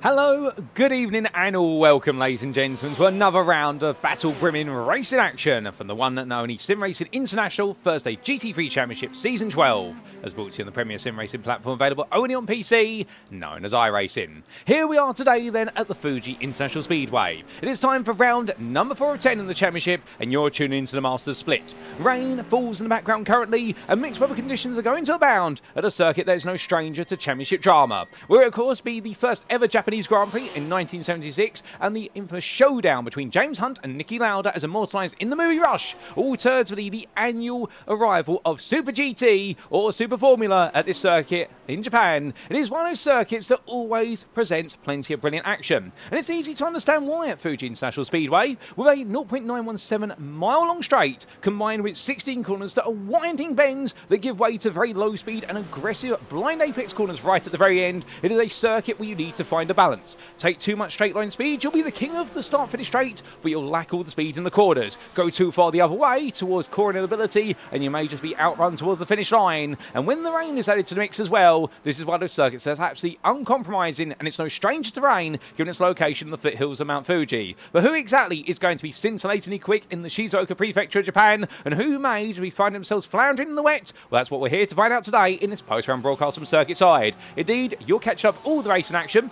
Hello, good evening and welcome ladies and gentlemen to another round of battle-brimming racing action from the one and only SimRacing International Thursday GT3 Championship Season 12, as brought to you on the premier sim racing platform available only on PC, known as iRacing. Here we are today then at the Fuji International Speedway. It is time for round number 4 of 10 in the championship and you're tuning into the Masters Split. Rain falls in the background currently and mixed weather conditions are going to abound at a circuit that is no stranger to championship drama. Will of course be the first ever Japanese Grand Prix in 1976 and the infamous showdown between James Hunt and Niki Lauda as immortalised in the movie Rush, all turns for the annual arrival of Super GT or Super Formula at this circuit in Japan. It is one of those circuits that always presents plenty of brilliant action, and it's easy to understand why at Fuji International Speedway, with a 0.917 mile long straight combined with 16 corners that are winding bends that give way to very low speed and aggressive blind apex corners right at the very end. It is a circuit where you need to find a balance. Take too much straight line speed, you'll be the king of the start finish straight, but you'll lack all the speed in the corners. Go too far the other way towards corner ability and you may just be outrun towards the finish line. And when the rain is added to the mix as well, this is one of those circuits that's absolutely uncompromising, and it's no stranger to rain given its location in the foothills of Mount Fuji. But who exactly is going to be scintillatingly quick in the Shizuoka Prefecture of Japan, and who may be finding themselves floundering in the wet? Well, that's what we're here to find out today in this post-round broadcast from Circuit Side. Indeed, you'll catch up all the racing action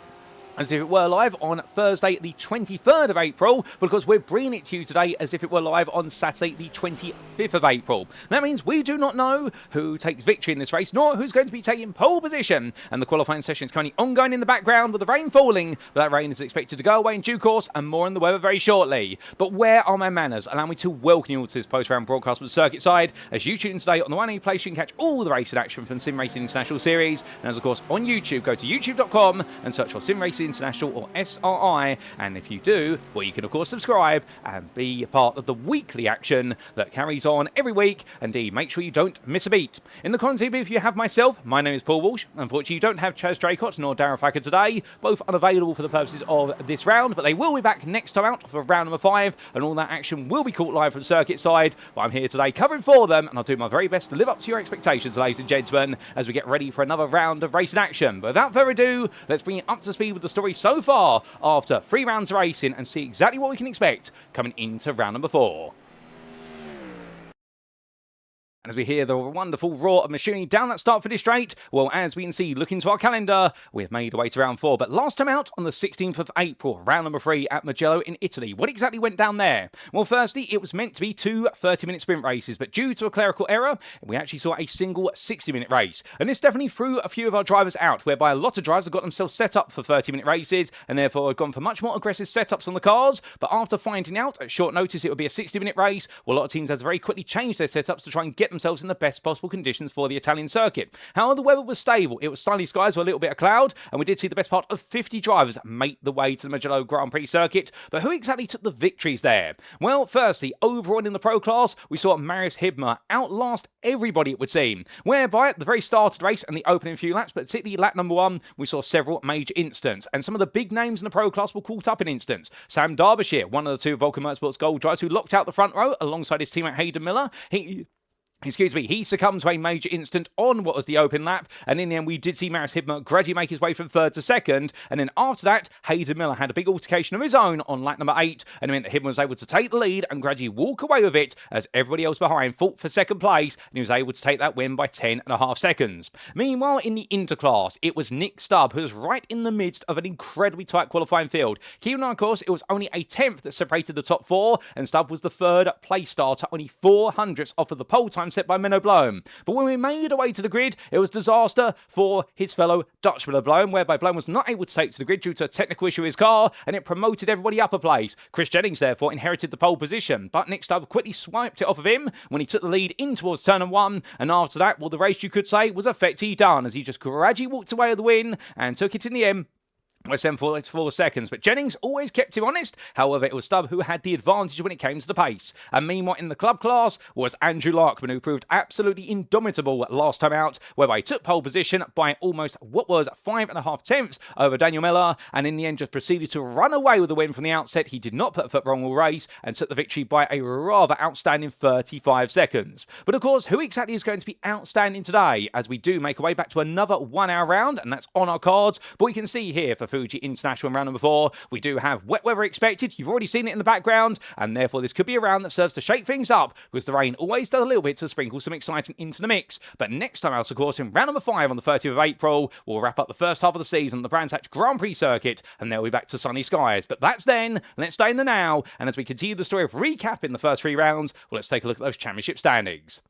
as if it were live on Thursday the 23rd of April, because we're bringing it to you today as if it were live on Saturday the 25th of April. That means we do not know who takes victory in this race, nor who's going to be taking pole position, and the qualifying session is currently ongoing in the background with the rain falling, but that rain is expected to go away in due course, and more on the weather very shortly. But where are my manners? Allow me to welcome you all to this post-round broadcast from Circuit Side, as you tune in today on the one only place you can catch all the racing action from SimRacing International series, and as of course on YouTube, go to youtube.com and search for SimRacing International or SRI, and if you do, well, you can of course subscribe and be a part of the weekly action that carries on every week. Indeed, make sure you don't miss a beat. In the content booth you have myself, my name is Paul Walsh. Unfortunately you don't have Chaz Draycott nor Darren Thacker today, both unavailable for the purposes of this round, but they will be back next time out for round number 5, and all that action will be caught live from Circuit Side. But I'm here today covering for them, and I'll do my very best to live up to your expectations, ladies and gentlemen, as we get ready for another round of racing action. But without further ado, let's bring you up to speed with the story so far after 3 rounds of racing and see exactly what we can expect coming into round number 4. As we hear the wonderful roar of machinery down that start-finish straight, well, as we can see, look into our calendar, we've made our way to round 4. But last time out, on the 16th of April, round number 3 at Mugello in Italy. What exactly went down there? Well, firstly, it was meant to be 2 30-minute sprint races, but due to a clerical error, we actually saw a single 60-minute race. And this definitely threw a few of our drivers out, whereby a lot of drivers have got themselves set up for 30-minute races, and therefore have gone for much more aggressive setups on the cars. But after finding out at short notice it would be a 60-minute race, well, a lot of teams had to very quickly change their setups to try and get themselves in the best possible conditions for the Italian circuit. However, the weather was stable. It was sunny skies with a little bit of cloud, and we did see the best part of 50 drivers make the way to the Mugello Grand Prix circuit. But who exactly took the victories there? Well, firstly, overall in the pro class, we saw Marius Hibma outlast everybody, it would seem, whereby at the very start of the race and the opening few laps, but particularly lap number 1, we saw several major incidents, and some of the big names in the pro class were caught up in incidents. Sam Darbyshire, one of the 2 Vulcan Motorsports Gold drivers who locked out the front row alongside his teammate Hayden Miller, he succumbed to a major incident on what was the open lap, and in the end we did see Marius Hibma gradually make his way from 3rd to 2nd, and then after that Hayden Miller had a big altercation of his own on lap number 8, and it meant that Hibma was able to take the lead and gradually walk away with it as everybody else behind fought for 2nd place, and he was able to take that win by 10.5 seconds. Meanwhile, in the interclass, it was Nick Stubb who was right in the midst of an incredibly tight qualifying field. Keeping on course, it was only a 10th that separated the top 4, and Stubb was the 3rd place starter, only 400ths off of the pole time set by Menno Bloem. But when we made our way to the grid, it was disaster for his fellow Dutchman Bloem, whereby Bloem was not able to take to the grid due to a technical issue with his car, and it promoted everybody up a place. Chris Jennings therefore inherited the pole position, but Nick Stubb quickly swiped it off of him when he took the lead in towards turn 1, and after that, well, the race, you could say, was effectively done, as he just gradually walked away with the win and took it in the end by 7.4 seconds, but Jennings always kept him honest. However, it was Stubb who had the advantage when it came to the pace. And meanwhile, in the club class was Andrew Larkman, who proved absolutely indomitable last time out, whereby he took pole position by almost what was 5.5 tenths over Daniel Miller, and in the end just proceeded to run away with the win from the outset. He did not put a foot wrong all race and took the victory by a rather outstanding 35 seconds. But of course, who exactly is going to be outstanding today, as we do make our way back to another 1 hour round, and that's on our cards. But we can see here for Fuji International in round number 4. We do have wet weather expected. You've already seen it in the background, and therefore this could be a round that serves to shake things up, because the rain always does a little bit to sprinkle some exciting into the mix. But next time out, of course, in round number 5 on the 30th of April, we'll wrap up the first half of the season on the Brands Hatch Grand Prix circuit, and they'll be back to sunny skies. But that's then. Let's stay in the now, and as we continue the story of recapping the first 3 rounds, well, let's take a look at those championship standings.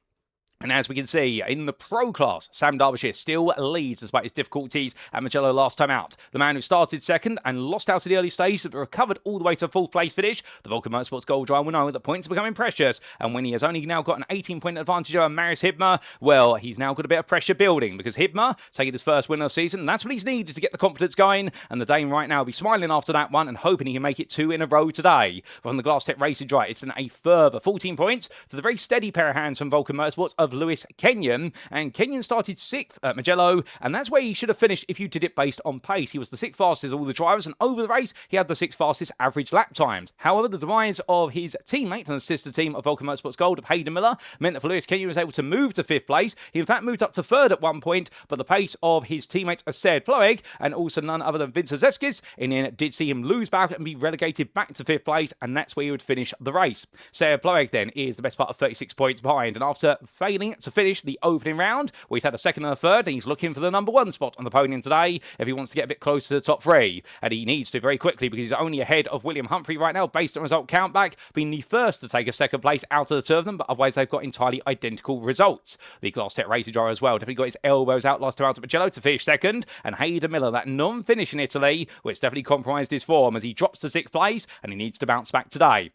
And as we can see, in the pro class, Sam Darbyshire still leads despite his difficulties at Mugello last time out. The man who started second and lost out at the early stage but recovered all the way to a 4th place finish. The Vulcan Motorsports Gold driver will know that points are becoming precious, and when he has only now got an 18-point advantage over Marius Hibma, well, he's now got a bit of pressure building, because Hibma taking his first win of the season, and that's what he's needed to get the confidence going, and the Dane right now will be smiling after that one and hoping he can make it 2 in a row today. From the Glass Tech Racing drive, it's a further 14 points to the very steady pair of hands from Vulcan Motorsports of Lewis Kenyon, and Kenyon started 6th at Mugello, and that's where he should have finished if you did it based on pace. He was the 6th fastest of all the drivers, and over the race, he had the 6th fastest average lap times. However, the demise of his teammate and the sister team of Vulcan Motorsports Gold of Hayden Miller meant that for Lewis Kenyon was able to move to 5th place. He in fact moved up to 3rd at one point, but the pace of his teammates Acer Ploeg and also none other than Vince Zeskis in the end did see him lose back and be relegated back to 5th place, and that's where he would finish the race. Acer Ploeg then is the best part of 36 points behind, and after failing to finish the opening round, well, he's had a 2nd and a 3rd, and he's looking for the number 1 spot on the podium today if he wants to get a bit closer to the top 3, and he needs to very quickly, because he's only ahead of William Humphrey right now based on result countback, being the first to take a 2nd place out of the 2 of them, but otherwise they've got entirely identical results. The Glass Tech Racing driver as well definitely got his elbows out last time out at Mugello to finish 2nd, and Hayden Miller, that non-finish in Italy, which definitely compromised his form as he drops to 6th place, and he needs to bounce back today.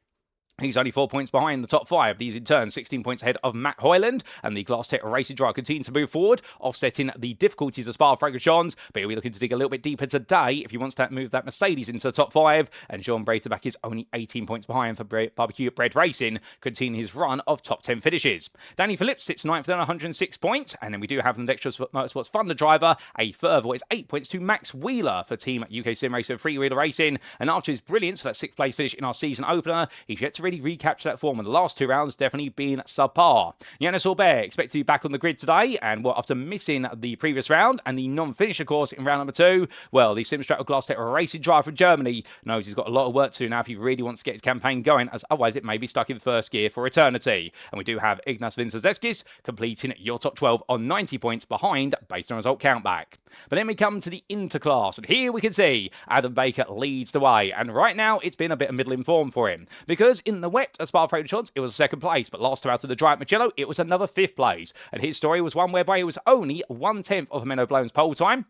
He's only 4 points behind the top 5. These in turn 16 points ahead of Matt Hoyland, and the Glass Tech Racing driver continues to move forward, offsetting the difficulties of Spa-Francorchamps, but he'll be looking to dig a little bit deeper today if he wants to move that Mercedes into the top 5, and John Breiterbach is only 18 points behind for Barbecue Bread Racing, continuing his run of top 10 finishes. Danny Phillips sits 9th on 106 points, and then we do have an Dexterous Motorsports Thunder driver, a further, it's 8 points to Max Wheeler for Team UK SimRacing Freewheeler Racing, and after his brilliance for that 6th place finish in our season opener, he's yet to really recapture that form in the last 2 rounds, definitely being subpar. Yannis Aubert expected to be back on the grid today, and after missing the previous round and the non-finish, of course, in round number 2, well, the Simstrato Glass Tech Racing driver from Germany knows he's got a lot of work to do now if he really wants to get his campaign going, as otherwise it may be stuck in first gear for eternity. And we do have Ignas Vincentzeskis completing your top 12 on 90 points behind based on result countback. But then we come to the interclass, and here we can see Adam Baker leads the way, and right now it's been a bit of middling form for him, because in the wet at Spa-Francorchamps it was 2nd place, but last time out of the dry at Mugello it was another 5th place, and his story was one whereby he was only 1/10 of Menno Bloem's pole time,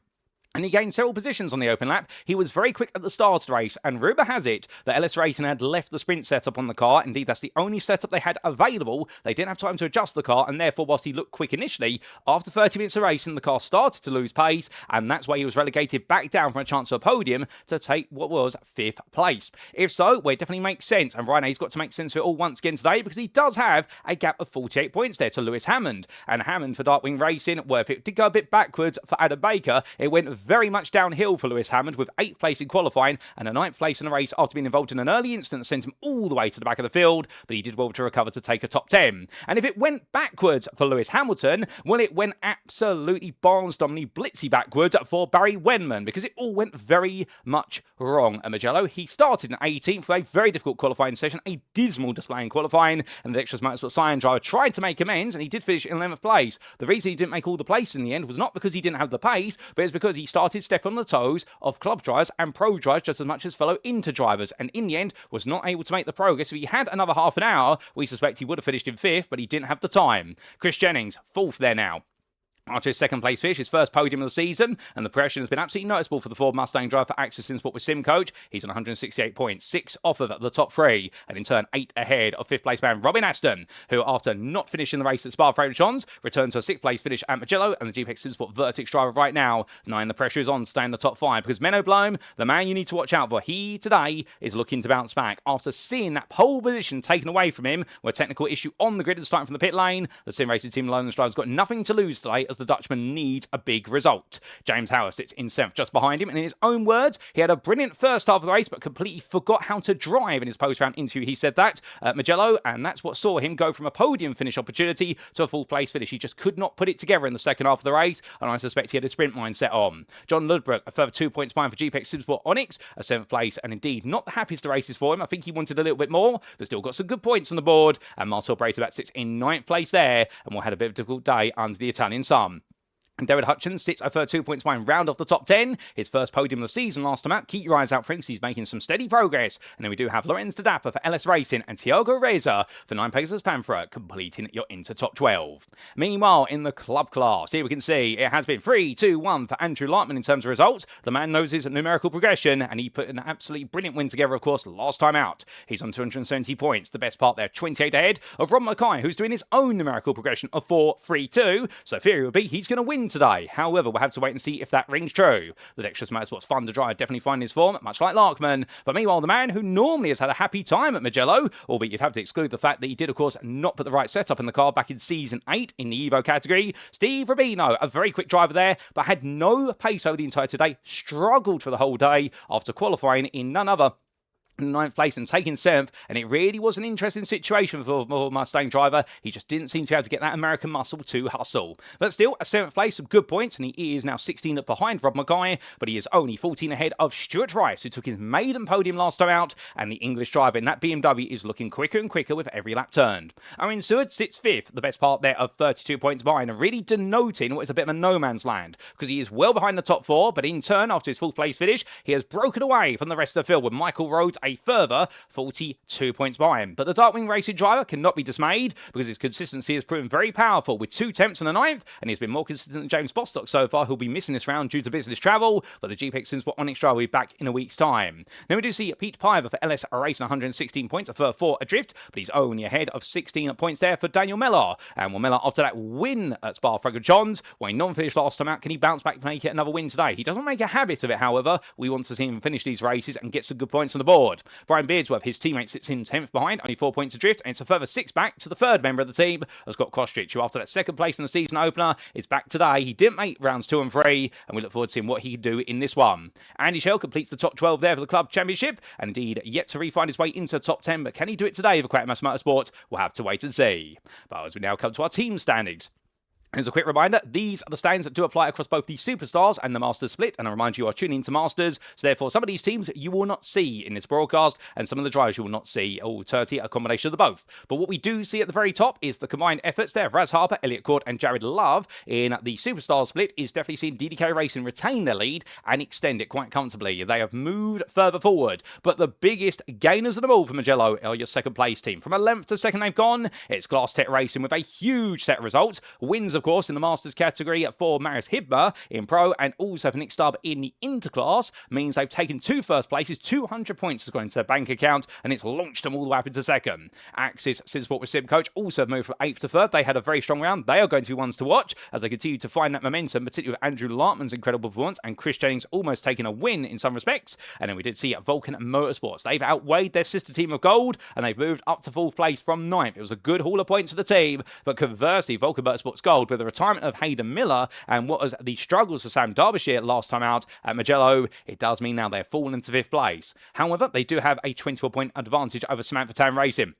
and he gained several positions on the open lap. He was very quick at the start of the race, and rumour has it that LS Racing had left the sprint setup on the car. Indeed, that's the only setup they had available. They didn't have time to adjust the car, and therefore, whilst he looked quick initially, after 30 minutes of racing, the car started to lose pace, and that's why he was relegated back down from a chance of a podium to take what was 5th place. If so, well, it definitely makes sense, and right now he's got to make sense of it all once again today, because he does have a gap of 48 points there to Lewis Hammond. And Hammond for Darkwing Racing, well, if it did go a bit backwards for Adam Baker, it went very much downhill for Lewis Hammond, with 8th place in qualifying and a 9th place in the race after being involved in an early incident that sent him all the way to the back of the field, but he did well to recover to take a top 10. And if it went backwards for Lewis Hamilton, well, it went absolutely barnstormingly blitzy backwards for Barry Wenman, because it all went very much wrong at Mugello. He started in 18th for a very difficult qualifying session, a dismal display in qualifying, and the Dexterous Motorsports Cyan driver tried to make amends, and he did finish in 11th place. The reason he didn't make all the places in the end was not because he didn't have the pace, but it's because he started stepping on the toes of club drivers and pro drivers just as much as fellow Inter drivers, and in the end was not able to make the progress. If he had another half an hour, we suspect he would have finished in 5th, but he didn't have the time. Chris Jennings, 4th there now. After his 2nd place finish, his first podium of the season, and the progression has been absolutely noticeable for the Ford Mustang driver for Access Sport with SimCoach. He's on 168 points, 6 off of the top 3, and in turn 8 ahead of 5th place man Robin Aston, who after not finishing the race at Spa-Francorchamps, returned to a 6th place finish at Mugello, and the GPX SimSport Vertex driver right now, 9, the pressure is on to stay in the top 5, because Menno Bloem, the man you need to watch out for, he today is looking to bounce back after seeing that pole position taken away from him, where technical issue on the grid and starting from the pit lane. The SimRacing Team Lowlands driver's got nothing to lose today as the Dutchman needs a big result. James Howard sits in 7th just behind him, and in his own words, he had a brilliant first half of the race, but completely forgot how to drive. In his post-round interview, he said that at Mugello, and that's what saw him go from a podium finish opportunity to a full place finish. He just could not put it together in the second half of the race, and I suspect he had a sprint mindset on. John Ludbrook, a further 2 points behind for GPX Simsport Onyx, a 7th place, and indeed not the happiest of races for him. I think he wanted a little bit more, but still got some good points on the board, and Marcel Breitebat sits in 9th place there, and will have a bit of a difficult day under the Italian sun. And David Hutchins sits a further 2 points behind, round off the top 10. His first podium of the season last time out. Keep your eyes out for him because he's making some steady progress. And then we do have Lorenz de Dapper for LS Racing and Thiago Reza for 9 Pegasus Panthera, completing your into top 12. Meanwhile, in the club class, here we can see it has been 3-2-1 for Andrew Lightman in terms of results. The man knows his numerical progression, and he put an absolutely brilliant win together, of course, last time out. He's on 270 points. The best part there, 28 ahead of Rob Mackay, who's doing his own numerical progression of 4-3-2. So theory would be he's going to win today. However, we'll have to wait and see if that rings true. The Dexterous Motorsports fun to drive definitely finding his form, much like Larkman. But meanwhile, the man who normally has had a happy time at Mugello, albeit you'd have to exclude the fact that he did, of course, not put the right setup in the car back in Season 8 in the Evo category. Steve Rubino, a very quick driver there, but had no pace over the entire day, struggled for the whole day after qualifying in none other 9th place and taking 7th, and it really was an interesting situation for the Mustang driver. He just didn't seem to be able to get that American muscle to hustle. But still, a 7th place, some good points, and he is now 16 up behind Rob Mackay, but he is only 14 ahead of Stuart Rice, who took his maiden podium last time out, and the English driver in that BMW is looking quicker and quicker with every lap turned. Owen Seward sits 5th, the best part there of 32 points behind, and really denoting what is a bit of a no man's land, because he is well behind the top 4, but in turn, after his 4th place finish, he has broken away from the rest of the field with Michael Rhodes a further 42 points behind. But the Darkwing Racing driver cannot be dismayed because his consistency has proven very powerful with 2 temps in the 9th, and he's been more consistent than James Bostock so far, who'll be missing this round due to business travel, but the GPX Simsport Onyx driver will be back in a week's time. Then we do see Pete Piver for LS Racing, 116 points, a further 4 adrift, but he's only ahead of 16 points there for Daniel Mellor. And Mellor, after that win at Spa-Francorchamps, when he non-finished last time out, can he bounce back to make it another win today? He doesn't make a habit of it, however. We want to see him finish these races and get some good points on the board. Brian Beardsworth, his teammate, sits in 10th behind, only 4 points adrift, and it's a further 6 back to the 3rd member of the team, Scott Kostrich, who after that 2nd place in the season opener is back today. He didn't make rounds 2 and 3, and we look forward to seeing what he can do in this one. Andy Schell completes the top 12 there for the club championship, and indeed yet to refine his way into the top 10, but can he do it today for Quackmass Motorsports? We'll have to wait and see. But as we now come to our team standings, as a quick reminder, these are the standings that do apply across both the Superstars and the Masters split, and I remind you are tuning into Masters, so therefore some of these teams you will not see in this broadcast, and some of the drivers you will not see, or 30, a combination of the both. But what we do see at the very top is the combined efforts there of Raz Harper, Elliot Court and Jared Love in the Superstars split is definitely seeing DDK Racing retain their lead and extend it quite comfortably. They have moved further forward, but the biggest gainers of them all for Mugello are your 2nd place team. From 11th to 2nd they've gone, it's Glass Tech Racing with a huge set of results. Wins, of course, in the Masters category for Marius Hibma in Pro, and also for Nick Stubb in the Interclass, means they've taken 2 first places, 200 points has gone into their bank account, and it's launched them all the way up into 2nd. Axis Simsport with Sim Coach also moved from 8th to 3rd. They had a very strong round. They are going to be ones to watch as they continue to find that momentum, particularly with Andrew Lartman's incredible performance and Chris Jennings almost taking a win in some respects. And then we did see Vulcan Motorsports. They've outweighed their sister team of Gold, and they've moved up to 4th place from 9th. It was a good haul of points for the team, but conversely, Vulcan Motorsports Gold, with the retirement of Hayden Miller and what was the struggles for Sam Darbyshire last time out at Mugello, it does mean now they're fallen into 5th place. However, they do have a 24-point advantage over Samantha Town Racing.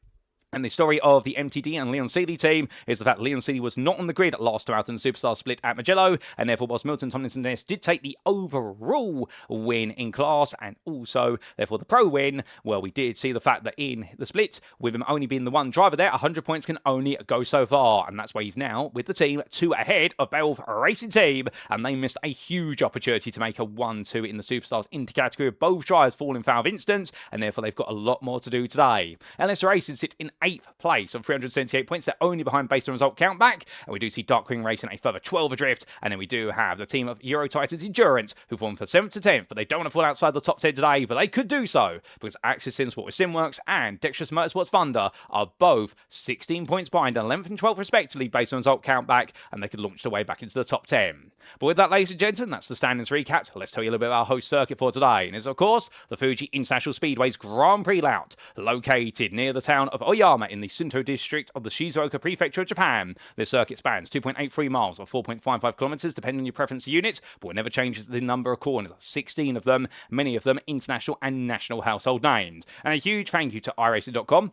And the story of the MTD and Leon Seeley team is the fact Leon Seeley was not on the grid last time out in the Superstar split at Mugello, and therefore whilst Milton Tomlinson-Ness did take the overall win in class and also therefore the pro win, well, we did see the fact that in the split, with him only being the one driver there, 100 points can only go so far, and that's why he's now with the team 2 ahead of Beowulf Racing Team, and they missed a huge opportunity to make a 1-2 in the Superstars intercategory with both drivers falling foul of instance, and therefore they've got a lot more to do today. LS Racing sit in 8th place on 378 points. They're only behind based on result countback. And we do see Darkwing Racing a further 12 adrift. And then we do have the team of Euro Titans Endurance, who formed for 7th to 10th, but they don't want to fall outside the top 10 today, but they could do so because Axis Simsport with Simworks and Dexterous Motorsports Thunder are both 16 points behind, 11th and 12th respectively based on result countback, and they could launch their way back into the top 10. But with that, ladies and gentlemen, that's the standings recapped. Let's tell you a little bit about our host circuit for today. And it's, of course, the Fuji International Speedway's Grand Prix Lout, located near the town of Oyama Yokohama in the Sunto district of the Shizuoka Prefecture of Japan. This circuit spans 2.83 miles or 4.55 kilometers, depending on your preference of units, but it never changes the number of corners. 16 of them, many of them international and national household names. And a huge thank you to iRacing.com.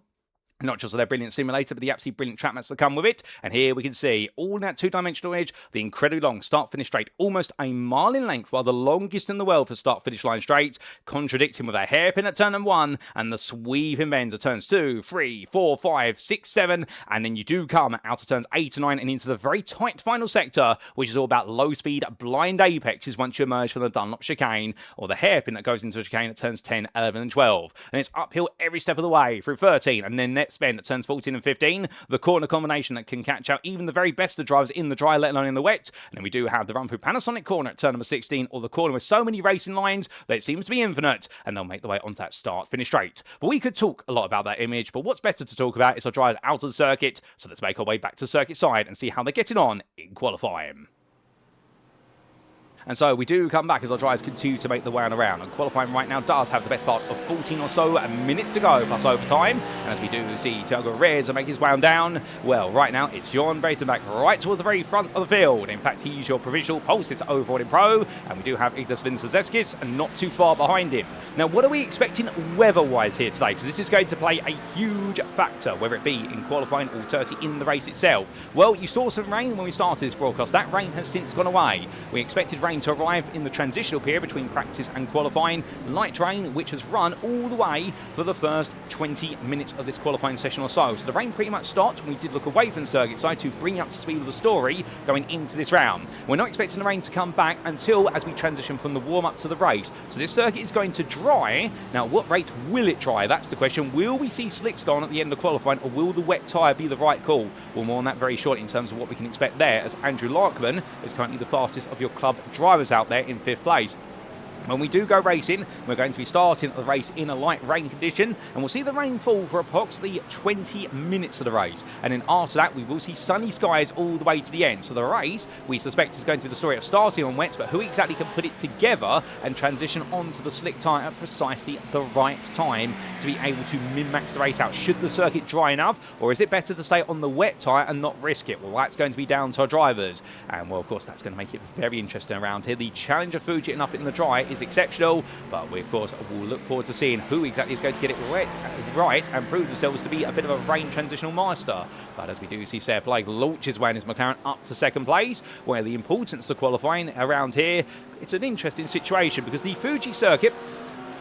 Not just for their brilliant simulator, but the absolutely brilliant track mats that come with it. And here we can see all that two-dimensional edge, the incredibly long start-finish straight, almost a mile in length, while the longest in the world for start-finish line straights, contradicting with a hairpin at turn 1 and the sweeping bends at turns 2, 3, 4, 5, 6, 7, and then you do come out of turns 8 to 9 and into the very tight final sector, which is all about low-speed blind apexes once you emerge from the Dunlop chicane, or the hairpin that goes into the chicane at turns 10, 11, and 12. And it's uphill every step of the way through 13, and then next bend at turns 14 and 15, the corner combination that can catch out even the very best of drivers in the dry, let alone in the wet. And then we do have the run through Panasonic corner at turn number 16, or the corner with so many racing lines that it seems to be infinite, and they'll make the way onto that start finish straight. But we could talk a lot about that image, but what's better to talk about is our drivers out of the circuit. So let's make our way back to the circuit side and see how they're getting on in qualifying. And so we do come back as our drivers continue to make the way on around. And qualifying right now does have the best part of 14 or so minutes to go, plus overtime. And as we do see Thiago Reza make his way on down, well, right now it's Jon Breitenbach right towards the very front of the field. In fact, he's your provisional pole sitter overall in pro. And we do have Ignas Vincezevskis and not too far behind him. Now, what are we expecting weather-wise here today? Because this is going to play a huge factor, whether it be in qualifying or 30 in the race itself. Well, you saw some rain when we started this broadcast. That rain has since gone away. We expected rain to arrive in the transitional period between practice and qualifying. Light rain, which has run all the way for the first 20 minutes of this qualifying session or so. So the rain pretty much stopped when we did look away from the circuit side to bring you up to speed with the story going into this round. We're not expecting the rain to come back until as we transition from the warm-up to the race. So this circuit is going to dry. Now, what rate will it dry? That's the question. Will we see slicks gone at the end of qualifying, or will the wet tyre be the right call? Well, more on that very shortly in terms of what we can expect there, as Andrew Larkman is currently the fastest of your club drivers out there in 5th place. When we do go racing, we're going to be starting the race in a light rain condition, and we'll see the rain fall for approximately 20 minutes of the race. And then after that, we will see sunny skies all the way to the end. So the race, we suspect, is going to be the story of starting on wet, but who exactly can put it together and transition onto the slick tyre at precisely the right time to be able to min-max the race out. Should the circuit dry enough, or is it better to stay on the wet tyre and not risk it? Well, that's going to be down to our drivers. And, well, of course, that's going to make it very interesting around here. The challenge of Fuji enough in the dry is exceptional, but we of course will look forward to seeing who exactly is going to get it right and prove themselves to be a bit of a rain transitional master. But as we do see Sarah Blake launch his way in his McLaren up to 2nd place, where the importance of qualifying around here, it's an interesting situation because the Fuji circuit,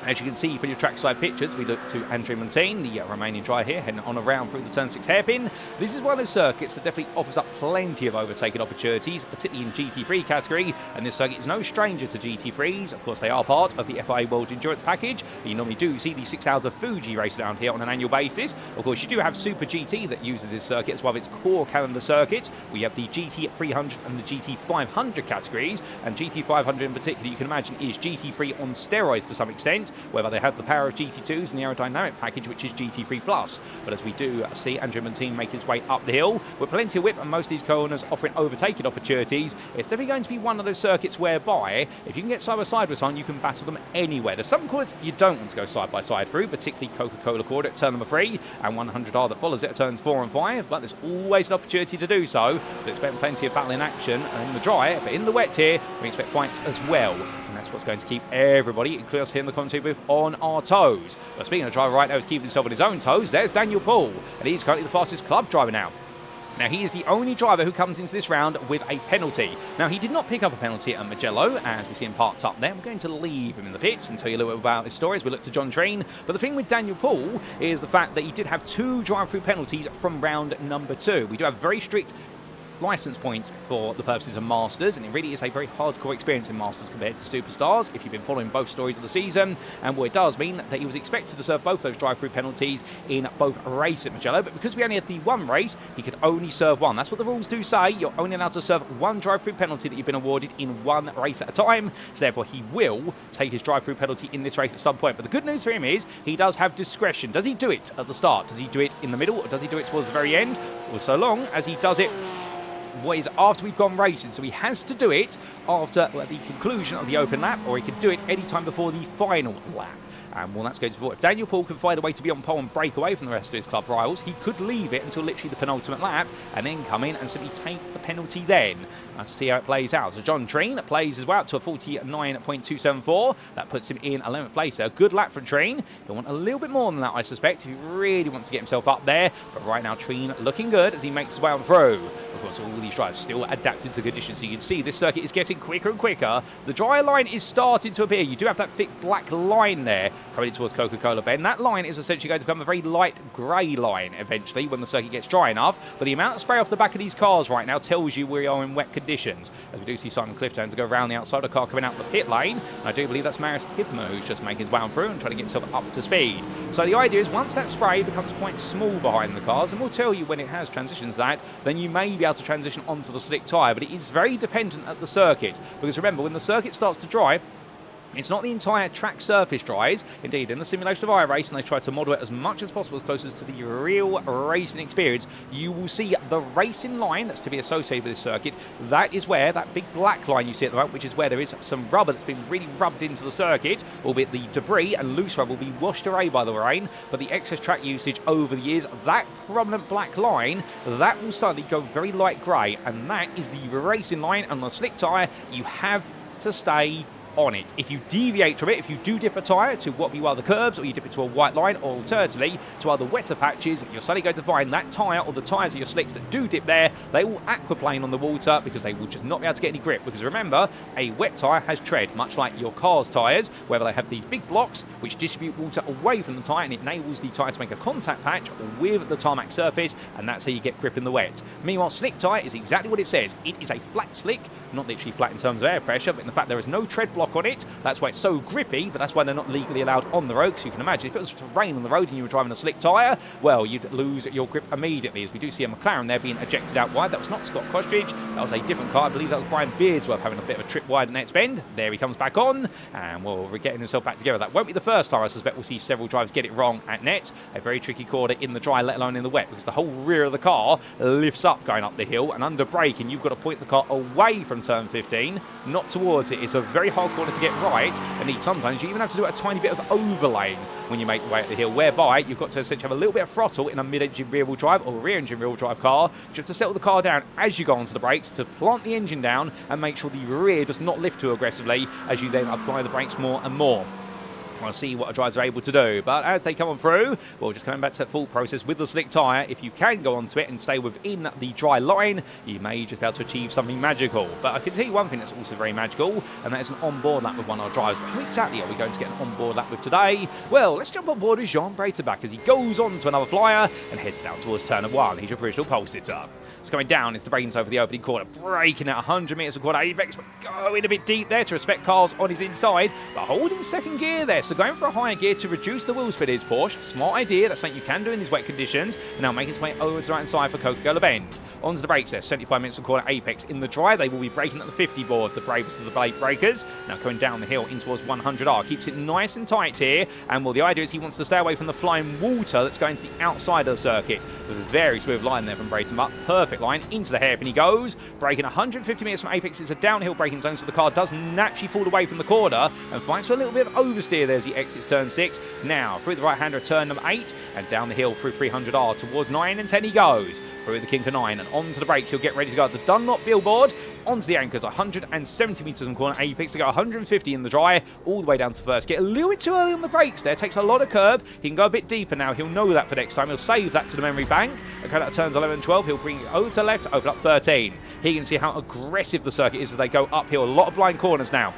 as you can see from your trackside pictures, we look to Andrea Montaigne, the Romanian driver here, heading on around through the turn 6 hairpin. This is one of those circuits that definitely offers up plenty of overtaking opportunities, particularly in GT3 category, and this circuit is no stranger to GT3s. Of course, they are part of the FIA World Endurance Package. You normally do see the 6 hours of Fuji race around here on an annual basis. Of course, you do have Super GT that uses this circuit as one of its core calendar circuits. We have the GT300 and the GT500 categories, and GT500 in particular, you can imagine, is GT3 on steroids to some extent, whereby they have the power of GT2s and the aerodynamic package, which is GT3 Plus. But as we do see Andrew Montaigne make his way up the hill, with plenty of whip and most of these corners offering overtaking opportunities, it's definitely going to be one of those circuits whereby, if you can get side by side with someone, you can battle them anywhere. There's some corners you don't want to go side by side through, particularly Coca-Cola corner at turn number 3, and 100R that follows it at turns 4 and 5, but there's always an opportunity to do so. So expect plenty of battle in action in the dry, but in the wet here, we expect fights as well. And that's what's going to keep everybody, including us here in the commentary booth, on our toes. But speaking of driver right now, who's keeping himself on his own toes, there's Daniel Paul, and he's currently the fastest club driver now. Now, he is the only driver who comes into this round with a penalty. Now, he did not pick up a penalty at Mugello, as we see him parked up there. We're going to leave him in the pits and tell you a little bit about his story as we look to John Train. But the thing with Daniel Paul is the fact that he did have 2 drive-through penalties from round number 2. We do have very strict license points for the purposes of Masters, and it really is a very hardcore experience in Masters compared to Superstars, if you've been following both stories of the season. And what it does mean that he was expected to serve both those drive-through penalties in both races at Mugello, but because we only had the 1 race, he could only serve 1. That's what the rules do say. You're only allowed to serve 1 drive-through penalty that you've been awarded in 1 race at a time, so therefore he will take his drive-through penalty in this race at some point. But the good news for him is he does have discretion. Does he do it at the start? Does he do it in the middle? Or does he do it towards the very end? Well, so long as he does it after we've gone racing. So he has to do it after the conclusion of the open lap, or he can do it any time before the final lap. And well, that's going to be if Daniel Paul can find a way to be on pole and break away from the rest of his club rivals, he could leave it until literally the penultimate lap and then come in and simply take the penalty then. To see how it plays out. So John Treen plays as well up to a 49.274. That puts him in 11th place there. Good lap for Treen. He'll want a little bit more than that, I suspect, if he really wants to get himself up there. But right now, Treen looking good as he makes his way on through. Of course, all these drivers still adapted to conditions. So you can see this circuit is getting quicker and quicker. The dry line is starting to appear. You do have that thick black line there coming towards Coca-Cola Bend. That line is essentially going to become a very light grey line eventually when the circuit gets dry enough. But the amount of spray off the back of these cars right now tells you we are in wet conditions. As we do see Simon Clifton to go around the outside of the car coming out the pit lane. And I do believe that's Marius Hibma who's just making his way on through and trying to get himself up to speed. So the idea is once that spray becomes quite small behind the cars, and we'll tell you when it has transitions that, then you may be able to transition onto the slick tyre. But it is very dependent at the circuit. Because remember, when the circuit starts to dry, it's not the entire track surface dries. Indeed, in the simulation of iRacing, they try to model it as much as possible, as close as to the real racing experience. You will see the racing line that's to be associated with this circuit. That is where that big black line you see at the moment, which is where there is some rubber that's been really rubbed into the circuit, albeit the debris and loose rubber will be washed away by the rain. But the excess track usage over the years, that prominent black line, that will suddenly go very light grey. And that is the racing line. And on a slick tyre, you have to stay on it. If you deviate from it, if you do dip a tyre to what you are the curbs, or you dip it to a white line, or alternatively to other wetter patches, you're suddenly going to find that tyre or the tyres of your slicks that do dip there, they will aquaplane on the water because they will just not be able to get any grip. Because remember, a wet tyre has tread, much like your car's tyres, where they have these big blocks which distribute water away from the tyre, and it enables the tyre to make a contact patch with the tarmac surface, and that's how you get grip in the wet. Meanwhile, slick tyre is exactly what it says. It is a flat slick, not literally flat in terms of air pressure, but in the fact there is no tread block on it. That's why it's so grippy, but that's why they're not legally allowed on the road. So you can imagine if it was to rain on the road and you were driving a slick tyre, well, you'd lose your grip immediately. As we do see a McLaren there being ejected out wide. That was not Scott Kostridge. That was a different car. I believe that was Brian Beardsworth having a bit of a trip wide at Nets Bend. There he comes back on, and well, we're getting himself back together. That won't be the first time. I suspect we'll see several drivers get it wrong at Nets. A very tricky corner in the dry, let alone in the wet, because the whole rear of the car lifts up going up the hill, and under braking, you've got to point the car away from turn 15, not towards it. It's a very hard corner to get right, and sometimes you even have to do a tiny bit of overlaying when you make the way up the hill, whereby you've got to essentially have a little bit of throttle in a mid-engine rear-wheel drive or rear-engine rear-wheel drive car just to settle the car down as you go onto the brakes, to plant the engine down and make sure the rear does not lift too aggressively as you then apply the brakes more and more. We'll see what our drivers are able to do. But as they come on through, well, just coming back to that full process with the slick tyre, if you can go onto it and stay within the dry line, you may just be able to achieve something magical. But I can tell you one thing that's also very magical, and that is an on-board lap with one of our drivers. But who exactly are we going to get an on-board lap with today? Well, let's jump on board with Jean Breitenbach as he goes on to another flyer and heads down towards turn 1. He's your provisional pole sitter. It's coming down, it's the brains over the opening corner, braking at 100 metres a quarter apex, but going a bit deep there to respect cars on his inside, but holding second gear there, so going for a higher gear to reduce the wheel spin is Porsche. Smart idea, that's something you can do in these wet conditions, and now making its way over to the right hand side for Coca-Cola Bend. Onto the brakes there, 75 minutes a quarter apex in the dry. They will be braking at the 50 board, the bravest of the blade breakers. Now coming down the hill in towards 100R. Keeps it nice and tight here. And well, the idea is he wants to stay away from the flying water that's going to the outside of the circuit. With a very smooth line there from Breitenbach. Perfect line. Into the hairpin he goes. Braking 150 metres from apex. It's a downhill braking zone, so the car does naturally fall away from the corner and fights for a little bit of oversteer there as he exits turn 6. Now through the right-hander of turn number 8 and down the hill through 300R towards 9 and 10 he goes. Through the kink of 9 and onto the brakes. He'll get ready to go at the Dunlop billboard. Onto the anchors, 170 metres from corner apex to go 150 in the dry, all the way down to first. Get a little bit too early on the brakes there, takes a lot of curb. He can go a bit deeper now, he'll know that for next time. He'll save that to the memory bank. Okay, that turns 11 and 12, he'll bring it over to the left, open up 13. He can see how aggressive the circuit is as they go uphill. A lot of blind corners now.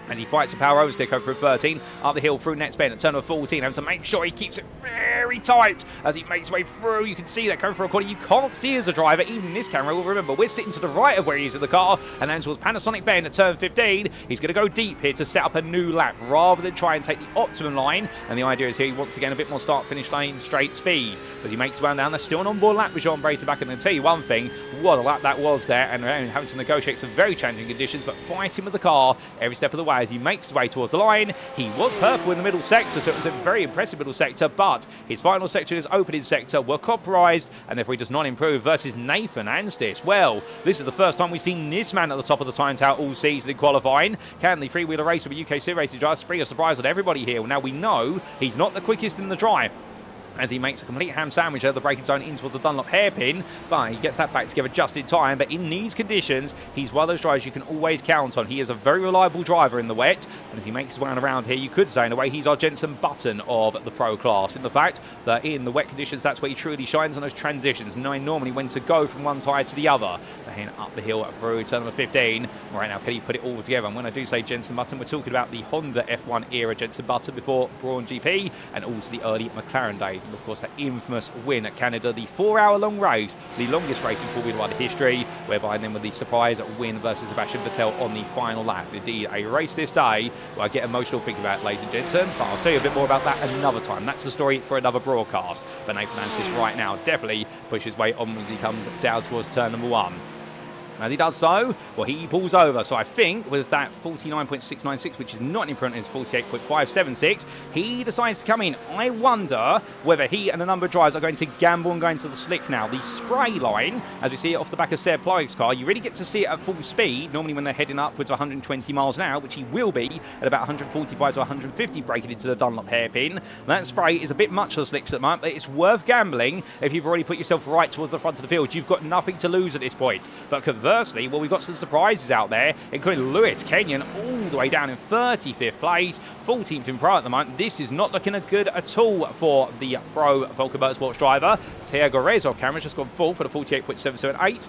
As he fights a power overstick over through 13, up the hill through Nets Bend at turn number 14, having to make sure he keeps it very tight as he makes his way through. You can see that coming for a corner. You can't see as a driver, even in this camera. Well, remember, we're sitting to the right of where he is in the car, and then towards Panasonic Bend at turn 15. He's going to go deep here to set up a new lap rather than try and take the optimum line. And the idea is here he wants to gain a bit more start-finish lane straight speed. As he makes his way down, there's still an on-board lap with Jean Breitenbach. And I'll tell you one thing, what a lap that was there, and having to negotiate some very challenging conditions, but fighting with the car every step of the way. way as he makes his way towards the line. He was purple in the middle sector, so it was a very impressive middle sector, but his final sector, his opening sector, were copperized, and therefore he does not improve versus Nathan Anstis. Well, this is the first time we've seen this man at the top of the time tower all season in qualifying. Can the three-wheeler race with a UK SimRacing driver spring a surprise on everybody here? Well, now we know he's not the quickest in the drive, as he makes a complete ham sandwich of the braking zone in towards the Dunlop hairpin, but he gets that back together just in time. But in these conditions, he's one of those drivers you can always count on. He is a very reliable driver in the wet, and as he makes his way around here, you could say in a way he's our Jensen Button of the pro class, in the fact that in the wet conditions, that's where he truly shines on those transitions, knowing normally when to go from one tyre to the other. And up the hill through turn number 15. Right now, can he put it all together? And when I do say Jensen Button, we're talking about the Honda F1 era Jensen Button before Braun GP, and also the early McLaren days. And of course, that infamous win at Canada, the 4-hour-long race, the longest race in four-wheel drive history, whereby then with the surprise win versus Sebastian Vettel on the final lap. Indeed, a race this day where I get emotional thinking about it, ladies and gentlemen, but I'll tell you a bit more about that another time. That's the story for another broadcast. But Nathan Anstis right now definitely pushes his way on as he comes down towards turn number 1. As he does so, well, he pulls over. So I think with that 49.696, which is not an improvement, is 48.576, he decides to come in. I wonder whether he and a number of drivers are going to gamble and go into the slick now. The spray line, as we see it off the back of Seb Plyke's car, you really get to see it at full speed, normally when they're heading upwards of 120 miles an hour, which he will be at about 145 to 150 braking into the Dunlop hairpin. That spray is a bit much for the slicks at the moment, but it's worth gambling if you've already put yourself right towards the front of the field. You've got nothing to lose at this point. But conversely, well, we've got some surprises out there, including Lewis Kenyon all the way down in 35th place, 14th in pro at the moment. This is not looking good at all for the pro Volker Motorsports driver. Thiago Reyes off camera just gone full for the 48.778.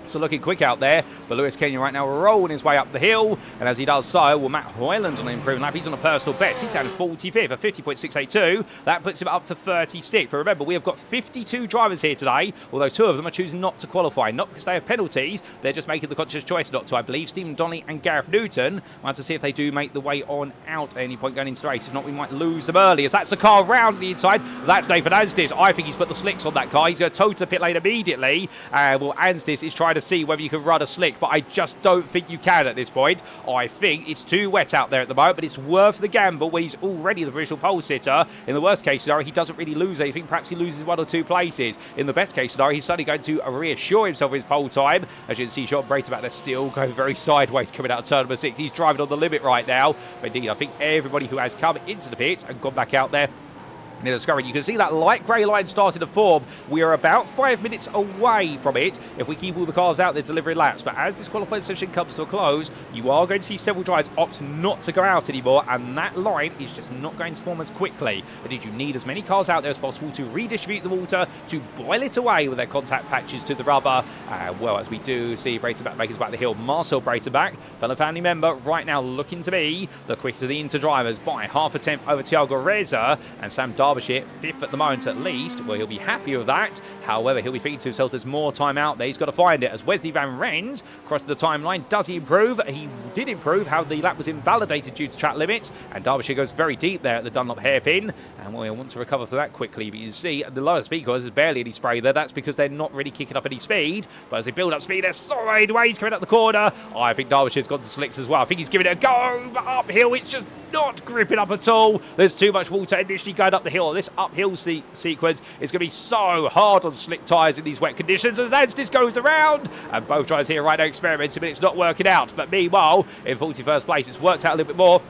So looking quick out there, but Lewis Kenyon right now rolling his way up the hill, and as he does so, well, Matt Hoyland's on an improving lap. He's on a personal best. He's down to 45th at 50.682. That puts him up to 36th. But remember, we have got 52 drivers here today, although 2 of them are choosing not to qualify, not because they have penalties. They're just making the conscious choice not to. I believe Stephen Donnelly and Gareth Newton. We'll have to see if they do make the way on out at any point going into the race. If not, we might lose them early, as that's a car round the inside. That's Nathan Anstis. I think he's put the slicks on that car. He's going to tow to the pit lane immediately. Well, Anstis is trying to see whether you can run a slick, but I just don't think you can at this point. I think it's too wet out there at the moment, but it's worth the gamble when he's already the provisional pole sitter. In the worst case scenario, he doesn't really lose anything. Perhaps he loses 1 or 2 places. In the best case scenario, he's suddenly going to reassure himself of his pole time. As you can see, Sean Braterback, they're still going very sideways coming out of turn number 6. He's driving on the limit right now. But indeed, I think everybody who has come into the pits and gone back out there near the scurry, you can see that light grey line starting to form. We are about 5 minutes away from it if we keep all the cars out there delivering laps. But as this qualifying session comes to a close, you are going to see several drivers opt not to go out anymore, and that line is just not going to form as quickly. But you need as many cars out there as possible to redistribute the water, to boil it away with their contact patches to the rubber. Well, as we do see Braterback make his way back the hill, Marcel Braterback, fellow family member, right now looking to be the quickest of the Inter drivers by half a tenth over Thiago Reza, and Sam Darbyshire 5th at the moment at least. Well, he'll be happy with that. However, he'll be thinking to himself there's more time out there. He's got to find it. As Wesley Van Rens crosses the timeline, does he improve? He did improve. How the lap was invalidated due to track limits, and Derbyshire goes very deep there at the Dunlop hairpin, and well, he'll want to recover for that quickly. But you see the lower speed cars, there's barely any spray there. That's because they're not really kicking up any speed, but as they build up speed, they're sideways coming up the corner. I think Derbyshire's gone to slicks as well. I think he's giving it a go, but uphill it's just not gripping up at all. There's too much water initially going up the hill. This uphill sequence is going to be so hard on slick tyres in these wet conditions as Anstis goes around, and both drivers here right now experimenting, but it's not working out. But meanwhile, in 41st place, it's worked out a little bit more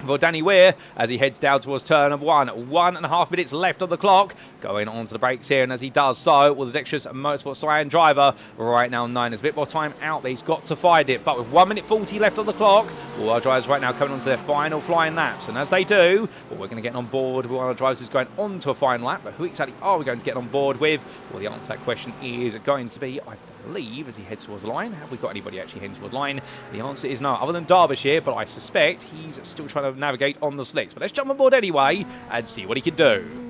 for Danny Weir as he heads down towards turn number 1. 1.5 minutes left on the clock. Going on to the brakes here, and as he does so, well, the Dexterous Motorsport Cyan driver right now 9. There's a bit more time out there. He's got to find it, but with 1 minute 40 left on the clock, all our drivers right now coming on to their final flying laps. And as they do, well, we're going to get on board with one of our drivers who's going on to a final lap. But who exactly are we going to get on board with? Well, the answer to that question is going to be, I believe, as he heads towards the line. Have we got anybody actually heading towards the line? The answer is no, other than Derbyshire, but I suspect he's still trying to navigate on the slicks. But let's jump on board anyway and see what he can do.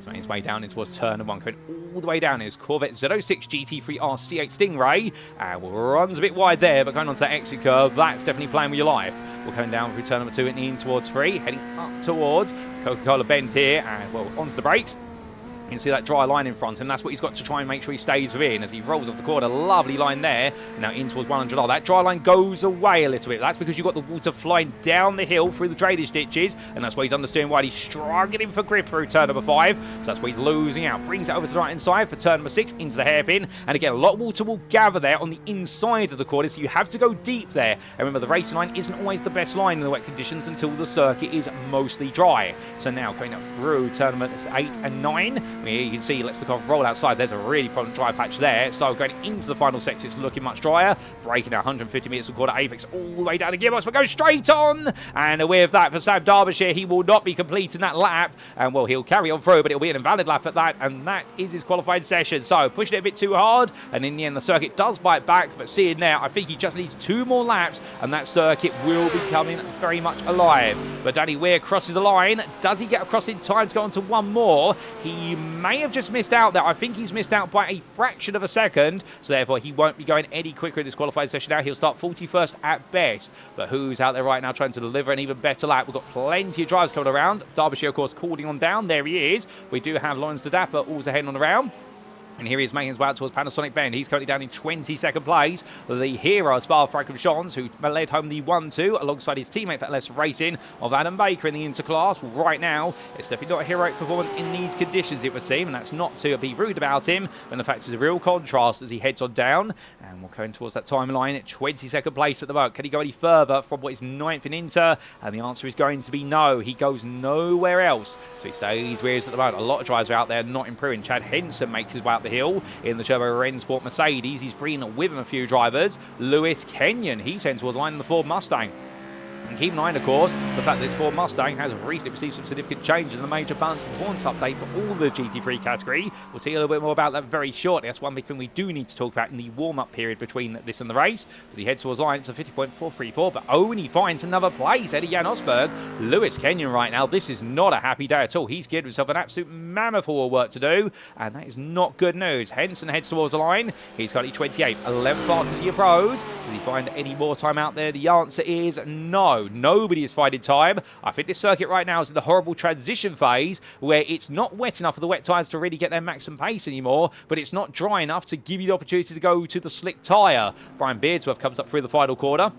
So his way down in towards turn 1, going all the way down is Corvette Z06 GT3 C8 Stingray. Runs a bit wide there, but going on to that exit curve, that's definitely playing with your life. We're coming down through turn number 2 and in towards 3, heading up towards Coca-Cola Bend here, and well, onto the brakes. You can see that dry line in front, and that's what he's got to try and make sure he stays within as he rolls off the corner. Lovely line there. Now in towards 100. That dry line goes away a little bit. That's because you've got the water flying down the hill through the drainage ditches, and that's why he's understeering wide. He's struggling for grip through turn number 5, so that's why he's losing out. Brings it over to the right-hand side for turn number 6 into the hairpin, and again, a lot of water will gather there on the inside of the corner, so you have to go deep there. And remember, the racing line isn't always the best line in the wet conditions until the circuit is mostly dry. So now going up through turn number 8 and 9, you can see, let's the car roll outside. There's a really prominent dry patch there. So going into the final section, it's looking much drier. Braking at 150 metres per quarter apex all the way down the gearbox, but goes straight on. And with that for Sam Darbyshire, he will not be completing that lap. And well, he'll carry on through, but it'll be an invalid lap at that. And that is his qualifying session. So pushing it a bit too hard. And in the end, the circuit does bite back. But seeing now, I think he just needs 2 more laps. And that circuit will be coming very much alive. But Danny Weir crosses the line. Does he get across in time to go on to 1 more? He may have just missed out there. I think he's missed out by a fraction of a second, so therefore he won't be going any quicker in this qualifying session now. He'll start 41st at best. But who's out there right now trying to deliver an even better lap? We've got plenty of drivers coming around. Derbyshire, of course, cooling on down. There he is. We do have Lawrence de Dapper also heading on around. And here he is making his way out towards Panasonic Bend. He's currently down in 22nd place. The hero of Spa-Francorchamps, who led home the 1-2 alongside his teammate for LS Racing of Adam Baker in the interclass. Well, right now, it's definitely not a heroic performance in these conditions, it would seem. And that's not to be rude about him, but the fact is a real contrast as he heads on down. And we're going towards that timeline at 22nd place at the moment. Can he go any further from what is 9th in Inter? And the answer is going to be no. He goes nowhere else. So he stays where he is at the moment. A lot of drivers are out there not improving. Chad Henson makes his way up the hill in the Turbo Rennsport Mercedes. He's bringing with him a few drivers. Lewis Kenyon, he's heading towards the line in the Ford Mustang. And keep in mind, of course, the fact that this Ford Mustang has recently received some significant changes in the major balance and performance update for all the GT3 category. We'll tell you a little bit more about that very shortly. That's one big thing we do need to talk about in the warm-up period between this and the race. As he heads towards the line, it's a 50.434, but only finds another place. Eddie Jan Osberg, Lewis Kenyon right now. This is not a happy day at all. He's given himself an absolute mammoth of work to do, and that is not good news. Henson heads towards the line. He's got 28th, 11th fastest year pros. Does he find any more time out there? The answer is no. Nobody is finding time. I think this circuit right now is in the horrible transition phase where it's not wet enough for the wet tyres to really get their maximum pace anymore, but it's not dry enough to give you the opportunity to go to the slick tyre. Brian Beardsworth comes up through the final corner.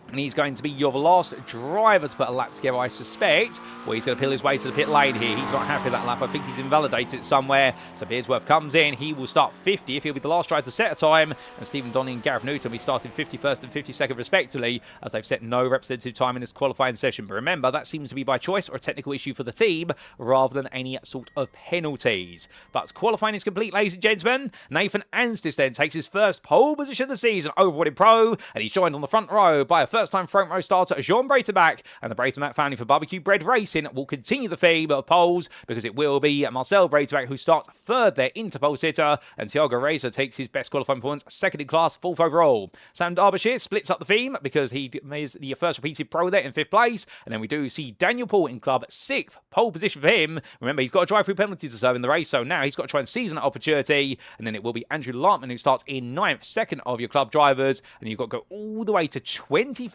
And he's going to be your last driver to put a lap together, I suspect. Well, he's going to peel his way to the pit lane here. He's not happy with that lap. I think he's invalidated it somewhere. So Beardsworth comes in. He will start 50th. He'll be the last driver to set a time. And Stephen Donny and Gareth Newton will be starting 51st and 52nd respectively, as they've set no representative time in this qualifying session. But remember, that seems to be by choice or a technical issue for the team rather than any sort of penalties. But qualifying is complete, ladies and gentlemen. Nathan Anstis then takes his first pole position of the season over Woodin Pro, and he's joined on the front row by a first-time front row starter, Jean Breitenbach, and the Breitenbach family for Barbecue Bread Racing will continue the theme of poles because it will be Marcel Breitenbach who starts third there into pole sitter, and Thiago Reza takes his best qualifying performance, second in class, fourth overall. Sam Darbyshire splits up the theme because he is the first repeated pro there in 5th place, and then we do see Daniel Paul in club 6th, pole position for him. Remember, he's got a drive-through penalty to serve in the race, so now he's got to try and seize that opportunity, and then it will be Andrew Lartman who starts in 9th, second of your club drivers, and you've got to go all the way to 21st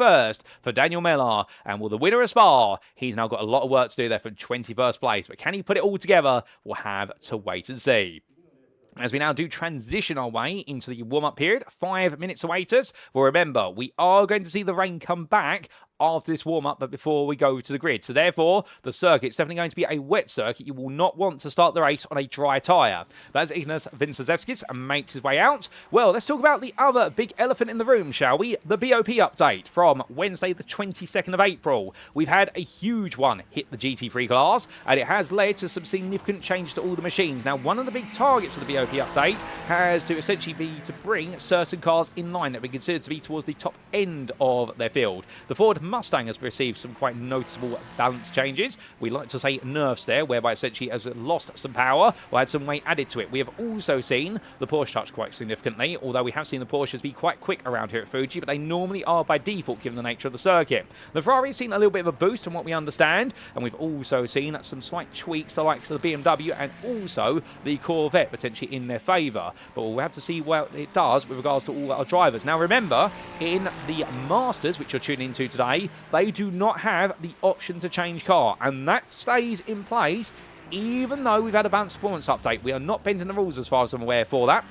for Daniel Millar. And will the winner of Spa, he's now got a lot of work to do there for 21st place, but can he put it all together? We'll have to wait and see. As we now do transition our way into the warm-up period, 5 minutes await us. Well, remember, we are going to see the rain come back after this warm-up, but before we go to the grid. So therefore, the circuit's definitely going to be a wet circuit. You will not want to start the race on a dry tyre. But as Ignas Vincezevskis makes his way out, well, let's talk about the other big elephant in the room, shall we? The BOP update from Wednesday, the 22nd of April. We've had a huge one hit the GT3 class, and it has led to some significant change to all the machines. Now, one of the big targets of the BOP update has to essentially be to bring certain cars in line that we consider to be towards the top end of their field. The Ford Mustang has received some quite noticeable balance changes. We like to say nerfs there, whereby essentially has lost some power or had some weight added to it. We have also seen the Porsche touch quite significantly, although we have seen the Porsches be quite quick around here at Fuji, but they normally are by default given the nature of the circuit. The Ferrari has seen a little bit of a boost from what we understand, and we've also seen some slight tweaks, the likes of the BMW and also the Corvette potentially in their favour. But we'll have to see what it does with regards to all our drivers. Now remember, in the Masters, which you're tuning into today, they do not have the option to change car, and that stays in place even though we've had a balanced performance update. We are not bending the rules as far as I'm aware for that.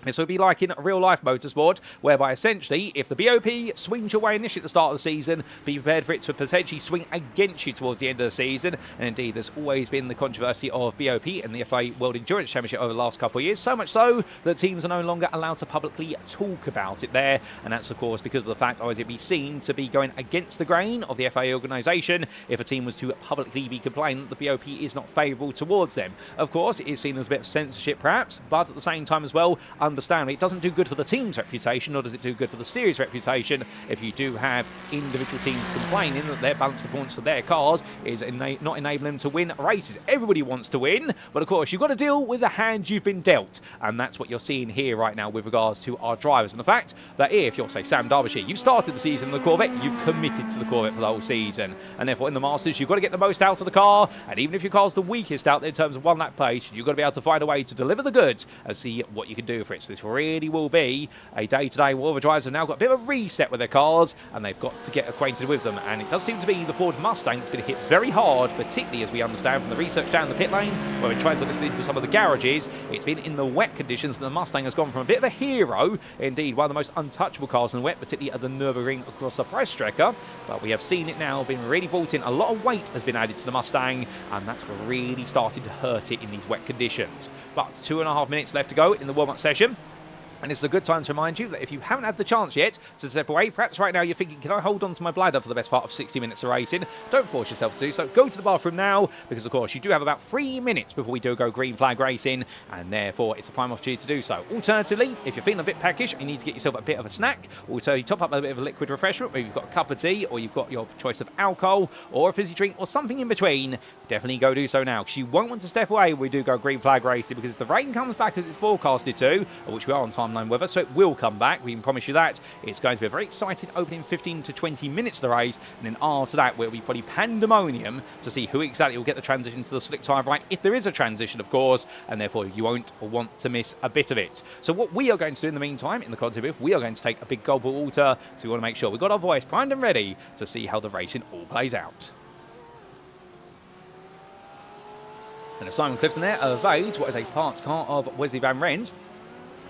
This would be like in real-life motorsport, whereby essentially, if the BOP swings your way initially at the start of the season, be prepared for it to potentially swing against you towards the end of the season. And indeed, there's always been the controversy of BOP and the FIA World Endurance Championship over the last couple of years, so much so that teams are no longer allowed to publicly talk about it there. And that's, of course, because of the fact, always it be seen to be going against the grain of the FIA organisation if a team was to publicly be complaining that the BOP is not favourable towards them. Of course, it is seen as a bit of censorship, perhaps, but at the same time as well, understand it doesn't do good for the team's reputation, nor does it do good for the series' reputation if you do have individual teams complaining that their balanced performance for their cars is not enabling them to win races. Everybody wants to win, but of course you've got to deal with the hand you've been dealt, and that's what you're seeing here right now with regards to our drivers, and the fact that if you're, say, Sam Darbyshire, you've started the season in the Corvette, you've committed to the Corvette for the whole season, and therefore in the Masters you've got to get the most out of the car, and even if your car's the weakest out there in terms of one lap pace, you've got to be able to find a way to deliver the goods and see what you can do for it. So this really will be a day today where all the drivers have now got a bit of a reset with their cars, and they've got to get acquainted with them. And it does seem to be the Ford Mustang that's been hit very hard, particularly as we understand from the research down the pit lane, where we're trying to listen into some of the garages. It's been in the wet conditions that the Mustang has gone from a bit of a hero, indeed one of the most untouchable cars in the wet, particularly at the Nürburgring across the Preisstrecke. But we have seen it now being really brought in. A lot of weight has been added to the Mustang, and that's really started to hurt it in these wet conditions. But 2.5 minutes left to go in the warm-up session. And it's a good time to remind you that if you haven't had the chance yet to step away, perhaps right now you're thinking, can I hold on to my bladder for the best part of 60 minutes of racing? Don't force yourself to do so. Go to the bathroom now, because of course you do have about 3 minutes before we do go green flag racing, and therefore it's a prime opportunity to do so. Alternatively, if you're feeling a bit peckish and you need to get yourself a bit of a snack, or you top up a bit of a liquid refreshment, where you've got a cup of tea, or you've got your choice of alcohol, or a fizzy drink, or something in between, definitely go do so now, because you won't want to step away when we do go green flag racing, because if the rain comes back as it's forecasted to, which we are on timeline weather, so it will come back, we can promise you that. It's going to be a very exciting opening 15 to 20 minutes of the race, and then after that will be probably pandemonium to see who exactly will get the transition to the slick tyre right, if there is a transition of course, and therefore you won't want to miss a bit of it. So what we are going to do in the meantime, in the content booth, we are going to take a big gulp of water, so we want to make sure we've got our voice primed and ready to see how the racing all plays out. And as Simon Clifton there evades what is a parked car of Wesley Van Rens,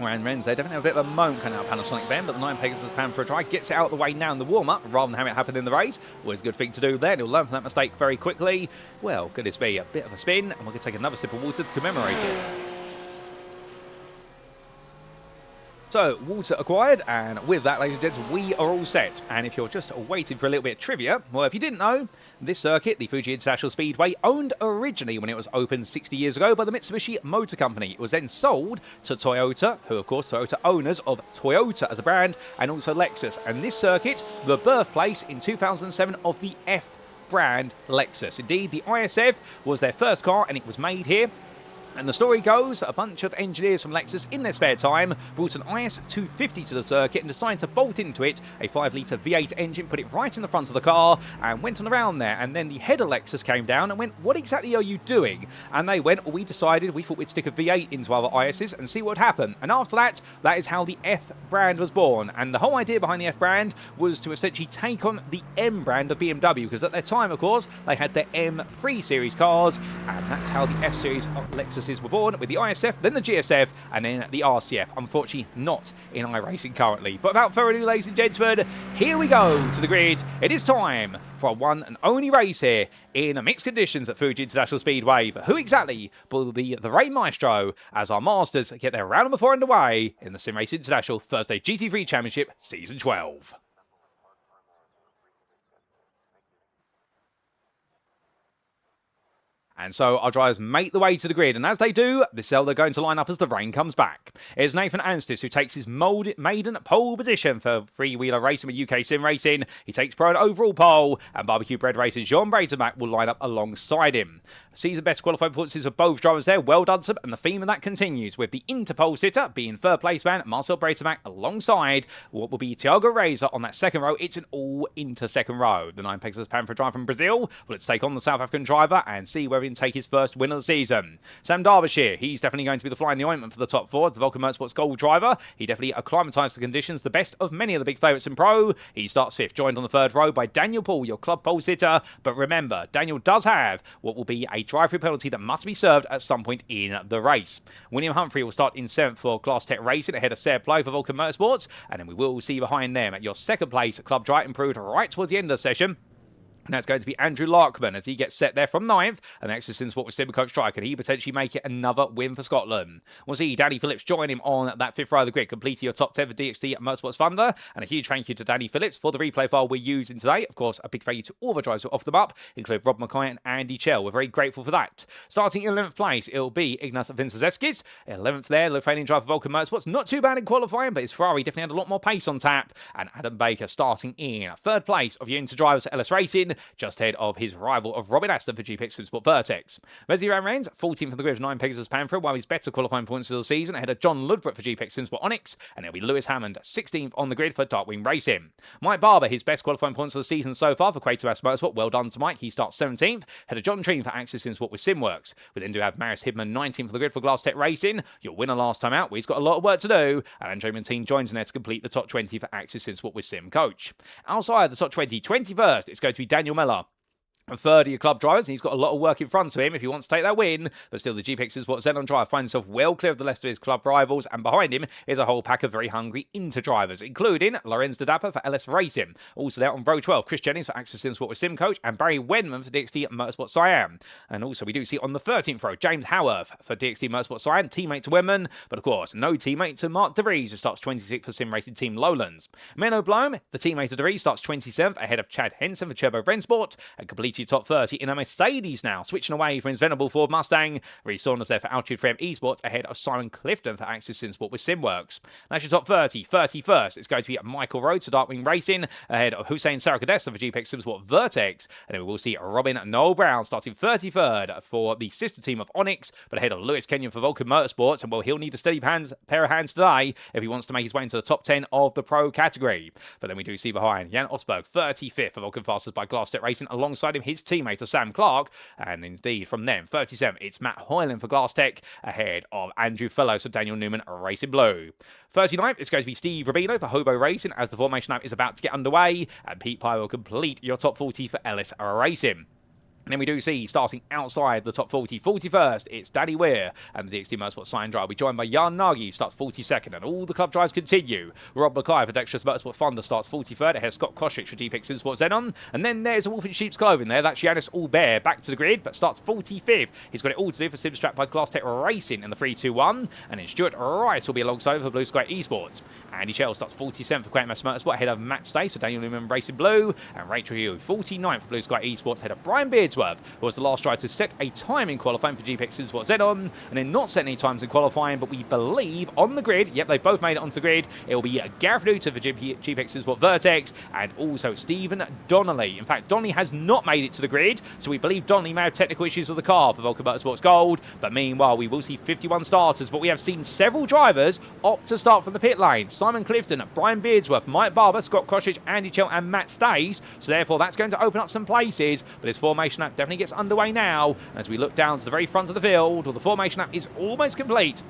Ryan Renz there definitely have a bit of a moan coming out of Panasonic Ben, but the 9 Pegasus pan for a try, gets it out of the way now in the warm-up rather than having it happen in the race. Always a good thing to do there, and he'll learn from that mistake very quickly. Well, could this be a bit of a spin, and we're going to take another sip of water to commemorate it. So, water acquired, and with that, ladies and gents, we are all set. And if you're just waiting for a little bit of trivia, well, if you didn't know, this circuit, the Fuji International Speedway, owned originally when it was opened 60 years ago by the Mitsubishi Motor Company. It was then sold to Toyota, who, of course, Toyota owners of Toyota as a brand, and also Lexus. And this circuit, the birthplace in 2007 of the F brand Lexus. Indeed, the ISF was their first car, and it was made here. And the story goes, a bunch of engineers from Lexus in their spare time brought an IS250 to the circuit and decided to bolt into it a 5-litre V8 engine, put it right in the front of the car and went on around there. And then the head of Lexus came down and went, what exactly are you doing? And they went, well, we thought we'd stick a V8 into our ISs and see what would happen. And after that, that is how the F brand was born. And the whole idea behind the F brand was to essentially take on the M brand of BMW, because at their time, of course, they had their M3 series cars, and that's how the F series of Lexus were born, with the ISF, then the GSF, and then the RCF. Unfortunately, not in iRacing currently. But without further ado, ladies and gentlemen, here we go to the grid. It is time for a one and only race here in mixed conditions at Fuji International Speedway. But who exactly will be the rain maestro as our Masters get their round number 4 underway in the SimRacing International Thursday GT3 Championship Season 12? And so our drivers make the way to the grid, and as they do, this is how they're going to line up as the rain comes back. It's Nathan Anstis who takes his maiden pole position for three-wheeler racing with UK Sim Racing. He takes pro and overall pole, and barbecue bread racer Jean Breitenbach will line up alongside him. Season best qualified performances of both drivers there. Well done, Sub, and the theme of that continues with the Interpole sitter being third place man Marcel Breitenbach alongside what will be Thiago Reisa on that second row. It's an all-inter second row. The 9 Pegasus Pan for a drive from Brazil will take on the South African driver and see whether maybe and take his first win of the season. Sam Darbyshire, he's definitely going to be the fly in the ointment for the top four. The Vulcan Motorsports Gold driver. He definitely acclimatised to conditions, the best of many of the big favourites in Pro. He starts fifth, joined on the third row by Daniel Paul, your club pole sitter. But remember, Daniel does have what will be a drive-through penalty that must be served at some point in the race. William Humphrey will start in seventh for Glass Tech Racing, ahead of Sarah Play for Vulcan Motorsports. And then we will see behind them at your second place, Club Dry improved right towards the end of the session. And that's going to be Andrew Larkman as he gets set there from 9th. And next is what was Simcoe Strike. Can he potentially make it another win for Scotland? We'll see Danny Phillips join him on that 5th row of the grid, completing your top 10 for DXT Motorsports Thunder. And a huge thank you to Danny Phillips for the replay file we're using today. Of course, a big thank you to all the drivers who off them up, including Rob Mackay and Andy Chell. We're very grateful for that. Starting in 11th place, it'll be Ignas Vincezeskis. 11th there, Lithuanian driver Vulcan Motorsports. Not too bad in qualifying, but his Ferrari definitely had a lot more pace on tap. And Adam Baker starting in 3rd place of your Inter drivers at LS Racing, just ahead of his rival of Robin Aston for GPX SimSport Vertex. Wesley Ramrains, 14th for the grid of 9 Pegasus Panthera, while he's better qualifying points of the season, ahead of John Ludbrook for GPX SimSport Onyx, and it'll be Lewis Hammond, 16th on the grid for Darkwing Racing. Mike Barber, his best qualifying points of the season so far for Quatermass Motorsport. Well done to Mike, he starts 17th, ahead of John Treen for Axis SimSport with Simworks. We then do have Marius Hibma, 19th for the grid for Glass Tech Racing, your winner last time out. He's got a lot of work to do, and Andre Montine joins in there to complete the top 20 for Axis SimSport with Sim Coach. Outside the top 20, 21st, it's going to be Daniel Miller. A third of your club drivers, and he's got a lot of work in front of him if he wants to take that win. But still, the GPX SimSport Xenon driver finds himself well clear of the rest of his club rivals, and behind him is a whole pack of very hungry Inter drivers, including Lorenz Dodapa for LS Racing. Also there on row 12, Chris Jennings for Axis SimSport with Sim Coach, and Barry Wenman for DXT Motorsport Siam. And also we do see on the 13th row, James Howarth for DXT Motorsport Siam, teammate to Wenman, but of course, no teammate to Mark DeVries, who starts 26th for SimRacing Team Lowlands. Menno Blom, the teammate of DeVries, starts 27th, ahead of Chad Henson for Turbo Rensport, and completed top 30 in a Mercedes now, switching away from his venerable Ford Mustang. Reece Saunders there for Altitude Frame Esports, ahead of Simon Clifton for Axis SimSport with Simworks. That's your top 30. 31st, it's going to be Michael Rhodes for Darkwing Racing, ahead of Hussein Sarakadessa for GPX SimSport Vertex. And then we will see Robin Noel Brown starting 33rd for the sister team of Onyx, but ahead of Lewis Kenyon for Vulcan Motorsports. And well, he'll need a steady pair of hands today if he wants to make his way into the top 10 of the Pro category. But then we do see behind Jan Osberg, 35th for Vulcan Fasters by Glass Tech Racing, alongside him his teammate Sam Clark, and indeed from them 37 it's Matt Hoyland for Glass Tech, ahead of Andrew Fellows for Daniel Newman Racing Blue. 39th it's going to be Steve Rubino for Hobo Racing as the formation lap is about to get underway, and Pete Pye will complete your top 40 for LS Racing. And then we do see, starting outside the top 40, 41st, it's Danny Weir and the DXT Motorsport Sign Drive. We joined by Jan Nagy, who starts 42nd, and all the club drives continue. Rob Mackay for Dexterous Motorsport Thunder starts 43rd, ahead of Scott Koshik for GPX SimSport Xenon. And then there's a wolf in sheep's clothing there, that's Yanis Allbear, back to the grid, but starts 45th. He's got it all to do for Simstrap by Glass Tech Racing in the 3-2-1. And then Stuart Rice will be alongside for Blue Sky Esports. Andy Shell starts 47th for Quatermass Motorsport, ahead of Matt Stace for Daniel Newman Racing Blue. And Rachel Hugh, 49th for Blue Sky Esports, ahead of Brian Beardsworth, who was the last driver to set a time in qualifying for GPX SimSport Xenon, and then not set any times in qualifying, but we believe on the grid, yep, they've both made it onto the grid, it will be Gareth Newton for GPX SimSport Vertex, and also Stephen Donnelly. In fact, Donnelly has not made it to the grid, so we believe Donnelly may have technical issues with the car for Vulcan Motorsports Gold, but meanwhile, we will see 51 starters, but we have seen several drivers opt to start from the pit lane. Simon Clifton, Brian Beardsworth, Mike Barber, Scott Koshich, Andy Chell, and Matt Stace, so therefore that's going to open up some places, but this formation lap definitely gets underway now. As we look down to the very front of the field, well, the formation lap is almost complete.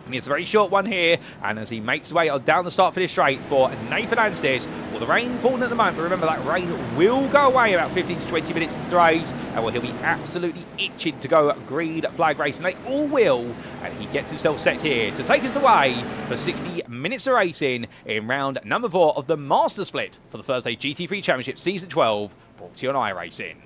And it's a very short one here, and as he makes his way down the start finish straight for Nathan Anstis, well, the rain falling at the moment, but remember that rain will go away about 15 to 20 minutes into the race, and well, he'll be absolutely itching to go green flag racing. They all will, and he gets himself set here to take us away for 60 minutes of racing in round number 4 of the Master Split for the Thursday GT3 Championship Season 12, brought to you on iRacing.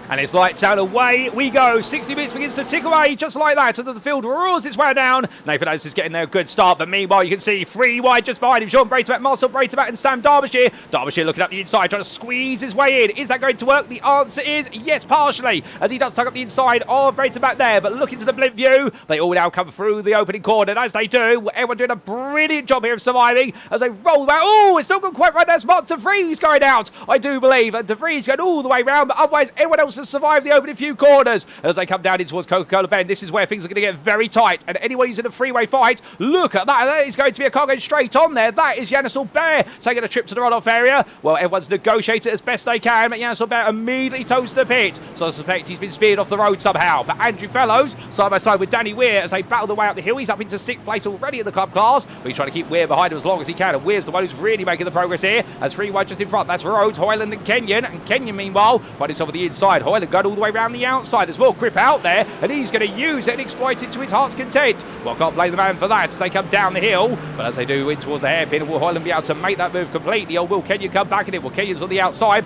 And it's lights out, away we go. 60 minutes begins to tick away just like that. So the field roars its way down. Nathan Adams is getting there a good start. But meanwhile, you can see 3 wide just behind him. Jean Braitabat, Marcel Braitabat and Sam Darbyshire. Darbyshire looking up the inside, trying to squeeze his way in. Is that going to work? The answer is yes, partially. As he does tug up the inside of Braitabat there. But look into the blimp view. They all now come through the opening corner. And as they do, everyone doing a brilliant job here of surviving. As they roll back. Oh, it's not gone quite right. That's Mark De Vries going out. I do believe. And De Vries going all the way round. But otherwise, everyone else has survived the opening few corners. As they come down in towards Coca-Cola Bend, this is where things are going to get very tight. And anyone who's in a freeway fight, look at that. That is going to be a car going straight on there. That is Yannis Albert taking a trip to the runoff area. Well, everyone's negotiated as best they can, but Yannis Albert immediately toes the pit. So I suspect he's been speared off the road somehow. But Andrew Fellows, side by side with Danny Weir, as they battle their way up the hill. He's up into 6th place already in the club class, but he's trying to keep Weir behind him as long as he can. And Weir's the one who's really making the progress here. As 3 wide just in front, that's Rhodes, Hoyland and Kenyon. And Kenyon, meanwhile, finds himself on the inside. Hoyland going all the way around the outside. There's more grip out there, and he's going to use it and exploit it to his heart's content. Well, can't blame the man for that as they come down the hill. But as they do in towards the hairpin, will Hoyland be able to make that move completely, or will Kenyon come back in it? Well, Kenyon's on the outside.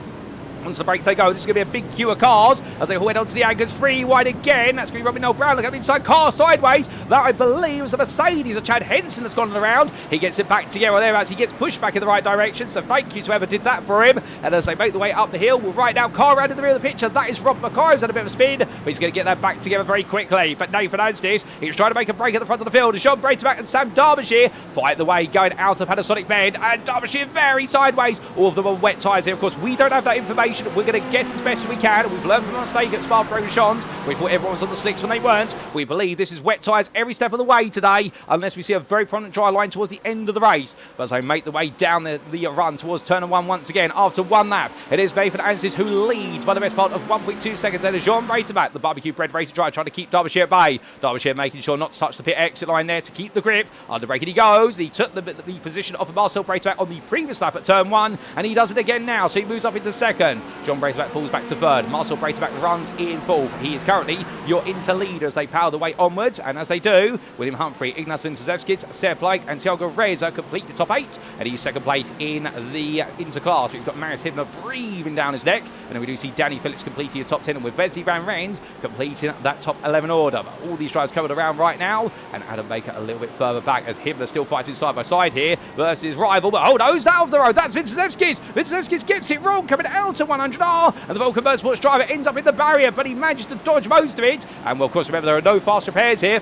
Once the brakes they go, this is going to be a big queue of cars as they head onto the anchors. 3 wide again. That's going to be Robin Noel Brown. Look at the inside car sideways. That, I believe, is the Mercedes of Chad Henson that's gone around. He gets it back together there as he gets pushed back in the right direction. So thank you to whoever did that for him. And as they make the way up the hill, we'll right now car around in the rear of the picture. That is Rob McCoy, who's had a bit of a spin, but he's going to get that back together very quickly. But Nathan Anstis, he's trying to make a break at the front of the field. And Sean Braitabat and Sam Darbyshire fight the way going out of Panasonic Bend. And Darbyshire very sideways. All of them on wet tyres here. Of course, we don't have that information. We're going to guess as best as we can, and we've learned from our mistake at Spa-Francorchamps. We thought everyone was on the slicks when they weren't. We believe this is wet tyres every step of the way today, unless we see a very prominent dry line towards the end of the race. But as they make the way down the run towards turn 1 once again, after 1 lap, it is Nathan Anstis who leads by the best part of 1.2 seconds. Then is Jean Braitabat, the barbecue bread racing driver, trying to keep Derbyshire at bay. Derbyshire making sure not to touch the pit exit line there to keep the grip. Under braking he goes. He took the position of Marcel Braitabat on the previous lap at turn 1, and he does it again now, so he moves up into 2nd. Jean Braitabat falls back to 3rd. Marcel Braitabat runs in 4th. He is currently your interleader as they power the way onwards, and as they do, William Humphrey, Ignace Vincezevskis, Seb Blake and Thiago Reza complete the top 8, and he's 2nd place in the interclass. We've got Marius Hibma breathing down his neck, and then we do see Danny Phillips completing the top 10, and with Wesley Van Rens completing that top 11 order. But all these drivers covered around right now, and Adam Baker a little bit further back as Hibma still fighting side by side here versus his rival. But oh no, who's out of the road? That's Vincezevskis. Vincezevskis gets it wrong coming out of 100R, and the Vulcan Motorsports driver ends up in the barrier, but he manages to dodge most of it. And well, of course, remember, there are no fast repairs here.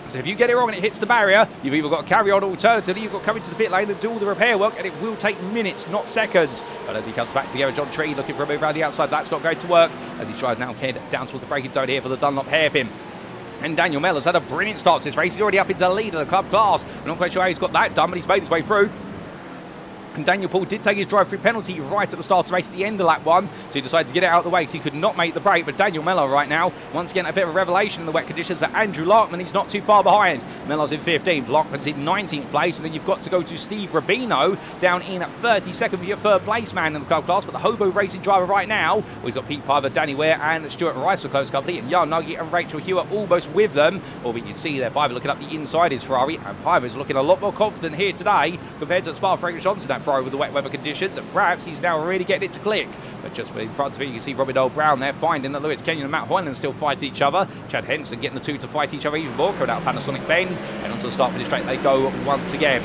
So if you get it wrong and it hits the barrier, you've either got to carry on, alternatively you've got to come into the pit lane and do all the repair work, and it will take minutes, not seconds. But as he comes back together, John Tree looking for a move around the outside. That's not going to work as he tries now head down towards the braking zone here for the Dunlop hairpin. And Daniel Mellor's had a brilliant start to this race. He's already up into the lead of the club class. I'm not quite sure how he's got that done, but he's made his way through. And Daniel Paul did take his drive-through penalty right at the start of the race at the end of lap 1, so he decided to get it out of the way because he could not make the break. But Daniel Mellor right now, once again, a bit of a revelation in the wet conditions for Andrew Larkman. He's not too far behind. Mellor's in 15th, Larkman's in 19th place, and then you've got to go to Steve Rubino down in 32nd for your 3rd place man in the club class. But the Hobo Racing driver right now, we've got Pete Piver, Danny Ware and Stuart Rice for close company, and Jan Nugget and Rachel Hewitt almost with them. Or we can see there, Piver looking up the inside his Ferrari, and Piver's looking a lot more confident here today compared to Spa-Francorchamps in that Ferrari with the wet weather conditions, and perhaps he's now really getting it to click. But just in front of him, you can see Robin Noel Brown there finding that Lewis Kenyon and Matt Hoyland still fight each other. Chad Henson getting the two to fight each other even more, coming out of Panasonic Bend, and onto the start finish straight they go once again.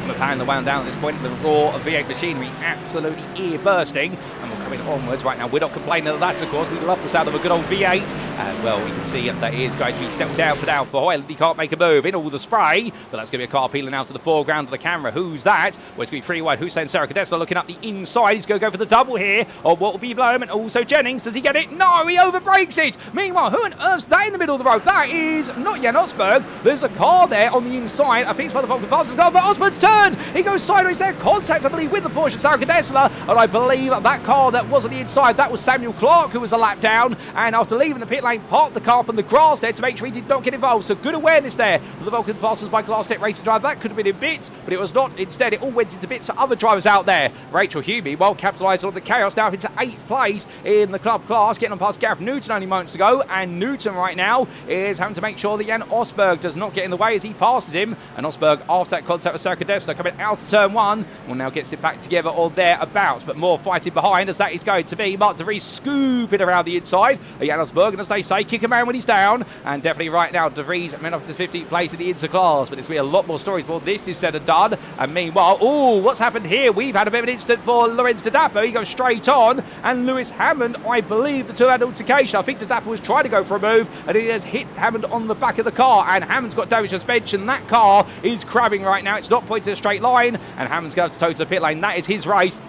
We're powering the wound down at this point. The roar of V8 machinery absolutely ear bursting, and we're coming onwards right now. We're not complaining of that, of course. We love the sound of a good old V8, and well, we can see that is going to be settled down for Hoyland. He can't make a move in all the spray, but that's going to be a car peeling out to the foreground of the camera. Who's that? Well, it's going to be 3 wide. Hussein Sarakadesa looking up the inside. He's going to go for the double here, or what will be Bloem, and also Jennings. Does he get it? No, he overbrakes it. Meanwhile, who on earth's that in the middle of the road? That is not Jan Osberg. There's a car there on the inside. I think it's by the Vulcan fastest car, but Osberg's turned. He goes sideways there. Contact, I believe, with the Porsche Sarakadesla, and I believe that car that was on the inside, that was Samuel Clark, who was a lap down, and after leaving the pit lane, parked the car up on the grass there to make sure he did not get involved. So good awareness there for the Vulcan Fasters by Glass Tech Racing driver. That could have been in bits, but it was not. Instead, it all went into bits for other drivers out there. Rachel Hubie, well capitalised on the chaos, now up into 8th place in the club class, getting on past Gareth Newton only moments ago, and Newton right now is having to make sure that Jan Osberg does not get in the way as he passes him, and Osberg, after that contact with Sarakadesla, coming out of turn 1, well now gets it back together or thereabouts, but more fighting behind as that is going to be Mark de Vries scooping around the inside. Janos Bergen, as they say, kick him around when he's down. And definitely right now, de Vries meant off the 15th place in the interclass. But it's going to be a lot more stories before this is said and done. And meanwhile, oh, what's happened here? We've had a bit of an incident for Lorenz de Dapper. He goes straight on. And Lewis Hammond, I believe, the two had altercation. I think de Dapper was trying to go for a move. And he has hit Hammond on the back of the car. And Hammond's got damaged suspension. That car is crabbing right now. It's not pointing a straight line. And Hammond's going to toe to the pit lane. That is his race.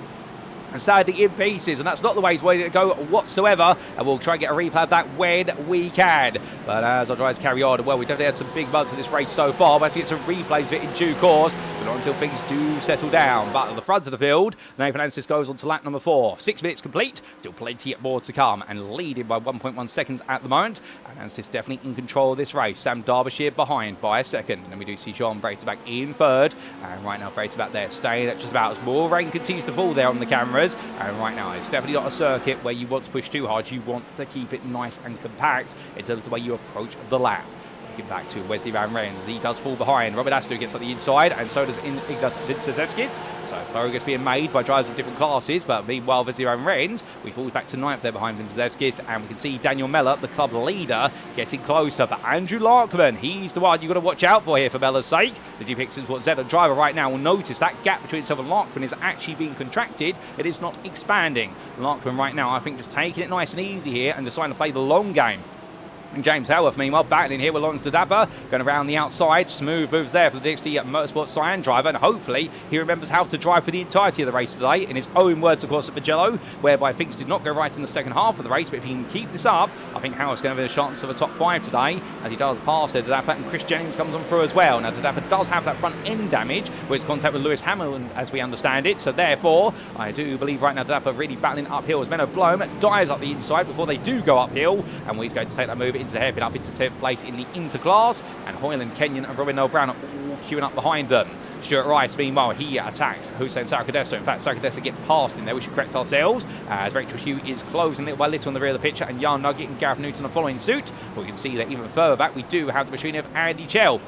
And sadly in pieces, and that's not the way he's ready to go whatsoever, and we'll try and get a replay of that when we can. But as our drivers carry on, well, we've definitely had some big bugs in this race so far. We'll have to get some replays of it in due course, but not until things do settle down. But at the front of the field, Nathan Ansis goes on to lap number 4. 6 minutes complete, still plenty more to come, and leading by 1.1 seconds at the moment. And Ansis definitely in control of this race. Sam Darbyshire behind by a second. And then we do see Jean Breiterbach in third, and right now Breiterbach there staying at just about as more rain continues to fall there on the cameras. And right now, it's definitely not a circuit where you want to push too hard. You want to keep it nice and compact in terms of the way you approach the lap. Looking back to Wesley Van Rens, he does fall behind. Robert Astor gets on the inside, and so does Ignas Vincentevskis. So progress being made by drivers of different classes, but meanwhile, Wesley Van Rens, we fall back to 9th there behind Vincentevskis, and we can see Daniel Mellor, the club leader, getting closer. But Andrew Larkman, he's the one you've got to watch out for here for Mellor's sake. The GP Sport Z driver right now will notice that gap between himself and Larkman is actually being contracted. It is not expanding. Larkman right now, I think, just taking it nice and easy here and deciding to play the long game. And James Howarth, meanwhile, battling here with Lorenz de Dapper, going around the outside. Smooth moves there for the DXT Motorsport Cyan driver, and hopefully he remembers how to drive for the entirety of the race today. In his own words, of course, at Mugello, whereby things did not go right in the second half of the race, but if he can keep this up, I think Howarth's going to have a chance of a top 5 today, as he does pass there, de Dapper, and Chris Jennings comes on through as well. Now, de Dapper does have that front end damage, with his contact with Lewis Hamilton, as we understand it, so therefore, I do believe right now de Dapper really battling uphill as Menno Blom dives up the inside before they do go uphill, and he's going to take that move into the hairpin up into 10th place in the interclass, and Hoyland, Kenyon and Robin Noel Brown are all queuing up behind them. Stuart Rice, meanwhile, he attacks Hussein Sarkodessa. In fact, Sarkodessa gets past him there. We should correct ourselves, as Rachel Hugh is closing little by little on the rear of the picture, and Jan Nugget and Gareth Newton are following suit. But we can see that even further back, we do have the machine of Andy Chell.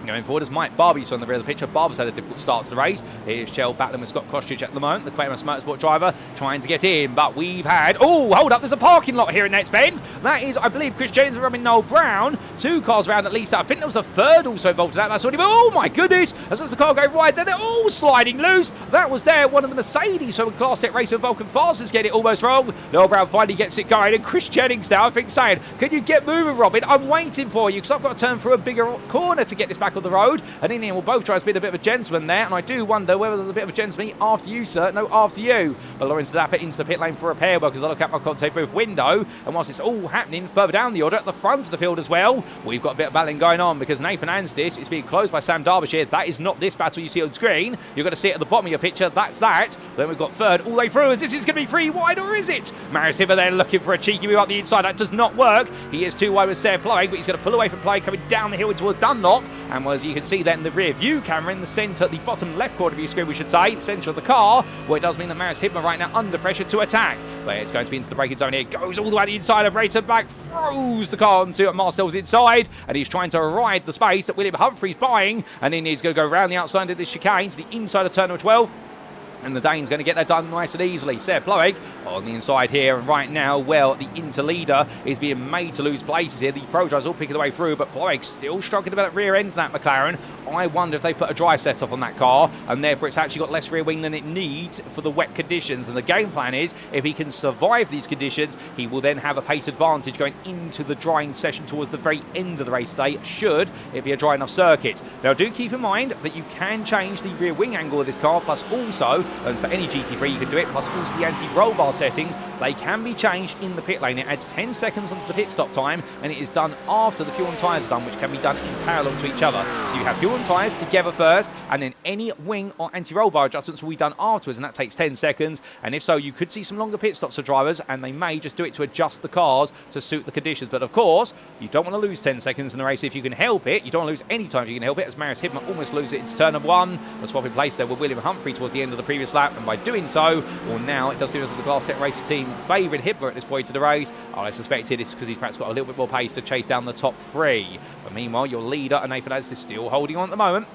Going forward as Mike Barber's on the rear of the picture. Barber's had a difficult start to the race. Here's Shell battling with Scott Kostridge at the moment, the Quatermass Motorsport driver, trying to get in. But we've had... Oh, hold up, there's a parking lot here in Next Bend. That is, I believe, Chris Jennings and Robin Noel Brown. 2 cars around at least. I think there was a third also involved in that. That's already... Oh, my goodness. As the car go wide, they're all sliding loose. That was there. One of the Mercedes, so a Class Tech racer, Vulcan Fasters, get it almost wrong. Noel Brown finally gets it going. And Chris Jennings now, I think, saying, can you get moving, Robin? I'm waiting for you, because I've got to turn through a bigger corner to get this back on the road. And in here, we'll both try to be a bit of a gentleman there, and I do wonder whether there's a bit of a gentleman after you, sir. No, after you. But Lorenz de Dapper into the pit lane for repair work as I look out my Conte booth window, and whilst it's all happening further down the order at the front of the field as well, we've got a bit of battling going on because Nathan Anstis is being closed by Sam Darbyshire. That is not this battle you see on the screen. You're going to see it at the bottom of your picture. That's that. Then we've got third all the way through as this is going to be free wide, or is it? Marius Hibma there looking for a cheeky move up the inside. That does not work. He is too wide with Sarah Plowing, but he's going to pull away from play coming down the hill towards Dunlop. And as you can see there in the rear view camera in the centre, the bottom left corner of your screen, we should say, the centre of the car, well, it does mean that Marius Hibma right now under pressure to attack. But it's going to be into the braking zone here. Goes all the way to the inside of Breiterbach, throws the car onto Marcel's inside, and he's trying to ride the space that William Humphrey's buying, and then he's going to go around the outside of this chicane to the inside of turn number 12. And the Dane's going to get that done nice and easily. Sarah Ploeg on the inside here. And right now, well, the interleader is being made to lose places here. The pro drivers all picking the way through, but Ploeg still struggling about that rear end of that McLaren. I wonder if they put a dry setup on that car, and therefore it's actually got less rear wing than it needs for the wet conditions. And the game plan is, if he can survive these conditions, he will then have a pace advantage going into the drying session towards the very end of the race day, should it be a dry enough circuit. Now, do keep in mind that you can change the rear wing angle of this car, plus also, and for any GT3 you can do it, plus also the anti-roll bar settings, they can be changed in the pit lane. It adds 10 seconds onto the pit stop time, and it is done after the fuel and tyres are done, which can be done in parallel to each other. So you have fuel and tyres together first, and then any wing or anti-roll bar adjustments will be done afterwards, and that takes 10 seconds. And if so, you could see some longer pit stops for drivers, and they may just do it to adjust the cars to suit the conditions. But of course, you don't want to lose 10 seconds in the race if you can help it. You don't want to lose any time if you can help it, as Marius Hibma almost loses it into turn number 1. The swap in place there with William Humphrey towards the end of the previous lap, and by doing so, well, now it does seem as if the Glass Tech Racing team favouring Hibma at this point of the race. I suspected it's because he's perhaps got a little bit more pace to chase down the top 3. But meanwhile, your leader, Nathan Anstis, is still holding on at the moment.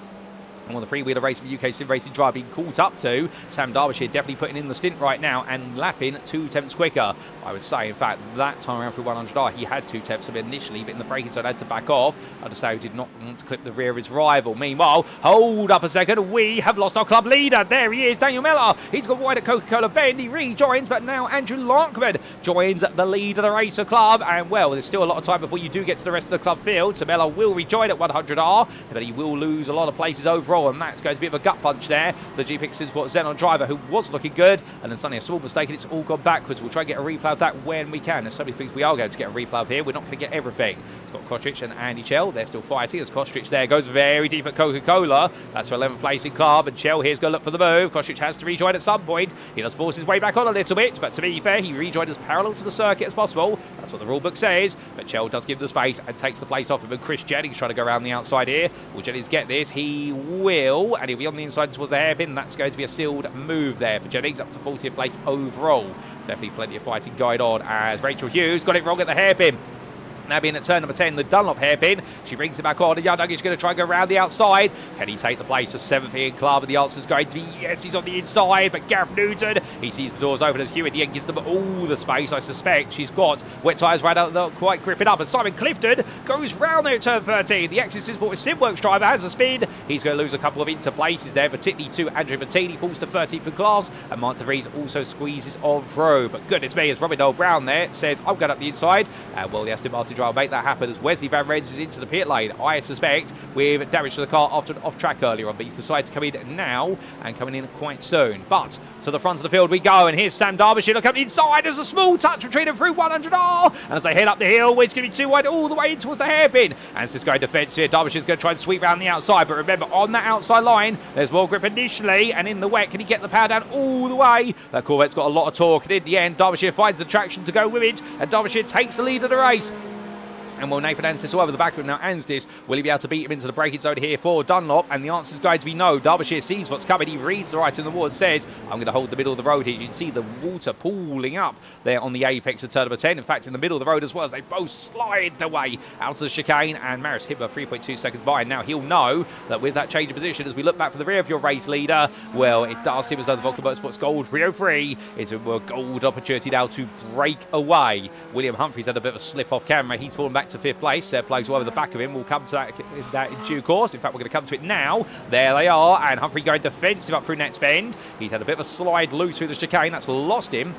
And on the three-wheeler race of UK Sim Racing Drive being caught up to, Sam Darbyshire definitely putting in the stint right now and lapping 2 tenths quicker. I would say, in fact, that time around through 100R, he had 2 tenths of it initially, but in the braking zone had to back off. I understand he did not want to clip the rear of his rival. Meanwhile, hold up a second, we have lost our club leader. There he is, Daniel Miller. He's got wide at Coca-Cola Bend. He rejoins, but now Andrew Larkman joins the lead of the Racer Club. And, well, there's still a lot of time before you do get to the rest of the club field. So Miller will rejoin at 100R, but he will lose a lot of places overall, and that's going to be a bit of a gut punch there for the GP Sport Xenon driver, who was looking good, and then suddenly a small mistake and it's all gone backwards. We'll try and get a replay of that when we can. There's so many things we are going to get a replay of here. We're not going to get everything. It's got Kostrich and Andy Chell. They're still fighting as Kostrich there goes very deep at Coca-Cola. That's for 11th place in club, and Chell here's going to look for the move. Kostrich has to rejoin at some point. He does force his way back on a little bit, but to be fair, he rejoined as parallel to the circuit as possible. That's what the rule book says, but Chell does give the space and takes the place off him. And Chris Jennings trying to go around the outside here. Will Jennings get this? He will, and he'll be on the inside towards the hairpin. That's going to be a sealed move there for Jennings, up to 40th place overall. Definitely plenty of fighting going on as Rachel Hughes got it wrong at the hairpin. Now being at turn number 10, the Dunlop hairpin. She brings it back on, and Young Nugget's going to try and go around the outside. Can he take the place of 7th in club? And the answer's going to be yes, he's on the inside. But Gareth Newton, he sees the doors open as Hugh at the end gives them all the space. I suspect she's got wet tyres right out, not quite gripping up. And Simon Clifton goes round there at turn 13. The Exit Sport with Simworks driver has a spin. He's going to lose a couple of into places there, particularly to Andrew Bettini, falls to 13th in class. And Mark DeVries also squeezes on through. But goodness me, as Robin Noel Brown there says, I'm going up the inside. And will the Aston Martin driver make that happen? As Wesley Van Rens is into the pit lane, I suspect, with damage to the car after an off-track earlier on, but he's decided to come in now and coming in quite soon. But to the front of the field we go, and here's Sam Darbyshire. Look up the inside, there's a small touch between them through 100R, and as they head up the hill, it's going to be too wide all the way in towards the hairpin, and it's just going defensive here. Derbyshire's going to try and sweep around the outside, but remember, on that outside line, there's more grip initially, and in the wet, can he get the power down all the way? That Corvette's got a lot of torque, and in the end, Derbyshire finds the traction to go with it, and Derbyshire takes the lead of the race. And will Nathan Anstis all over the back of him now? Anstis, will he be able to beat him into the braking zone here for Dunlop? And the answer is going to be no. Derbyshire sees what's coming. He reads the right in the wall and says, I'm going to hold the middle of the road here. You can see the water pooling up there on the apex of turn number 10. In fact, in the middle of the road as well, as they both slide their way out of the chicane. And Marius Hibma 3.2 seconds behind. Now he'll know that with that change of position, as we look back for the rear of your race leader, well, it does seem as though the Vulcan Motorsports Gold 303 is a gold opportunity now to break away. William Humphries had a bit of a slip off camera. He's fallen back to 5th place. Plays all over the back of him. We'll come to that in due course. In fact, we're going to come to it now. There they are, and Humphrey going defensive up through Nets Bend. He's had a bit of a slide loose through the chicane. That's lost him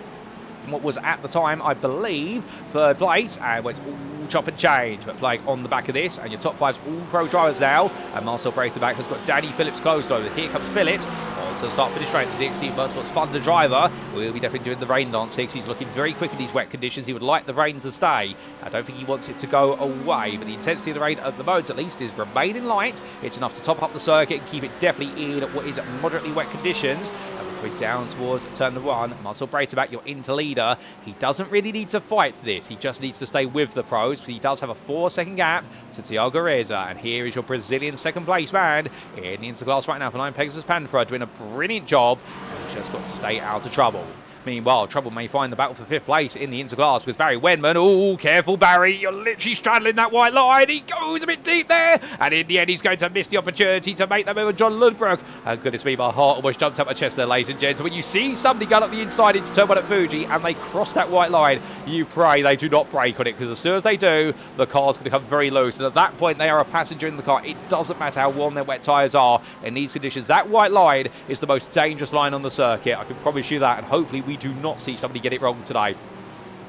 what was at the time, I believe, 3rd place, and it's all chop and change, but playing on the back of this, and your top 5's all pro drivers now, and Marcel Breitenbach has got Danny Phillips close over. Here comes Phillips on to start finish straight. The DXT Motorsports Thunder driver will be definitely doing the rain dance here, because he's looking very quick in these wet conditions. He would like the rain to stay. I don't think he wants it to go away, but the intensity of the rain at the moment, at least, is remaining light. It's enough to top up the circuit and keep it definitely in what is moderately wet conditions. We're down towards turn number 1. Marcel Breitenbach, your inter-leader. He doesn't really need to fight this. He just needs to stay with the pros. But he does have a 4-second gap to Tiago Reza. And here is your Brazilian second-place man in the interclass right now for 9 Pegasus Panthera, doing a brilliant job. And just got to stay out of trouble. Meanwhile, trouble may find the battle for 5th place in the interclass with Barry Wenman. Oh, careful, Barry. You're literally straddling that white line. He goes a bit deep there. And in the end, he's going to miss the opportunity to make that move on John Lundbrook. And goodness me, my heart almost jumped out my chest there, ladies and gents. When you see somebody go up the inside into turn 1 at Fuji and they cross that white line, you pray they do not brake on it, because as soon as they do, the car's going to come very loose. And at that point, they are a passenger in the car. It doesn't matter how warm their wet tyres are in these conditions. That white line is the most dangerous line on the circuit. I can promise you that. And hopefully we do not see somebody get it wrong today.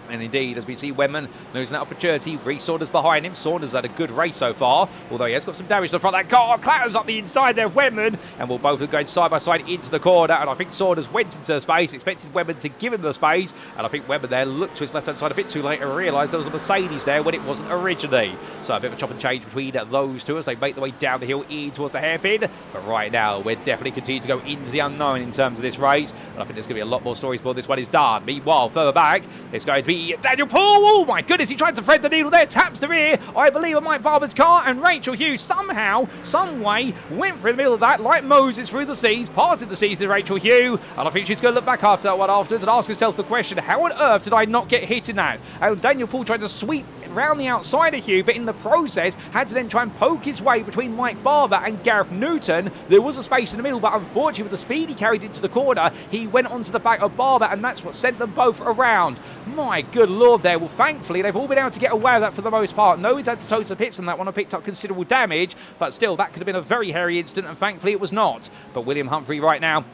And indeed, as we see Wenman losing that opportunity, Reece Saunders behind him. Saunders had a good race so far, although he has got some damage to the front of that car. Clatters up the inside there of Wenman, and we'll both going side by side into the corner. And I think Saunders went into the space, expected Wenman to give him the space, and I think Wenman there looked to his left-hand side a bit too late and realised there was a Mercedes there when it wasn't originally. So a bit of a chop and change between those two as they make their way down the hill in towards the hairpin. But right now, we're definitely continuing to go into the unknown in terms of this race, and I think there's going to be a lot more stories before this one is done. Meanwhile, further back, it's going to be Daniel Paul. Oh my goodness, he tried to thread the needle there, taps the rear, I believe, of Mike Barber's car, and Rachel Hughes somehow, some way, went through the middle of that like Moses through the seas, parted the seas to Rachel Hughes, and I think she's going to look back after that one afterwards and ask herself the question, how on earth did I not get hit in that? And Daniel Paul tried to sweep round the outside of Hugh, but in the process had to then try and poke his way between Mike Barber and Gareth Newton. There was a space in the middle, but unfortunately with the speed he carried into the corner, he went onto the back of Barber, and that's what sent them both around. My good lord there. Well, thankfully they've all been able to get away with that for the most part. Nobody's had to total the pits on that one and picked up considerable damage, but still that could have been a very hairy incident, and thankfully it was not. But William Humphrey right now,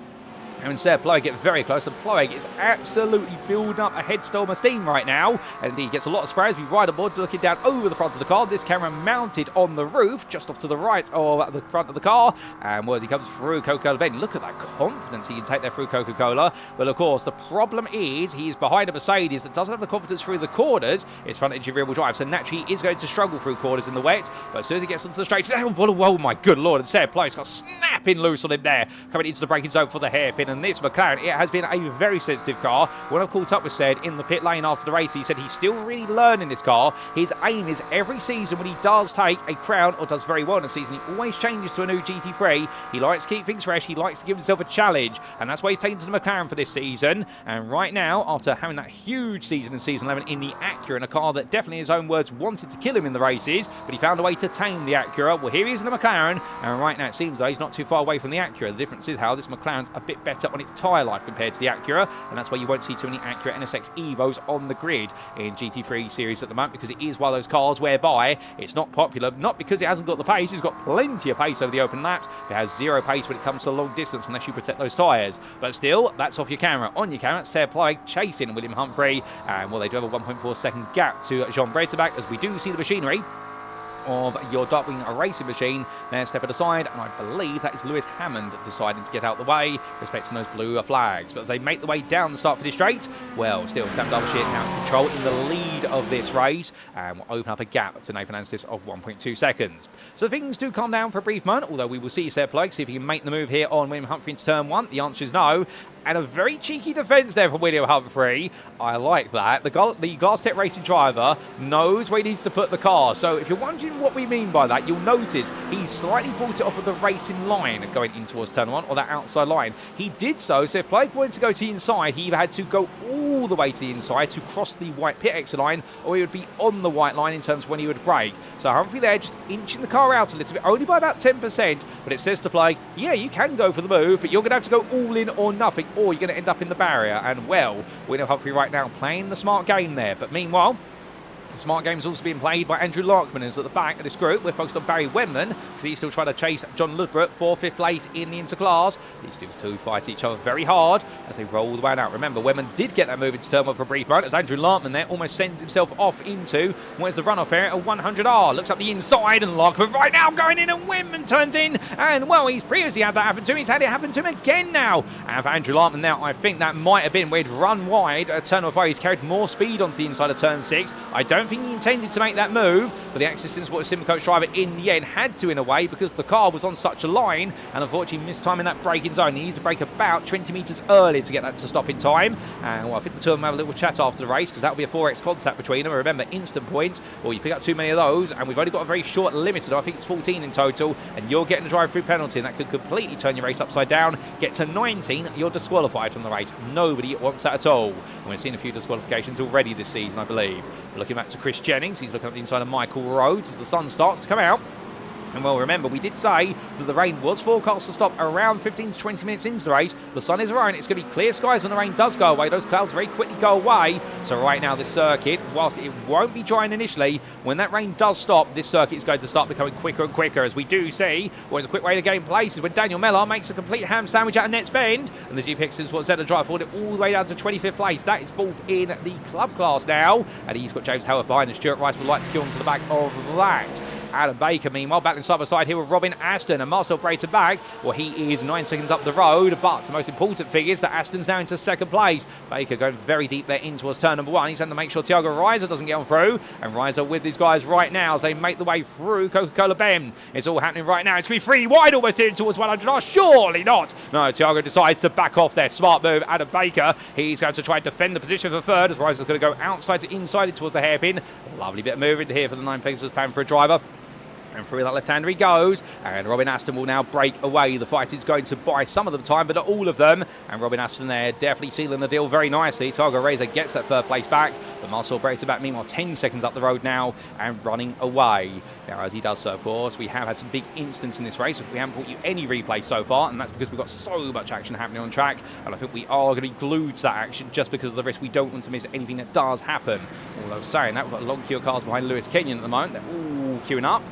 and Sarah Ploeg get very close, and Ploeg is absolutely building up a headstorm of steam right now, and he gets a lot of spray as we ride aboard, looking down over the front of the car. This camera mounted on the roof, just off to the right of the front of the car, and as he comes through Coca-Cola Bend, look at that confidence he can take there through Coca-Cola. But of course, the problem is he's behind a Mercedes that doesn't have the confidence through the corners. It's front-engine rear-wheel drive, so naturally he is going to struggle through corners in the wet, but as soon as he gets onto the straights, oh my good lord, and Sarah Ploeg's got snapping loose on him there, coming into the braking zone for the hairpin, and this McLaren, it has been a very sensitive car. When I caught up with said in the pit lane after the race, he said he's still really learning this car. His aim is every season when he does take a crown or does very well in a season, he always changes to a new GT3. He likes to keep things fresh. He likes to give himself a challenge, and that's why he's taken to the McLaren for this season. And right now, after having that huge season in season 11 in the Acura, in a car that definitely in his own words wanted to kill him in the races, but he found a way to tame the Acura. Well, here he is in the McLaren, and right now it seems though he's not too far away from the Acura. The difference is how this McLaren's a bit better on its tyre life compared to the Acura, and that's why you won't see too many Acura NSX Evos on the grid in GT3 series at the moment, because it is one of those cars whereby it's not popular, not because it hasn't got the pace. It's got plenty of pace over the open laps. It has zero pace when it comes to long distance unless you protect those tyres, but still, that's off your camera. On your camera, Sarah Ploeg chasing William Humphrey, and well, they do have a 1.4 second gap to Jean Breitenbach, as we do see the machinery of your Darkwing racing machine there stepping aside, and I believe that is Lewis Hammond deciding to get out of the way, respecting those blue flags. But as they make the way down the start finish straight, well, still Sam Darbyshire now in control in the lead of this race, and will open up a gap to Nathan Anstis of 1.2 seconds. So things do calm down for a brief moment, although we will see Sarah Ploeg see if he can make the move here on William Humphrey into turn one. The answer is no. And a very cheeky defence there from William Humphrey. I like that. The Glass Tech Racing driver knows where he needs to put the car. So if you're wondering what we mean by that, you'll notice he slightly brought it off of the racing line going in towards turn one, or that outside line. He did so if Ploeg wanted to go to the inside, he either had to go all the way to the inside to cross the white pit exit line, or he would be on the white line in terms of when he would brake. So Humphrey there just inching the car out a little bit, only by about 10%, but it says to Ploeg, yeah, you can go for the move, but you're going to have to go all in or nothing, or you're going to end up in the barrier. And well, William Humphrey right now playing the smart game there, but meanwhile, the smart game is also being played by Andrew Larkman, who's at the back of this group. We're focused on Barry Webman, because he's still trying to chase John Ludbrook for 5th place in the interclass. These two fight each other very hard as they roll the way out. Remember, Webman did get that move into turn one for a brief moment, as Andrew Larkman there almost sends himself off into, where's the runoff area, a 100R. Looks up the inside, and Larkman right now going in, and Webman turns in. And well, he's previously had that happen to him. He's had it happen to him again now. And for Andrew Larkman now, I think that might have been where he'd run wide at turn 4. He's carried more speed onto the inside of turn 6. I don't think he intended to make that move, but the Access Sports Sim Coach driver in the end had to, in a way, because the car was on such a line, and unfortunately missed time in that braking zone. He needed to brake about 20 metres early to get that to stop in time. And well, I think the two of them have a little chat after the race, because that'll be a 4x contact between them. Remember, instant points, well, you pick up too many of those, and we've only got a very short limit, I think it's 14 in total, and you're getting a drive-through penalty, and that could completely turn your race upside down. Get to 19, you're disqualified from the race. Nobody wants that at all. And we've seen a few disqualifications already this season, I believe. We're looking back to Chris Jennings. He's looking at the inside of Michael Rhodes as the sun starts to come out. And well, remember, we did say that the rain was forecast to stop around 15 to 20 minutes into the race. The sun is around. It's going to be clear skies when the rain does go away. Those clouds very quickly go away. So right now, this circuit, whilst it won't be drying initially, when that rain does stop, this circuit is going to start becoming quicker and quicker. As we do see, well, it's a quick way to gain places when Daniel Mellor makes a complete ham sandwich out of Nets Bend. And the GPX Sports Zeta drive forward it all the way down to 25th place. That is 4th in the club class now. And he's got James Howarth behind, and Stuart Rice would like to kill him to the back of that. Adam Baker, meanwhile, battling side by side here with Robin Aston, and Marcel Breitenbach, well, he is 9 seconds up the road, but the most important thing is that Aston's now into 2nd place. Baker going very deep there in towards turn number 1. He's having to make sure Thiago Reiser doesn't get on through, and Reiser with these guys right now as they make the way through Coca-Cola Bend. It's all happening right now. It's going to be 3 wide almost in towards 100. Surely not. No, Thiago decides to back off there. Smart move, Adam Baker. He's going to try and defend the position for 3rd, as Reiser's going to go outside to inside towards the hairpin. Lovely bit of movement here for the 9 Pegasus Pan for a driver. And through that left-hander he goes, and Robin Aston will now break away. The fight is going to buy some of the time, but not all of them. And Robin Aston there definitely sealing the deal very nicely. Targa Razor gets that third place back, but Marcel Breit's back meanwhile 10 seconds up the road now and running away. Now, as he does so, of course, we have had some big incidents in this race. We haven't brought you any replay so far, and that's because we've got so much action happening on track, and I think we are going to be glued to that action just because of the risk. We don't want to miss anything that does happen. Although saying that, we've got a long queue of cars behind Lewis Kenyon at the moment. They're all queuing up.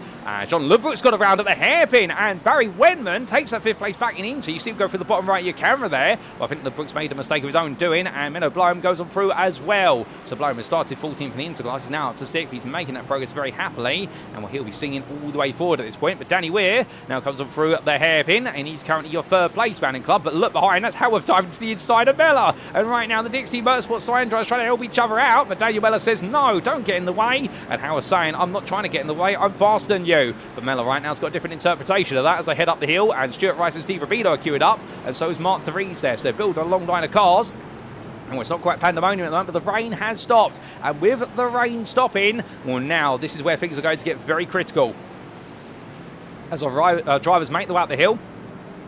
John Ludbrook's got around at the hairpin, and Barry Wenman takes that fifth place back into. You see him go through the bottom right of your camera there. Well, I think Ludbrook's made a mistake of his own doing, and Menno Blom goes on through as well. So Blom has started 14th in the interclass. He's now up to 6th. He's making that progress very happily, and well, he'll be singing all the way forward at this point. But Danny Weir now comes on through the hairpin, and he's currently your third place man in club. But look behind, that's Howard diving to the inside of Mella. And right now the Dixie Motorsport Cyan drivers trying to help each other out, but Daniel Mella says, no, don't get in the way. And Howard's saying, I'm not trying to get in the way, I'm faster than you. But Mella right now has got a different interpretation of that as they head up the hill, and Stuart Rice and Steve Robido are queued up, and so is Mark DeVries there. So they're building a long line of cars. And it's not quite pandemonium at the moment, but the rain has stopped. And with the rain stopping, well, now this is where things are going to get very critical. As our drivers make their way up the hill,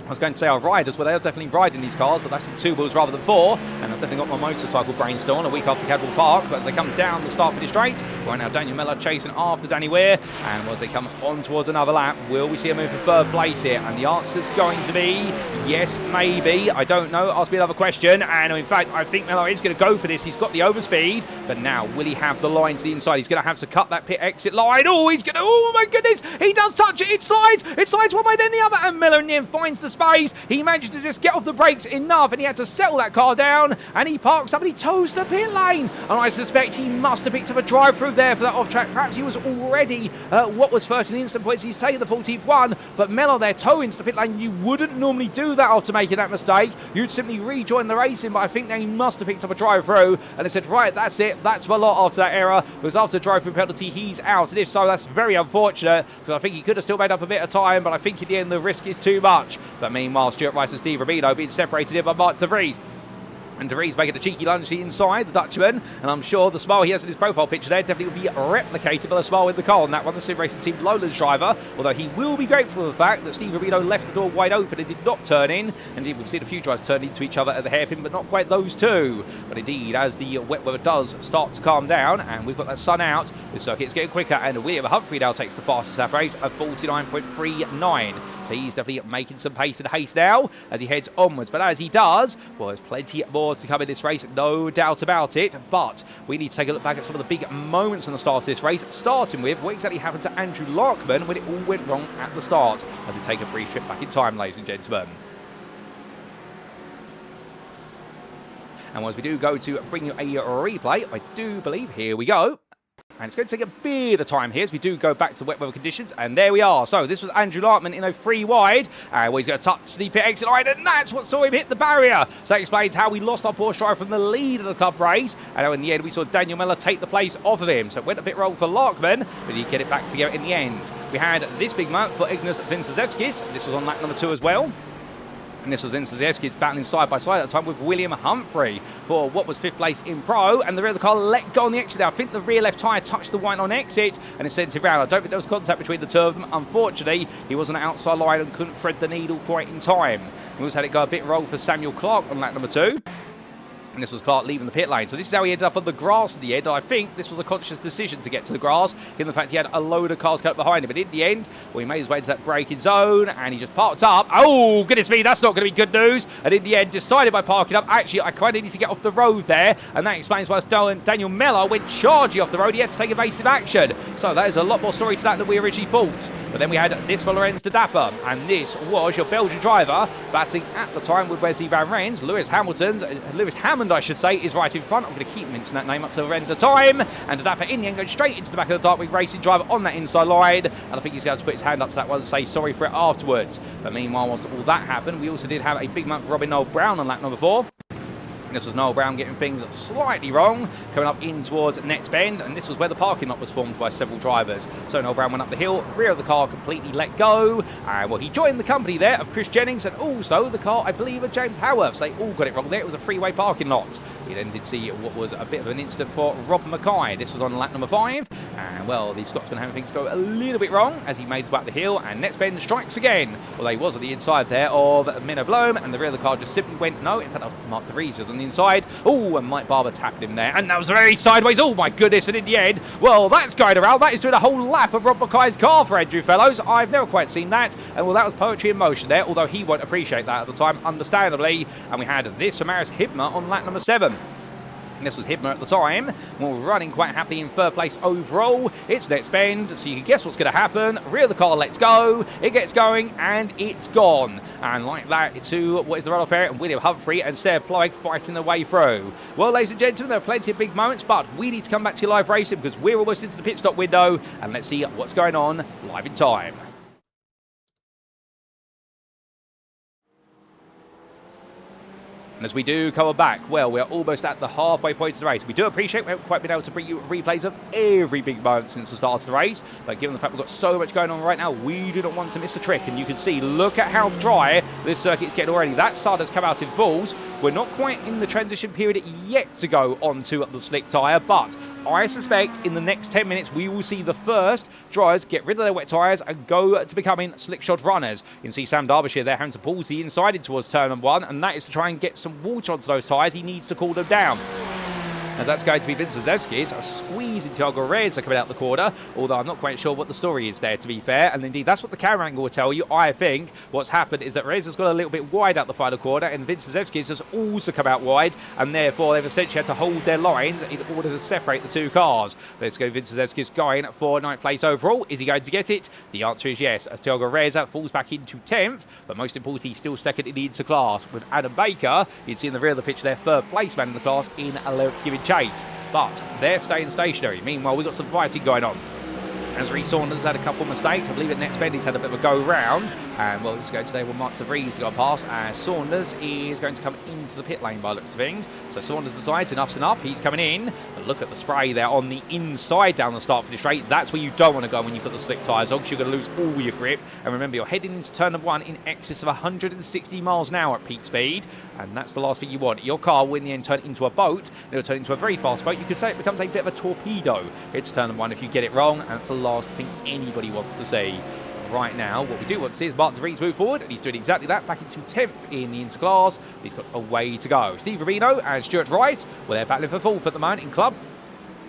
I was going to say our riders, well, they are definitely riding these cars, but that's in 2 wheels rather than 4. And I've definitely got my motorcycle brain still on a week after Cadwell Park. But as they come down the start finish straight, right now Daniel Miller chasing after Danny Weir. And as they come on towards another lap, will we see a move for third place here? And the answer's going to be yes, maybe. I don't know. Ask me another question. And in fact, I think Miller is going to go for this. He's got the overspeed. But now, will he have the line to the inside? He's going to have to cut that pit exit line. Oh, he's going to... Oh, my goodness. He does touch it. It slides. It slides one way, then the other. And Miller in the end finds the space. He managed to just get off the brakes enough, and he had to settle that car down, and he parks up and he toes the pit lane. And I suspect he must have picked up a drive-through there for that off-track. Perhaps he was already what was first in the instant points. He's taken the 14th one, but Miller there towing to the pit lane. You wouldn't normally do that after making that mistake. You'd simply rejoin the racing, but I think they must have picked up a drive-through, and they said, right, that's it. That's the lot after that error, because after the drive-through penalty, he's out. And if so, that's very unfortunate, because I think he could have still made up a bit of time, but I think in the end, the risk is too much. But meanwhile, Stuart Rice and Steve Robido being separated here by Mark DeVries. And DeVries making a cheeky lunge to the inside, the Dutchman. And I'm sure the smile he has in his profile picture there definitely will be replicated by the smile in the car on that one, the SimRacing Team Lowlands driver. Although he will be grateful for the fact that Steve Robido left the door wide open and did not turn in. Indeed, we've seen a few drivers turn into each other at the hairpin, but not quite those two. But indeed, as the wet weather does start to calm down, and we've got that sun out, the circuit's getting quicker, and William Humphrey now takes the fastest lap race of 49.39. So he's definitely making some pace and haste now as he heads onwards. But as he does, well, there's plenty more to come in this race, no doubt about it. But we need to take a look back at some of the big moments on the start of this race, starting with what exactly happened to Andrew Larkman when it all went wrong at the start, as we take a brief trip back in time, ladies and gentlemen. And as we do go to bring you a replay, I do believe, here we go. And it's going to take a bit of time here as we do go back to wet weather conditions. And there we are. So this was Andrew Larkman in a 3 wide. And he's going to touch the pit exit line. And that's what saw him hit the barrier. So that explains how we lost our Porsche driver from the lead of the club race. And in the end, we saw Daniel Miller take the place off of him. So it went a bit wrong for Larkman, but he get it back together in the end. We had this big mark for Ignas Vincezevskis. This was on lap number 2 as well. And this was Vincezevskis battling side by side at the time with William Humphrey for what was 5th place in pro. And the rear of the car let go on the exit there. I think the rear left tyre touched the white on exit and it sent him round. I don't think there was contact between the two of them. Unfortunately, he was on the outside line and couldn't thread the needle quite in time. We also had it go a bit wrong for Samuel Clark on lap number 2. And this was Clark leaving the pit lane. So this is how he ended up on the grass at the end. I think this was a conscious decision to get to the grass, given the fact he had a load of cars cut behind him. But in the end, well, he made his way to that braking zone, and he just parked up. Oh, goodness me, that's not going to be good news. And in the end, decided by parking up, actually, I kind of need to get off the road there. And that explains why Daniel Miller went charging off the road. He had to take evasive action. So there's a lot more story to that than we originally thought. But then we had this for Lorenz de Dapper, and this was your Belgian driver battling at the time with Wesley Van Rens. Lewis Hammond, I should say, is right in front. I'm going to keep mincing that name up to the end of time. And de Dapper in the end going straight into the back of the Darkwing Racing driver on that inside line. And I think he's going to put his hand up to that one and say sorry for it afterwards. But meanwhile, whilst all that happened, we also did have a big month for Robin Noel Brown on lap number 4. And this was Noel Brown getting things slightly wrong, coming up in towards Nets Bend, and this was where the parking lot was formed by several drivers. So Noel Brown went up the hill, rear of the car completely let go, and well, he joined the company there of Chris Jennings and also the car, I believe, of James Howarth. So they all got it wrong there. It was a freeway parking lot. He then did see what was a bit of an incident for Rob Mackay. This was on lap number 5, and well, the Scotsman having things go a little bit wrong as he made his way up the hill, and next bend strikes again. Well, he was on the inside there of Minna Blom, and the rear of the car just simply went no. In fact, that was Mark De Vries on the inside. Oh, and Mike Barber tapped him there, and that was very sideways. Oh my goodness! And in the end, well, that's going around. That is doing a whole lap of Rob Mackay's car for Andrew Fellows. I've never quite seen that, and well, that was poetry in motion there. Although he won't appreciate that at the time, understandably. And we had this for Marius Hibma on lap number 7. And this was Hibma at the time. Well, we're running quite happily in 3rd place overall. It's next bend, so you can guess what's going to happen. Rear of the car lets go. It gets going, and it's gone. And like that, to what is the runoff area, and William Humphrey and Sarah Plyke fighting their way through. Well, ladies and gentlemen, there are plenty of big moments, but we need to come back to live racing because we're almost into the pit stop window, and let's see what's going on live in time. And as we do come back, well, we're almost at the halfway point of the race. We do appreciate we haven't quite been able to bring you replays of every big moment since the start of the race, but given the fact we've got so much going on right now, we do not want to miss a trick. And you can see, look at how dry this circuit is getting already. That start has come out in falls. We're not quite in the transition period yet to go onto the slick tyre, but I suspect in the next 10 minutes we will see the first drivers get rid of their wet tyres and go to becoming slick shod runners. You can see Sam Darbyshire there having to pulse the inside in towards turn number 1, and that is to try and get some water onto those tyres. He needs to cool them down, as that's going to be Vince Zevski's a squeeze into Thiago Reza coming out the corner, although I'm not quite sure what the story is there, to be fair. And indeed, that's what the camera angle will tell you. I think what's happened is that Reza's got a little bit wide out the final corner, and Vince Zevski's has also come out wide, and therefore they've essentially had to hold their lines in order to separate the two cars. Let's go. Vince Zevski's going for 9th place overall. Is he going to get it? The answer is yes, as Thiago Reza falls back into 10th, but most importantly, he's still second in the interclass. With Adam Baker, you'd see in the rear of the picture there, 3rd place man in the class in 11th, giving chase. But they're staying stationary. Meanwhile, we've got some fighting going on. As Rhys Saunders had a couple of mistakes. I believe at next bend he's had a bit of a go round. And well, let's go today with Mark De Vries to go past, as Saunders is going to come into the pit lane by the looks of things. So Saunders decides enough's enough. He's coming in. But look at the spray there on the inside down the start finish straight. That's where you don't want to go when you put the slick tyres on, because you're going to lose all your grip. And remember, you're heading into turn number 1 in excess of 160 miles an hour at peak speed. And that's the last thing you want. Your car will in the end turn into a boat. It'll turn into a very fast boat. You could say it becomes a bit of a torpedo. It's turn number 1 if you get it wrong. And that's the last thing anybody wants to see. Right now, what we do want to see is Mark De Vries move forward, and he's doing exactly that, back into 10th in the interclass. He's got a way to go. Steve Rubino and Stuart Rice, well, they're battling for 4th at the moment in club.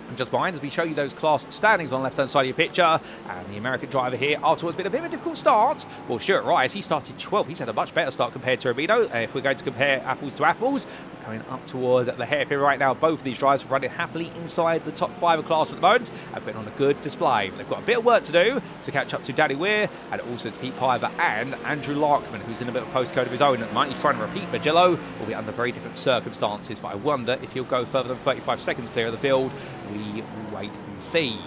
And just behind, as we show you those class standings on the left-hand side of your picture, and the American driver here afterwards been a bit of a difficult start. Well, Stuart Rice, he started 12th. He's had a much better start compared to Rubino. If we're going to compare apples to apples, coming up toward the hairpin right now, both of these drivers running happily inside the top 5 of class at the moment and putting on a good display. They've got a bit of work to do to catch up to Danny Weir and also to Pete Piver and Andrew Larkman, who's in a bit of a postcode of his own at the moment. He's trying to repeat Mugello, will be under very different circumstances, but I wonder if he'll go further than 35 seconds clear of the field. We will wait and see.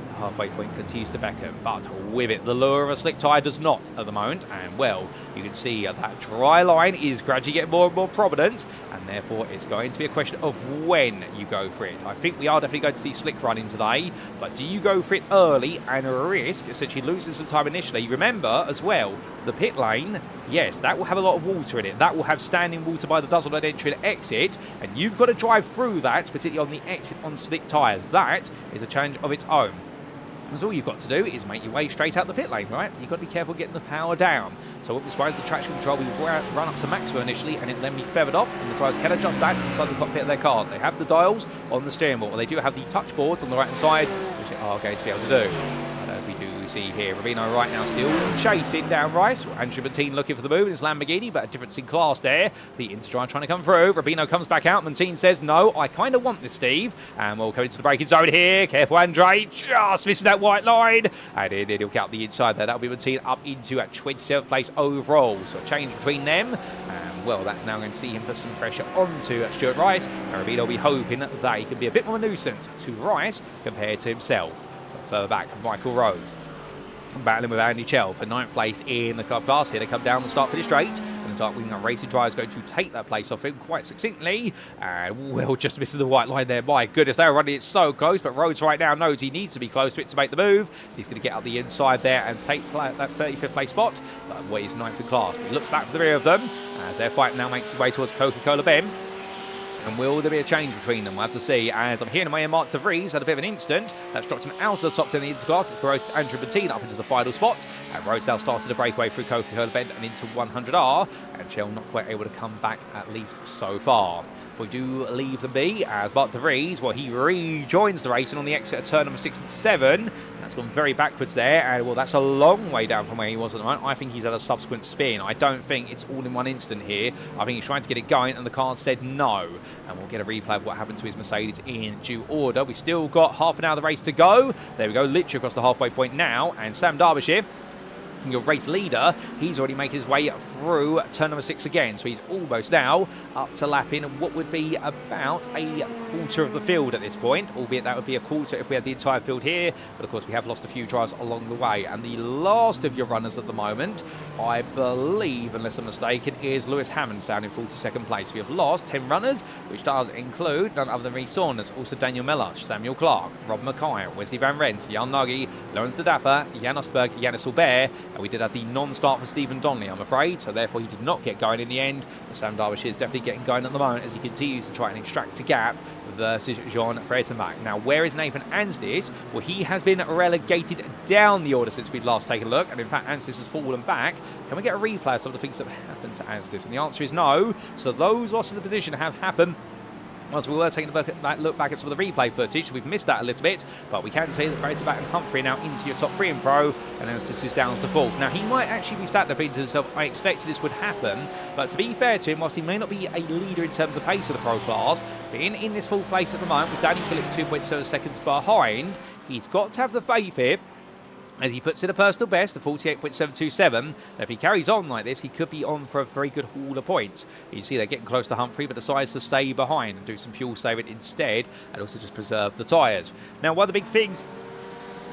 The halfway point continues to beckon, but with it, the lure of a slick tyre does not at the moment. And well, you can see that dry line is gradually getting more and more prominent, and therefore it's going to be a question of when you go for it. I think we are definitely going to see slick running today, but do you go for it early and risk essentially losing some time initially? Remember as well, the pit lane, yes, that will have a lot of water in it. That will have standing water by the dozen on entry and exit, and you've got to drive through that, particularly on the exit on slick tyres. That is a challenge of its own. Because all you've got to do is make your way straight out the pit lane, right? You've got to be careful getting the power down. So what was wise, the traction control will run up to maximum initially, and it then be feathered off, and the drivers can adjust that inside the cockpit of their cars. They have the dials on the steering wheel. They do have the touch boards on the right-hand side, which they are going to be able to do. And as we do see here, Rubino right now still chasing down Rice. Andrew Montine looking for the move in his Lamborghini, but a difference in class there. The Interdrive trying to come through. Rubino comes back out. Montine says, no, I kind of want this, Steve. And we'll come into the braking zone here. Careful, Andre. Just missing that white line. And he'll get out the inside there. That'll be Montine up into at 27th place overall. So a change between them. And well, that's now going to see him put some pressure onto Stuart Rice. And Rubino will be hoping that he can be a bit more nuisance to Rice compared to himself. But further back, Michael Rhodes battling with Andy Chell for 9th place in the club class. Here they come down the start finish straight, and the Dark Wing Racing driver is going to take that place off him quite succinctly, and well, just missing the white line there. My goodness, they were running it so close, but Rhodes right now knows he needs to be close to it to make the move. He's going to get up the inside there and take that 35th place spot, but what is 9th in class. We look back for the rear of them as their fight now makes its way towards Coca-Cola Ben. And will there be a change between them? We'll have to see. As I'm hearing my ear, Mark De Vries had a bit of an instant. That's dropped him out of the top 10 of the interclass. It's promoted Andrew Bettina up into the final spot. And Rosedale started a breakaway through Coca-Cola Bend and into 100R. And Shell not quite able to come back, at least so far. We do leave them be, as Mark De Vries, well, he rejoins the race and on the exit of turn number 6 and 7. That's gone very backwards there, and well, that's a long way down from where he was at the moment. I think he's had a subsequent spin. I don't think it's all in one instant here. I think he's trying to get it going, and the card said no. And we'll get a replay of what happened to his Mercedes in due order. We've still got half an hour of the race to go. There we go, literally across the halfway point now, and Sam Darbyshire, your race leader, he's already making his way through turn number 6 again, so he's almost now up to lapping what would be about a quarter of the field at this point, albeit that would be a quarter if we had the entire field here, but of course we have lost a few drivers along the way. And the last of your runners at the moment, I believe, unless I'm mistaken, is Lewis Hammond down in 42nd place. We have lost 10 runners, which does include none other than Reece Saunders, also Daniel Mellash, Samuel Clark, Rob Mackay, Wesley Van Rent, Jan Nagy, Lawrence de Dapper, Jan Osberg, Yanis Albert, and we did have the non-start for Stephen Donnelly, I'm afraid, so therefore he did not get going in the end. But Sam Darbyshire is definitely getting going at the moment as he continues to try and extract a gap versus Jean Breitenbach. Now, where is Nathan Anstis? Well, he has been relegated down the order since we've last taken a look, and in fact Anstis has fallen back. Can we get a replay of some of the things that have happened to Anstis? And the answer is no. So those losses of position have happened. Once we were taking a look back at some of the replay footage, we've missed that a little bit, but we can see that Breitenbach and Humphrey are now into your top 3 in Pro, and Anstis is down to 4th. Now, he might actually be sat there thinking to himself, I expected this would happen, but to be fair to him, whilst he may not be a leader in terms of pace of the Pro class, being in this 4th place at the moment, with Danny Phillips 2.7 seconds behind, he's got to have the faith here, as he puts in a personal best of 48.727. If he carries on like this, he could be on for a very good haul of points. You see they're getting close to Humphrey, but decides to stay behind and do some fuel saving instead, and also just preserve the tyres. Now, one of the big things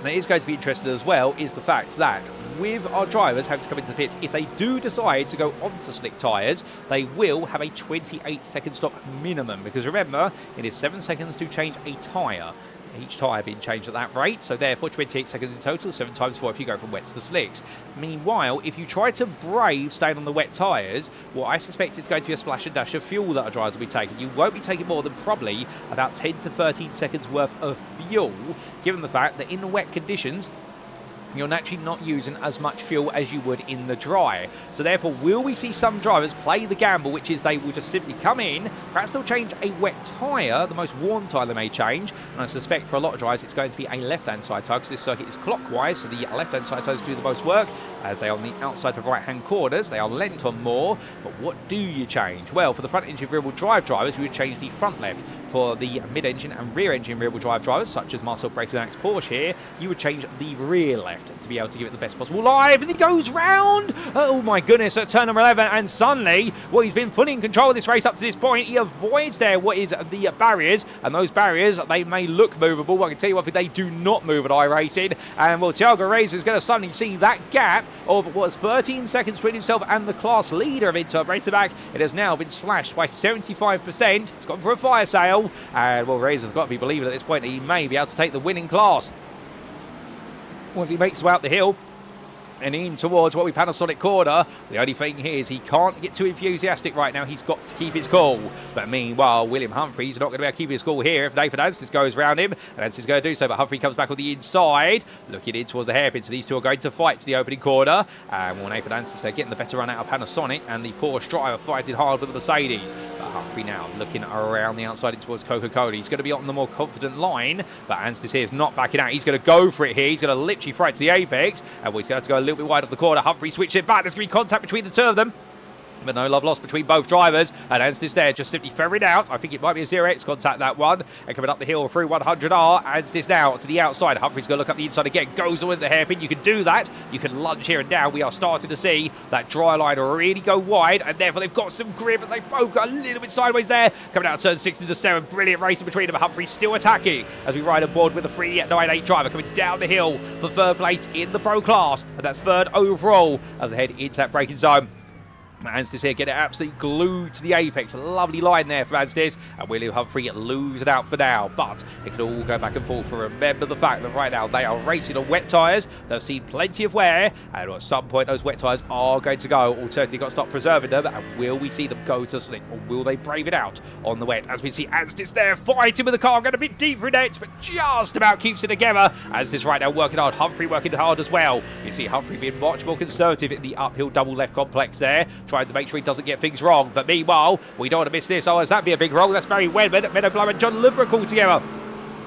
that is going to be interesting as well is the fact that with our drivers having to come into the pits, if they do decide to go onto slick tyres, they will have a 28-second stop minimum, because remember, it is 7 seconds to change a tyre. Each tyre being changed at that rate, so therefore 28 seconds in total, 7 times 4 if you go from wets to slicks. Meanwhile, if you try to brave staying on the wet tyres, well, I suspect it's going to be a splash and dash of fuel that our drivers will be taking. You won't be taking more than probably about 10 to 13 seconds worth of fuel, given the fact that in the wet conditions, you're naturally not using as much fuel as you would in the dry. So therefore, will we see some drivers play the gamble, which is they will just simply come in, perhaps they'll change a wet tyre, the most worn tyre they may change, and I suspect for a lot of drivers it's going to be a left-hand side tyre, because this circuit is clockwise, so the left-hand side tyres do the most work, as they are on the outside of the right-hand corners. They are lent on more, but what do you change? Well, for the front-engine rear-wheel drive drivers, we would change the front left. For the mid-engine and rear-engine rear-wheel drive drivers, such as Marcel Breitenbach's Porsche here, you would change the rear left to be able to give it the best possible life as he goes round. Oh my goodness, at turn number 11, and suddenly, well, he's been fully in control of this race up to this point. He avoids there what is the barriers, and those barriers, they may look movable, but I can tell you what, they do not move at iRacing. And well, Thiago Reis is going to suddenly see that gap of what was 13 seconds between himself and the class leader of Inter Breitenbach. It has now been slashed by 75%. It's gone for a fire sale. And well, Reis has got to be believing at this point that he may be able to take the winning class. Once he makes his way up the hill and in towards what we Panasonic corner, the only thing here is he can't get too enthusiastic right now. He's got to keep his cool. But meanwhile, William Humphrey's not going to be able to keep his cool here if Nathan Anstis goes round him. And Anstis is going to do so, but Humphrey comes back on the inside, looking in towards the hairpin. So these two are going to fight to the opening corner. And well, Nathan Anstis, they're getting the better run out of Panasonic, and the Porsche driver fighting hard with the Mercedes. But Humphrey now looking around the outside towards Coca-Cola. He's going to be on the more confident line, but Anstis here is not backing out. He's going to go for it here. He's going to literally fight to the apex, and well, he's going to have to go a little bit wide of the corner. Humphrey switched it back. There's going to be contact between the two of them, but no love lost between both drivers. And Anstis there just simply ferried out. I think it might be a 0x contact, that one. And coming up the hill through 100R, Anstis now to the outside. Humphrey's going to look up the inside again. Goes all in the hairpin. You can do that. You can lunge here and now. We are starting to see that dry line really go wide, and therefore they've got some grip as they both got a little bit sideways there. Coming out of turn 6 into 7. Brilliant racing between them. Humphrey still attacking as we ride aboard with the 398 driver coming down the hill for 3rd place in the Pro class. And that's 3rd overall as they head into that braking zone. Anstis here get it absolutely glued to the apex. A lovely line there from Anstis, and William Humphrey lose it out for now. But it can all go back and forth. For remember the fact that right now they are racing on wet tyres. They've seen plenty of wear, and at some point those wet tyres are going to go. Alternatively, you've got to stop preserving them. And will we see them go to slick, or will they brave it out on the wet? As we see Anstis there fighting with the car, going a bit deep through nets, but just about keeps it together. Anstis right now working hard. Humphrey working hard as well. You see Humphrey being much more conservative in the uphill double left complex there, trying to make sure he doesn't get things wrong. But meanwhile, we don't want to miss this. Oh, has that be a big wrong? That's Barry Wedman, Meadowblow and John Lubrock all together.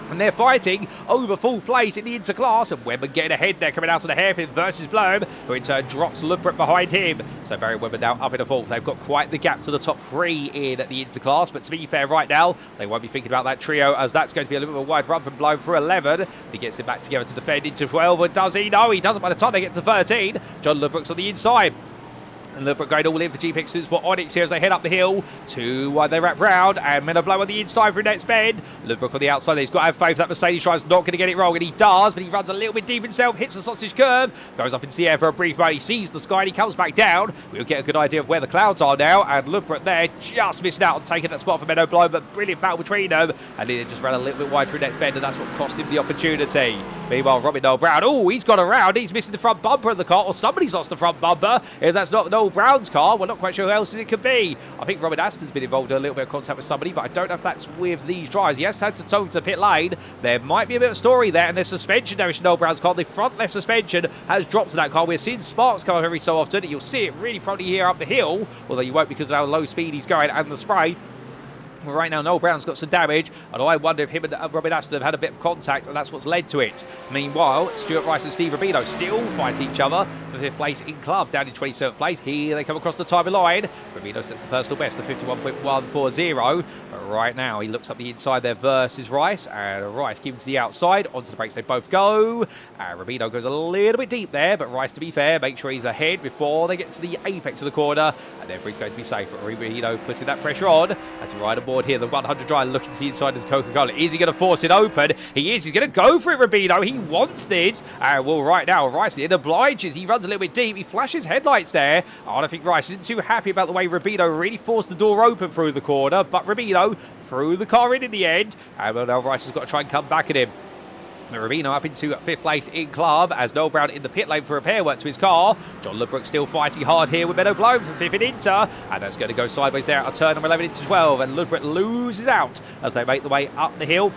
And they're fighting over fourth place in the interclass, and Webber getting ahead there, coming out of the hairpin versus Bloom, who in turn drops Lubrock behind him. So Barry Webber now up in the fourth. They've got quite the gap to the top three in the interclass, but to be fair right now, they won't be thinking about that trio, as that's going to be a little bit of a wide run from Bloom for 11. He gets it back together to defend into 12, or does he? No, he doesn't by the time they get to 13. John Lubrock's on the inside. And Lubrock going all in for G-Pixels for Onyx here as they head up the hill. 2 wide they wrap round, and Meadowblow on the inside for next bend. Lubrock on the outside. He's got to have faith that Mercedes driver's not going to get it wrong, and he does, but he runs a little bit deep himself, hits the sausage curve, goes up into the air for a brief moment. He sees the sky and he comes back down. We'll get a good idea of where the clouds are now, and Lubrock there just missed out on taking that spot for Meadowblow, but brilliant battle between them, and he just ran a little bit wide through next bend, and that's what cost him the opportunity. Meanwhile, Robin Noel Brown, oh, he's got around. He's missing the front bumper of the car, or somebody's lost the front bumper. If that's not Noel Brown's car, well, not quite sure who else it could be. I think Robert Aston's been involved in a little bit of contact with somebody, but I don't know if that's with these drivers. He has had to tow to pit lane. There might be a bit of story there, and there's suspension damage to Noel Brown's car. The front left suspension has dropped to that car. We're seeing sparks come up every so often. You'll see it really probably here up the hill, although you won't because of how low speed he's going and the spray. Right now, Noel Brown's got some damage, and I wonder if him and Robin Aston have had a bit of contact, and that's what's led to it. Meanwhile, Stuart Rice and Steve Rubino still fight each other for 5th place in club, down in 27th place. Here they come across the timing line. Rubino sets the personal best of 51.140, but right now he looks up the inside there versus Rice, and Rice keeping to the outside. Onto the brakes they both go. Rubino goes a little bit deep there, but Rice, to be fair, make sure he's ahead before they get to the apex of the corner, and therefore he's going to be safe. But Rubino putting that pressure on as he ride aboard here. The 100 driver looking to the inside of Coca-Cola. Is he going to force it open? He is. He's going to go for it, Rubino. He wants this. Well, right now, Rice, it obliges. He runs a little bit deep. He flashes headlights there. I don't think Rice isn't too happy about the way Rubino really forced the door open through the corner, but Rubino threw the car in the end. Well, now Rice has got to try and come back at him. Rubino up into 5th place in club as Noel Brown in the pit lane for repair work to his car. John Lubrock still fighting hard here with Meadowblow for 5th in Inter, and that's going to go sideways there at turn number 11 into 12, and Lubrock loses out as they make the way up the hill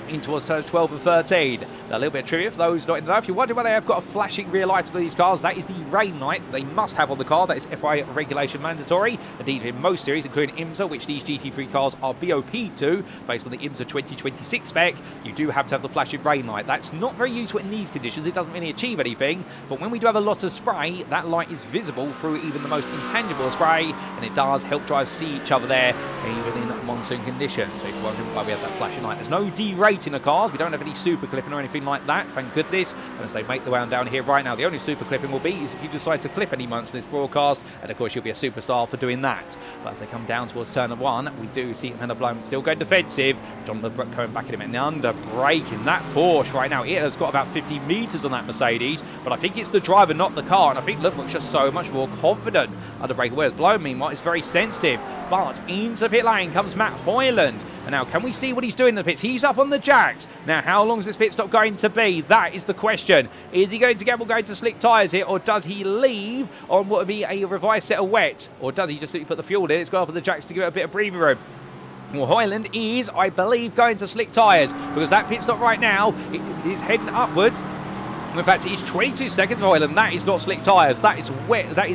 in towards turns 12 and 13. A little bit of trivia for those not in the know. If you're wondering why they have got a flashing rear light on these cars, that is the rain light they must have on the car. That is FI regulation mandatory. Indeed, in most series, including IMSA, which these GT3 cars are BOP'd to, based on the IMSA 2026 spec, you do have to have the flashing rain light. That's not very useful in these conditions. It doesn't really achieve anything, but when we do have a lot of spray, that light is visible through even the most intangible spray, and it does help drivers see each other there, even in monsoon conditions. So if you're wondering why we have that flashing light, there's no derating the cars. We don't have any super clipping or anything like that, thank goodness. And as they make the way down here right now, the only super clipping will be is if you decide to clip any months in this broadcast, and of course you'll be a superstar for doing that. But as they come down towards turn 1, we do see Meadowblow still going defensive. John Lubrock coming back at him and under braking that Porsche right now. It has got about 50 metres on that Mercedes, but I think it's the driver, not the car, and I think Lubrock's just so much more confident under braking. Whereas Blow, meanwhile, is very sensitive. But into pit lane comes Matt Hoyland. And now, can we see what he's doing in the pits? He's up on the jacks. Now, how long is this pit stop going to be? That is the question. Is he going to gamble going to slick tyres here, or does he leave on what would be a revised set of wet? Or does he just simply put the fuel in? It's got up on the jacks to give it a bit of breathing room. Well, Hoyland is, I believe, going to slick tyres, because that pit stop right now is heading upwards. In fact, it's 22 seconds of Hoyland. That is not slick tyres. That is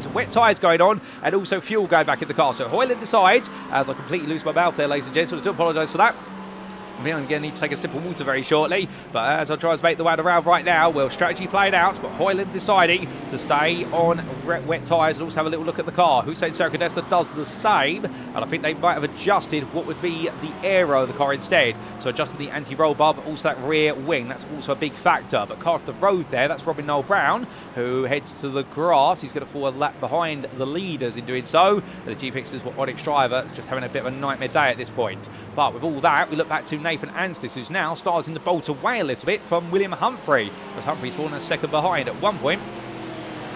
wet tyres going on, and also fuel going back in the car. So Hoyland decides, as I completely lose my mouth there, ladies and gentlemen, I do apologise for that. I'm going to need to take a sip of water very shortly, but as I try to make the way around right now, well, strategy played out, but Hoyland deciding to stay on wet tyres and also have a little look at the car. Hussein Serradessa does the same, and I think they might have adjusted what would be the aero of the car instead. So adjusting the anti-roll bar, but also that rear wing, that's also a big factor. But car off the road there, that's Robin Noel Brown, who heads to the grass. He's going to fall a lap behind the leaders in doing so. The GPX for Onyx driver is just having a bit of a nightmare day at this point. But with all that, we look back to Nathan Anstis, who's now starting to bolt away a little bit from William Humphrey, because Humphrey's fallen a second behind. At one point,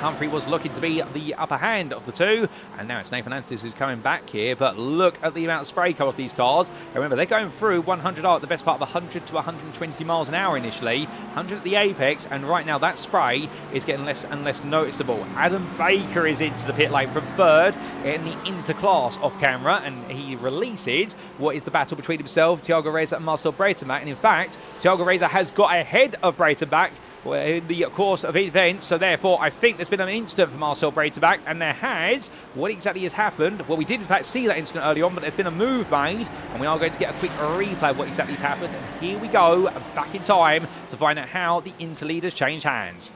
Humphrey was looking to be the upper hand of the two, and now it's Nathan Anstis who's coming back here, but look at the amount of spray come off these cars. Remember, they're going through 100 at the best part of 100 to 120 miles an hour initially, 100 at the apex, and right now that spray is getting less and less noticeable. Adam Baker is into the pit lane from third in the interclass off camera, and he releases what is the battle between himself, Thiago Reza and Marcel Breitenbach, and in fact, Thiago Reza has got ahead of Breitenbach in the course of events, so therefore I think there's been an incident for Marcel Breitenbach, and there has. What exactly has happened? Well, we did in fact see that incident early on, but there's been a move made, and we are going to get a quick replay of what exactly has happened. And here we go, back in time to find out how the interleaders change hands.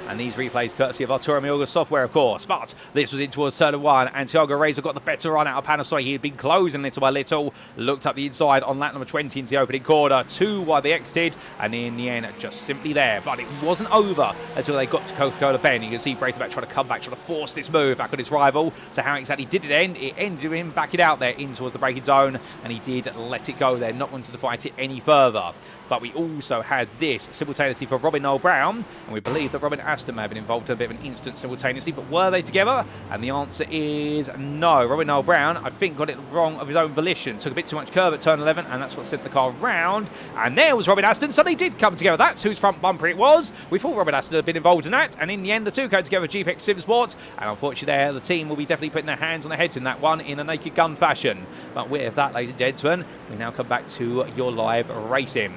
And these replays courtesy of Arturo Miurga software, of course. But this was in towards turn one, and Thiago Reza got the better run out of Panasonic. He had been closing little by little. Looked up the inside on lap number 20 into the opening corner. 2 wide they exited, and in the end, just simply there. But it wasn't over until they got to Coca-Cola Bend. You can see Breitenbach trying to come back, trying to force this move back on his rival. So how exactly did it end? It ended with him backing out there in towards the braking zone, and he did let it go there, not wanting to fight it any further. But we also had this simultaneously for Robin Noel Brown, and we believe that Robin Aston may have been involved in a bit of an incident simultaneously, but were they together? And the answer is no. Robin Noel Brown, I think, got it wrong of his own volition. Took a bit too much curve at turn 11, and that's what sent the car round. And there was Robin Aston, so they did come together. That's whose front bumper it was. We thought Robin Aston had been involved in that, and in the end, the two came together, GPX SimSport, and unfortunately there, the team will be definitely putting their hands on their heads in that one in a naked gun fashion. But with that, ladies and gentlemen, we now come back to your live racing.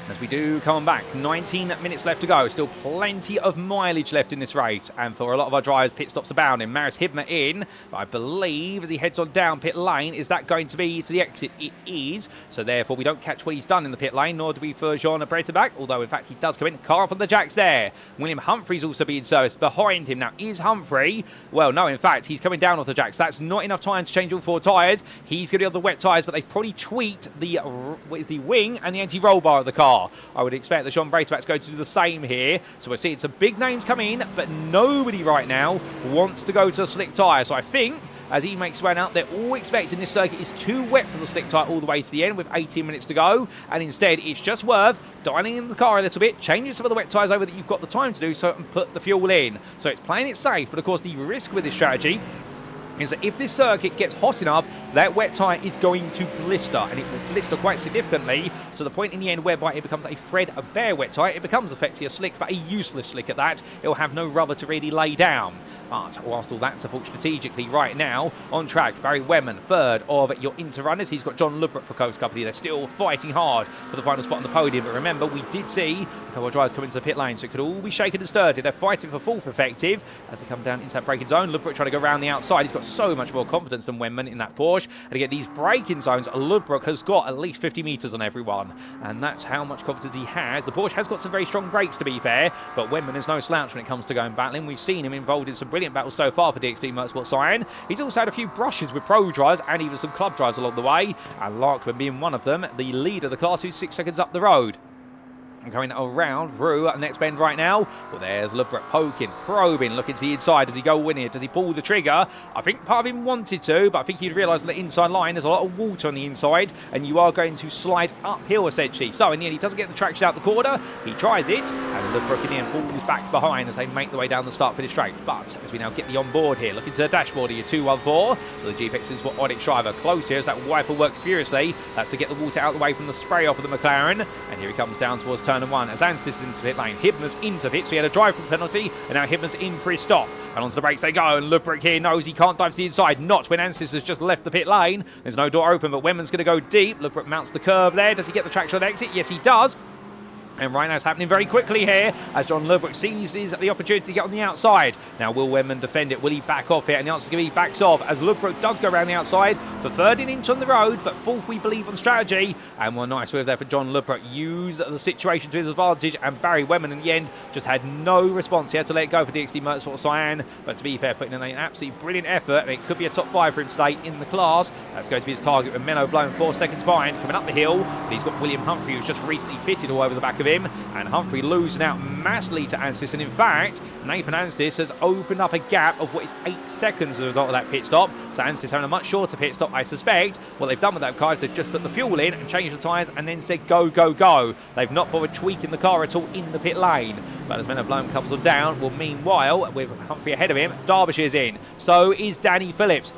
As we do come back, 19 minutes left to go. Still plenty of mileage left in this race. And for a lot of our drivers, pit stops abounding. Marius Hibma in, but I believe as he heads on down pit lane, is that going to be to the exit? It is. So therefore, we don't catch what he's done in the pit lane, nor do we for Jean Breitenbach, although in fact he does come in. Car up on the jacks there. William Humphrey's also being serviced behind him. Now, is Humphrey? Well, no, in fact, he's coming down off the jacks. That's not enough time to change all 4 tyres. He's going to be on the wet tyres, but they've probably tweaked the wing and the anti-roll bar of the car. I would expect that Jean Breitenbach's going to do the same here. So we're seeing some big names come in, but nobody right now wants to go to a slick tyre. So I think as he makes one out, they're all expecting this circuit is too wet for the slick tyre all the way to the end with 18 minutes to go. And instead, it's just worth dialing in the car a little bit, changing some of the wet tyres over that you've got the time to do so, and put the fuel in. So it's playing it safe, but of course the risk with this strategy is that if this circuit gets hot enough, that wet tyre is going to blister, and it will blister quite significantly to the point in the end whereby it becomes a threadbare wet tyre. It becomes effectively a slick, but a useless slick at that. It will have no rubber to really lay down. But whilst all that's afoot strategically right now, on track, Barry Wemman, third of your inter-runners. He's got John Lubrock for Coast Company. They're still fighting hard for the final spot on the podium. But remember, we did see a couple of drivers come into the pit lane, so it could all be shaken and stirred. They're fighting for fourth effective as they come down into that braking zone. Lubrock trying to go around the outside. He's got so much more confidence than Wemman in that Porsche. And again, these braking zones, Lubrock has got at least 50 metres on everyone. And that's how much confidence he has. The Porsche has got some very strong brakes, to be fair, but Wemman is no slouch when it comes to going battling. We've seen him involved in some brilliant battles so far for DXT Motorsport Cyan. He's also had a few brushes with pro drivers and even some club drivers along the way, and Larkman being one of them, the leader of the class, who's 6 seconds up the road. And going around Rue at next bend right now. Well, there's Lubrock poking, probing, looking to the inside. Does he go in here? Does he pull the trigger? I think part of him wanted to, but I think he'd realised on the inside line there's a lot of water on the inside, and you are going to slide uphill essentially. So in the end, he doesn't get the traction out the corner. He tries it, and Lubrock in the end falls back behind as they make their way down the start finish straight. But as we now get the onboard here, looking to the dashboard of your 214, the GPX's for Onyx driver close here as that wiper works furiously. That's to get the water out of the way from the spray off of the McLaren. And here he comes down towards turn 1 as Anstis is into pit lane. Hibma's into pit, so he had a drive-through penalty, and now Hibma's in for his stop. And onto the brakes they go, and Lubrock here knows he can't dive to the inside. Not when Anstis has just left the pit lane. There's no door open, but Wemman's going to go deep. Lubrock mounts the curve there. Does he get the traction on the exit? Yes, he does. And right now it's happening very quickly here as John Lubrock seizes the opportunity to get on the outside. Now, will Wemman defend it? Will he back off here? And the answer is going to be backs off as Lubrock does go around the outside for third and inch on the road, but fourth we believe on strategy. And one nice move there for John Lubrock. Use the situation to his advantage, and Barry Wemman in the end just had no response. He had to let it go for DXT Motorsport Cyan, but to be fair, putting in an absolutely brilliant effort, and it could be a top 5 for him today in the class. That's going to be his target with Menno blowing 4 seconds behind, coming up the hill. But he's got William Humphrey, who's just recently pitted all over the back of of him, and Humphrey losing out massively to Anstis. And in fact, Nathan Anstis has opened up a gap of what is 8 seconds as a result of that pit stop. So Anstis having a much shorter pit stop, I suspect. What they've done with that car is they've just put the fuel in and changed the tyres and then said go, go, go. They've not bothered tweaking the car at all in the pit lane. But as Menno Bloem comes on down, well, meanwhile, with Humphrey ahead of him, Derbyshire's in. So is Danny Phillips.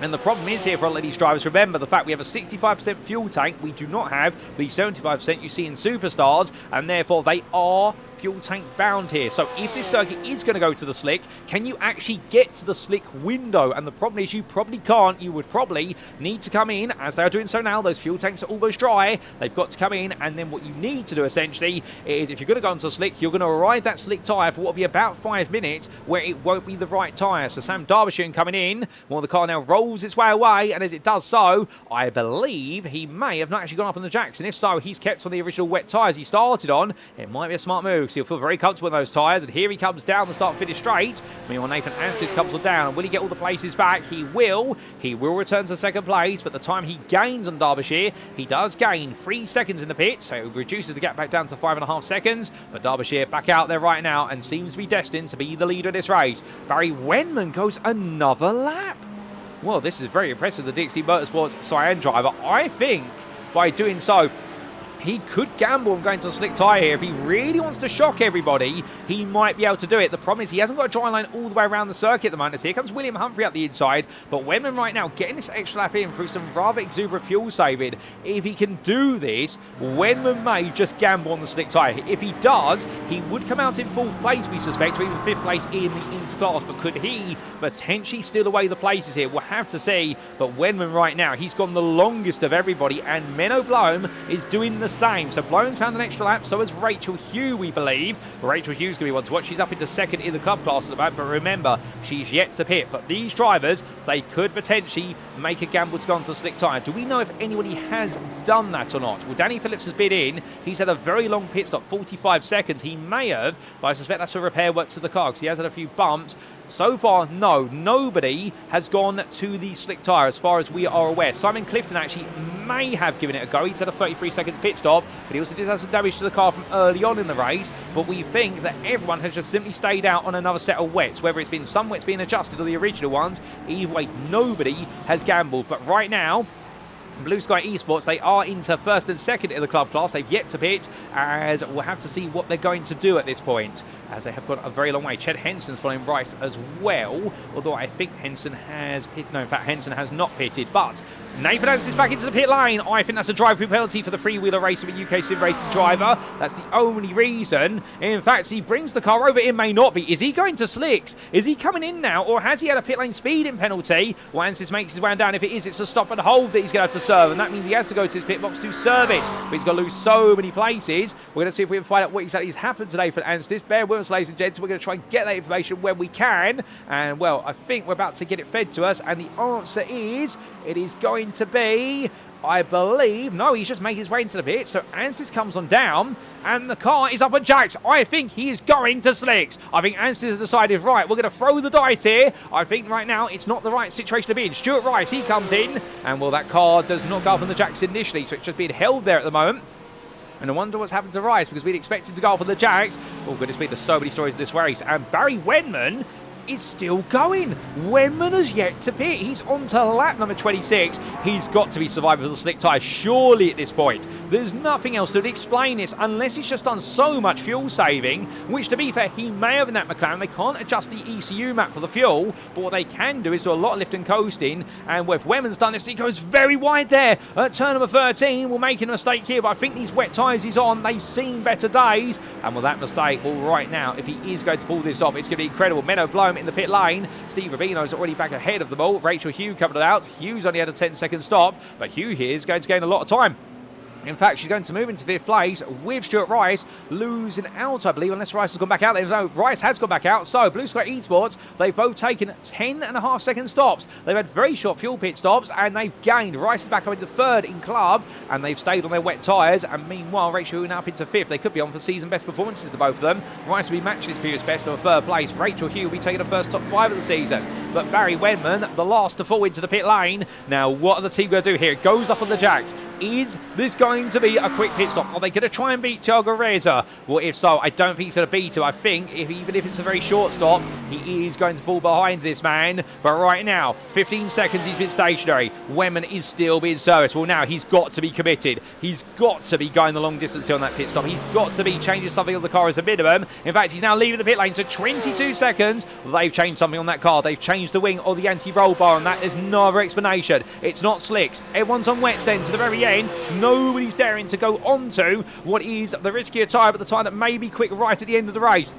And the problem is here for a lot of these drivers, remember the fact we have a 65% fuel tank, we do not have the 75% you see in superstars, and therefore they are fuel tank bound here. So if this circuit is going to go to the slick, can you actually get to the slick window? And the problem is you probably can't. You would probably need to come in, as they are doing so now. Those fuel tanks are almost dry. They've got to come in, and then what you need to do essentially is, if you're going to go onto the slick, you're going to ride that slick tyre for what will be about 5 minutes where it won't be the right tyre. So Sam Darbyshire coming in, well, the car now rolls its way away, and as it does so, I believe he may have not actually gone up on the jacks, and if so, he's kept on the original wet tyres he started on. It might be a smart move. So he'll feel very comfortable in those tyres, and here he comes down the start-finish straight. Meanwhile, Nathan Anstis comes on down. Will he get all the places back? He will. He will return to second place, but the time he gains on Derbyshire, he does gain 3 seconds in the pit, so it reduces the gap back down to 5.5 seconds. But Derbyshire back out there right now and seems to be destined to be the leader of this race. Barry Wenman goes another lap. Well, this is very impressive, the Dixie Motorsports Cyan driver. I think by doing so, he could gamble on going to a slick tyre here. If he really wants to shock everybody, he might be able to do it. The problem is he hasn't got a dry line all the way around the circuit at the moment. So here comes William Humphrey up the inside. But Wenman right now getting this extra lap in through some rather exuberant fuel saving. If he can do this, Wenman may just gamble on the slick tyre. If he does, he would come out in 4th place, we suspect, or even 5th place in the interclass. But could he potentially steal away the places here? We'll have to see. But Wenman right now, he's gone the longest of everybody. And Menno Bloem is doing the same. So Bloem's found an extra lap, so has Rachel Hugh, we believe. Rachel Hugh's going to be one to watch. She's up into 2nd in the club class at the moment, but remember, she's yet to pit. But these drivers, they could potentially make a gamble to go onto a slick tyre. Do we know if anybody has done that or not? Well, Danny Phillips has been in. He's had a very long pit stop, 45 seconds. He may have, but I suspect that's for repair work to the car because he has had a few bumps. So far, no, nobody has gone to the slick tyre as far as we are aware. Simon Clifton actually may have given it a go. He's had a 33-second pit stop, but he also did have some damage to the car from early on in the race. But we think that everyone has just simply stayed out on another set of wets, whether it's been some wets being adjusted or the original ones. Either way, nobody has gambled. But right now, Blue Sky Esports, they are into 1st and 2nd in the club class. They've yet to pit, as we'll have to see what they're going to do at this point, as they have gone a very long way. Ched Henson's following Rice as well, although I think Henson has pitted. No, in fact, Henson has not pitted, but Nathan Anstis is back into the pit lane. I think that's a drive-through penalty for the freewheeler racer with UK SimRacing driver. That's the only reason. In fact, he brings the car over. It may not be. Is he going to slicks? Is he coming in now, or has he had a pit lane speeding penalty? Well, Anstis makes his way down. If it is, it's a stop and hold that he's going to have to serve, and that means he has to go to his pit box to serve it. But he's going to lose so many places. We're going to see if we can find out what exactly has happened today for Anstis. Bear with us, ladies and gents. We're going to try and get that information when we can. And, well, I think we're about to get it fed to us, and the answer is it is going to be, I believe, no, he's just making his way into the pit. So Anstis comes on down, and the car is up on jacks. I think he is going to slicks. I think Anstis has decided, right, we're going to throw the dice here. I think right now it's not the right situation to be in. Stuart Rice, he comes in, and, well, that car does not go up on the jacks initially, so it's just being held there at the moment. And I wonder what's happened to Rice, because we'd expect him to go up on the jacks. Oh, goodness me, there's so many stories in this race. And Barry Wenman is still going. Wenman has yet to pit. He's on to lap number 26. He's got to be surviving with the slick tyre, surely, at this point. There's nothing else that would explain this, unless he's just done so much fuel saving, which, to be fair, he may have in that McLaren. They can't adjust the ECU map for the fuel, but what they can do is do a lot of lift and coasting, and with Wenman's done this, he goes very wide there at turn number 13. We're making a mistake here, but I think these wet tyres he's on, they've seen better days, and with that mistake, well, right now, if he is going to pull this off, it's going to be incredible. Menno Bloem in the pit lane. Steve Rubino's already back ahead of the ball. Rachel Hugh coming out. Hugh's only had a 10-second stop, but Hugh here is going to gain a lot of time. In fact, she's going to move into 5th place with Stuart Rice losing out, I believe, unless Rice has gone back out. No, Rice has gone back out. So, Blue Sky Esports, they've both taken 10.5-second stops. They've had very short fuel pit stops, and they've gained. Rice is back up into 3rd in club, and they've stayed on their wet tyres. And meanwhile, Rachel Hugh up into 5th. They could be on for season best performances to both of them. Rice will be matching his previous best to a 3rd place. Rachel Hugh will be taking the first top 5 of the season. But Barry Wenman, the last to fall into the pit lane. Now, what are the team going to do here? It goes up on the jacks. Is this going to be a quick pit stop? Are they going to try and beat Thiago Reza? Well, if so, I don't think he's going to beat him. I think even if it's a very short stop, he is going to fall behind this man. But right now, 15 seconds he's been stationary. Wemman is still being serviced. Well, now he's got to be committed. He's got to be going the long distance on that pit stop. He's got to be changing something on the car as a minimum. In fact, he's now leaving the pit lane, so 22 seconds. They've changed something on that car. They've changed the wing or the anti-roll bar on that. There's no other explanation. It's not slicks. Everyone's on wets then to the very end. Nobody's daring to go onto what is the riskier tyre, but the tyre that may be quick right at the end of the race.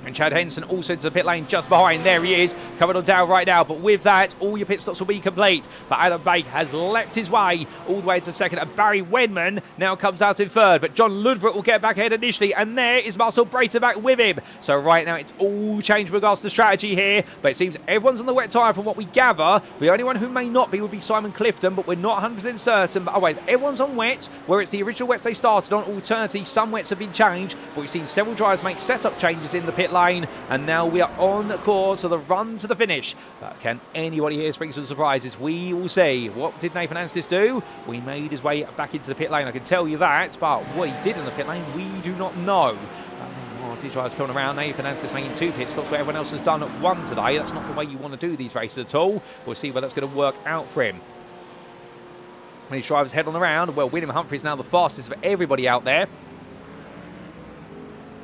And Chad Henson also into the pit lane just behind. There he is, coming on down right now. But with that, all your pit stops will be complete. But Adam Bake has leapt his way all the way to second. And Barry Wenman now comes out in third. But John Ludbrook will get back ahead initially. And there is Marcel Breiter back with him. So right now, it's all changed with regards to strategy here. But it seems everyone's on the wet tyre from what we gather. The only one who may not be would be Simon Clifton. But we're not 100% certain. But otherwise, everyone's on wets, where it's the original wets they started on. Alternatively, some wets have been changed. But we've seen several drivers make setup changes in the pit lane, and now we are on course for the run to the finish. But can anybody here spring some surprises? We will see. What did Nathan Anstis do? We made his way back into the pit lane, I can tell you that, but what he did in the pit lane, we do not know. As these drivers coming around, Nathan Anstis making 2 pit stops where everyone else has done 1 today. That's not the way you want to do these races at all. We'll see whether that's going to work out for him. When these drivers head on around, well, William Humphrey is now the fastest for everybody out there.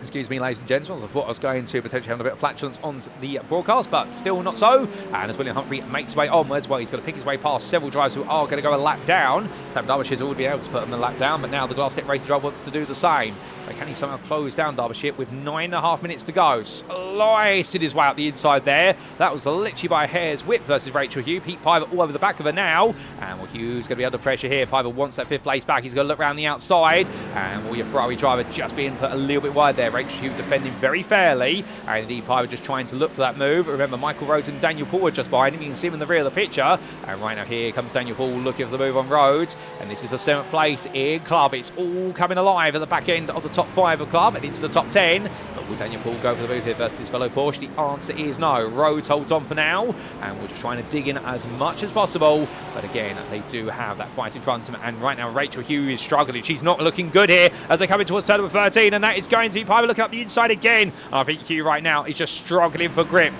Excuse me, ladies and gentlemen, I thought I was going to potentially have a bit of flatulence on the broadcast, but still not so. And as William Humphrey makes his way onwards, well, he's going to pick his way past several drivers who are going to go a lap down. Sam Darbishire's already been able to put them a lap down, but now the Glass Set Racing driver wants to do the same. But can he somehow close down Derbyshire with 9.5 minutes to go? Slicing his way out the inside there. That was literally by a hair's width versus Rachel Hugh. Pete Piver all over the back of her now. And well, Hugh's going to be under pressure here. Piver wants that 5th place back. He's going to look around the outside. And well, your Ferrari driver just being put a little bit wide there. Rachel Hugh defending very fairly. And indeed, Piver just trying to look for that move. Remember, Michael Rhodes and Daniel Paul are just behind him. You can see him in the rear of the picture. And right now, here comes Daniel Paul looking for the move on Rhodes. And this is the 7th place in Club. It's all coming alive at the back end of the top 5 of Club and into the top 10. But will Daniel Paul go for the move here versus his fellow Porsche? The answer is no. Rhodes holds on for now, and we're just trying to dig in as much as possible. But again, they do have that fight in front of them. And right now, Rachel Hugh is struggling. She's not looking good here as they come in towards turn number 13, and that is going to be Piper looking up the inside again. And I think Hugh right now is just struggling for grip.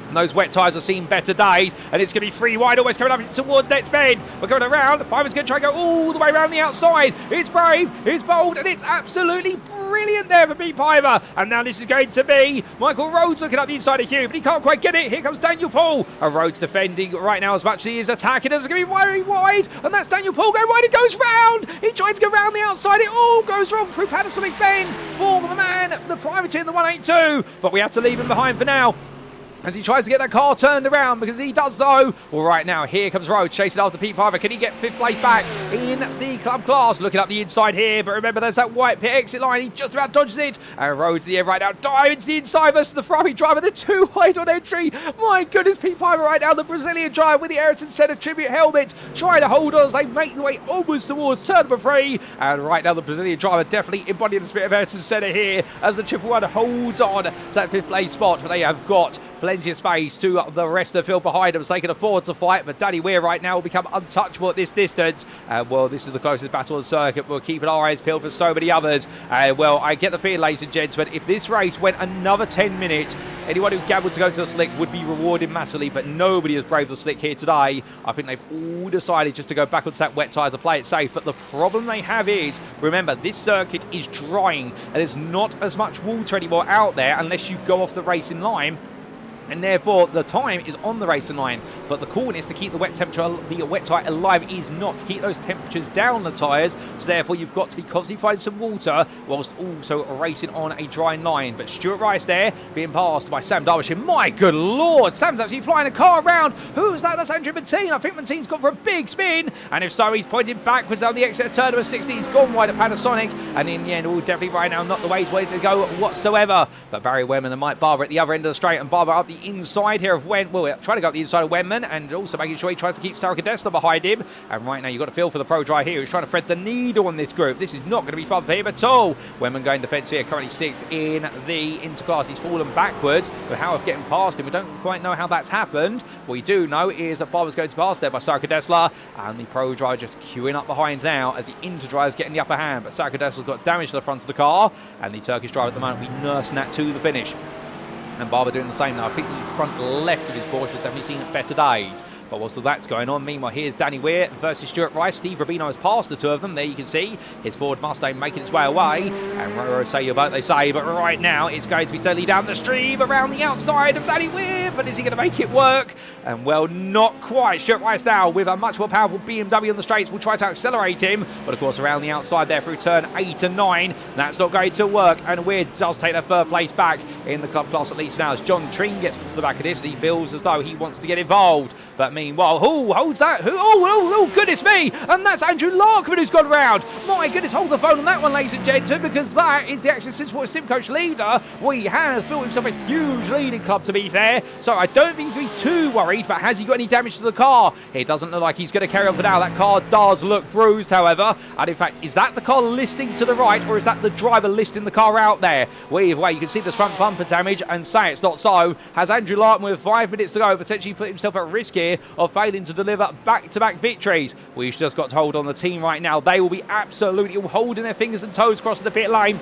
And those wet tyres have seen better days, and it's going to be 3 wide, almost coming up towards next bend. We're going around. Piper's going to try and go all the way around the outside. It's brave, it's bold, and it's absolutely brilliant there for Pete Piper. And now this is going to be Michael Rhodes looking up the inside of Hugh, but he can't quite get it. Here comes Daniel Paul. Rhodes defending right now as much as he is attacking. It's going to be very wide, and that's Daniel Paul going wide. It goes round. He tried to go round the outside. It all goes wrong through Panasonic Bend for the man, the privateer in the 182. But we have to leave him behind for now as he tries to get that car turned around, because he does so. Well, right now, here comes Rhodes chasing after Pete Piper. Can he get 5th place back in the club class? Looking up the inside here, but remember, there's that white pit exit line. He just about dodges it. And Rhodes in the air right now, dive into the inside versus the Ferrari driver. They're 2 wide on entry. My goodness, Pete Piper right now, the Brazilian driver with the Ayrton Senna tribute helmet, trying to hold on as they make their way almost towards turn number 3. And right now, the Brazilian driver definitely embodying the spirit of Ayrton Senna here as the 111 holds on to that 5th place spot. But they have got plenty of space to the rest of the field behind them, so they can afford to fight. But Danny Weir right now will become untouchable at this distance. Well, this is the closest battle on the circuit. We'll keep our eyes peeled for so many others. Well, I get the feeling, ladies and gentlemen, if this race went another 10 minutes, anyone who gambled to go to the slick would be rewarded massively, but nobody has braved the slick here today. I think they've all decided just to go back onto that wet tyre to play it safe. But the problem they have is, remember, this circuit is drying, and there's not as much water anymore out there unless you go off the racing line. And therefore, the time is on the racing line. But the call is to keep the wet temperature, the wet tyre alive is not. To keep those temperatures down the tyres. So therefore, you've got to be constantly finding some water whilst also racing on a drying line. But Stuart Rice there, being passed by Sam Darbyshire. My good Lord, Sam's actually flying a car around. Who's that? That's Andrew Mateen. I think Mateen's gone for a big spin. And if so, he's pointing backwards down the exit of turn number 60. He's gone wide at Panasonic. And in the end, definitely right now, not the way he's wanted to go whatsoever. But Barry Webber and Mike Barber at the other end of the straight. And Barber up the the inside here of trying to go up the inside of Wenman, and also making sure he tries to keep Sarah behind him. And right now you've got to feel for the Pro Dry here, who's trying to thread the needle on this group. This is not going to be fun for him at all. Wenman going defence here, currently 6th in the interclass. He's fallen backwards, but Howard getting past him. We don't quite know how that's happened. What we do know is that Barber's going to pass there by Sarah and the Pro Dry just queuing up behind now as the Inter Dry is getting the upper hand. But Sarah has got damage to the front of the car, and the Turkish driver at the moment will be nursing that to the finish. And Barber doing the same now. I think the front left of his Porsche has definitely seen better days. But whilst all that's going on, meanwhile, here's Danny Weir versus Stuart Rice. Steve Rubino has passed the two of them. There you can see his Ford Mustang making its way away. And Roro say about they say, but right now it's going to be steadily down the stream around the outside of Danny Weir. But is he going to make it work? And well, not quite. Stuart Rice now with a much more powerful BMW on the straights will try to accelerate him. But of course, around the outside there through turn 8 and 9, that's not going to work. And Weir does take that third place back in the club class at least now as John Treen gets into the back of this. And he feels as though he wants to get involved. But meanwhile, who holds that? Who? Oh, goodness me! And that's Andrew Larkman who's gone round. My goodness, hold the phone on that one, ladies and gentlemen, because that is the Access Sport Sim Coach leader. Well, he has built himself a huge leading club, to be fair. So I don't think he's going to be too worried, but has he got any damage to the car? It doesn't look like he's going to carry on for now. That car does look bruised, however. And in fact, is that the car listing to the right, or is that the driver listing the car out there? Well, either way, you can see the front bumper damage and say it's not so. Has Andrew Larkman with 5 minutes to go potentially put himself at risk here of failing to deliver back-to-back victories? We've just got to hold on the team right now. They will be absolutely holding their fingers and toes crossing the pit lane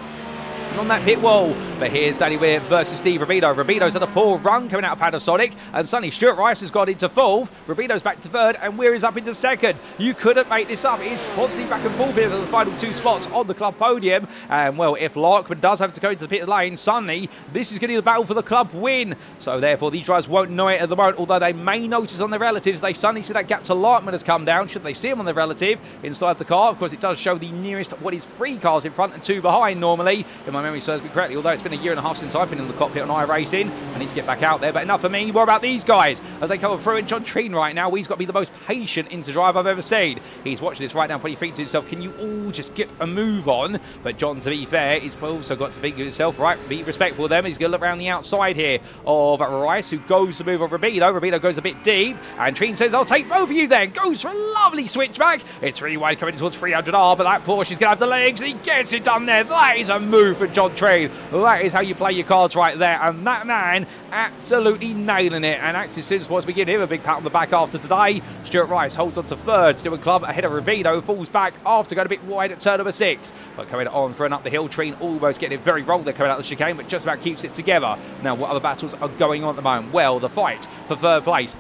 on that pit wall. But here's Danny Weir versus Steve Rubino. Rubino's had a poor run coming out of Panasonic, and suddenly Stuart Rice has got into 4th. Rubino's back to 3rd, and Weir is up into 2nd. You couldn't make this up. It's constantly back and forth here for the final 2 spots on the club podium. And well, if Larkman does have to go into the pit lane, suddenly this is going to be the battle for the club win. So therefore, these drivers won't know it at the moment, although they may notice on their relatives. They suddenly see that gap to Larkman has come down. Should they see him on their relative inside the car? Of course, it does show the nearest, what is 3 cars in front and 2 behind normally, if my memory serves me correctly, although it's been a year and a half since I've been in the cockpit on iRacing. I need to get back out there, but enough for me. What about these guys as they come through? And John Treen right now, he's got to be the most patient into drive I've ever seen. He's watching this right now, probably thinking to himself, can you all just get a move on? But John, to be fair, he's also got to think to himself, right, be respectful of them. He's going to look around the outside here of Rice, who goes to move on Rubino. Rubino goes a bit deep, and Treen says, I'll take both of you then. Goes for a lovely switchback. It's really wide coming towards 300R, but that Porsche is going to have the legs, and he gets it done there. That is a move for John Treen. That is how you play your cards right there, and that man absolutely nailing it. And Axis Sports begin him a big pat on the back after today. Stuart Rice holds on to 3rd, still in club ahead of Rubino, falls back after going a bit wide at turn number 6, but coming on for an up the hill. Treen almost getting it very wrong there coming out of the chicane, but just about keeps it together. Now, what other battles are going on at the moment? Well, the fight for 3rd place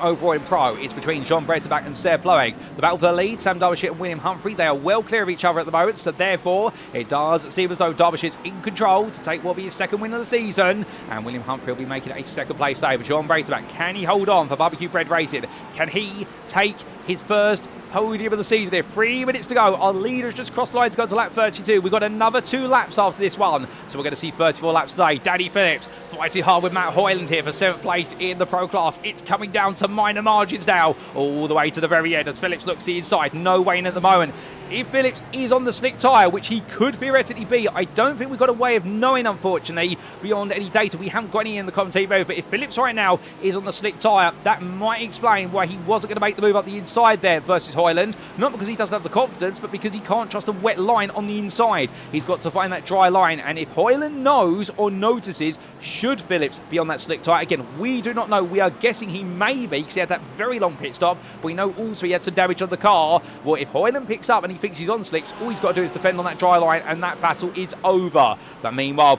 overall in Pro is between John Bretterback and Sarah Ploeg. The battle for the lead, Sam Darbyshire and William Humphrey, they are well clear of each other at the moment, so therefore it does seem as though Derbyshire's in control to take what will be his 2nd win of the season, and William Humphrey will be making a 2nd place day. But John Bretterback, can he hold on for Barbecue Bread Racing? Can he take his first podium of the season here? 3 minutes to go. Our leaders just crossed the line to go to lap 32. We've got another 2 laps after this one, so we're going to see 34 laps today. Danny Phillips fighting hard with Matt Hoyland here for 7th place in the Pro class. It's coming down to minor margins now, all the way to the very end as Phillips looks the inside. No Wayne at the moment. If Phillips is on the slick tyre, which he could theoretically be, I don't think we've got a way of knowing, unfortunately, beyond any data. We haven't got any in the commentator booth, but if Phillips right now is on the slick tyre, that might explain why he wasn't going to make the move up the inside there versus Hoyland. Not because he doesn't have the confidence, but because he can't trust a wet line on the inside. He's got to find that dry line, and if Hoyland knows or notices, should Phillips be on that slick tyre? Again, we do not know. We are guessing he may be, because he had that very long pit stop, but we know also he had some damage on the car. Well, if Hoyland picks up and he thinks he's on slicks, all he's got to do is defend on that dry line, and that battle is over. But meanwhile,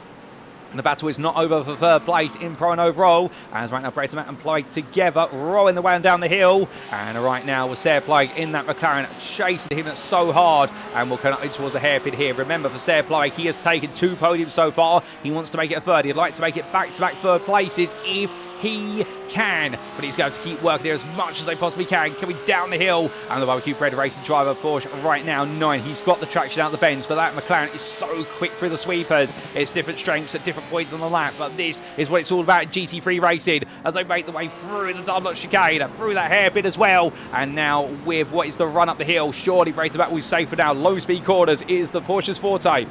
the battle is not over for 3rd place in Pro and overall, as right now Bretterman and Ploeg together rolling the way down the hill, and right now with Sarah Ploeg in that McLaren chasing him so hard, and we'll come up towards the hairpin here. Remember, for Sarah Ploeg, he has taken 2 podiums so far. He wants to make it a 3rd. He'd like to make it back-to-back 3rd places if he can, but he's going to keep working there as much as they possibly can, coming down the hill. And the Barbecue Bread Racing driver Porsche right now 9. He's got the traction out the bends, but that McLaren is so quick through the sweepers. It's different strengths at different points on the lap, but this is what it's all about, GT3 Racing, as they make the way through the double chicane, through that hairpin as well. And now with what is the run up the hill, surely Bretterback will be safe for now. Low speed corners is the Porsche's forte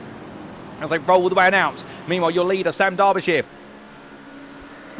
as they roll the way out. Meanwhile, your leader Sam Darbyshire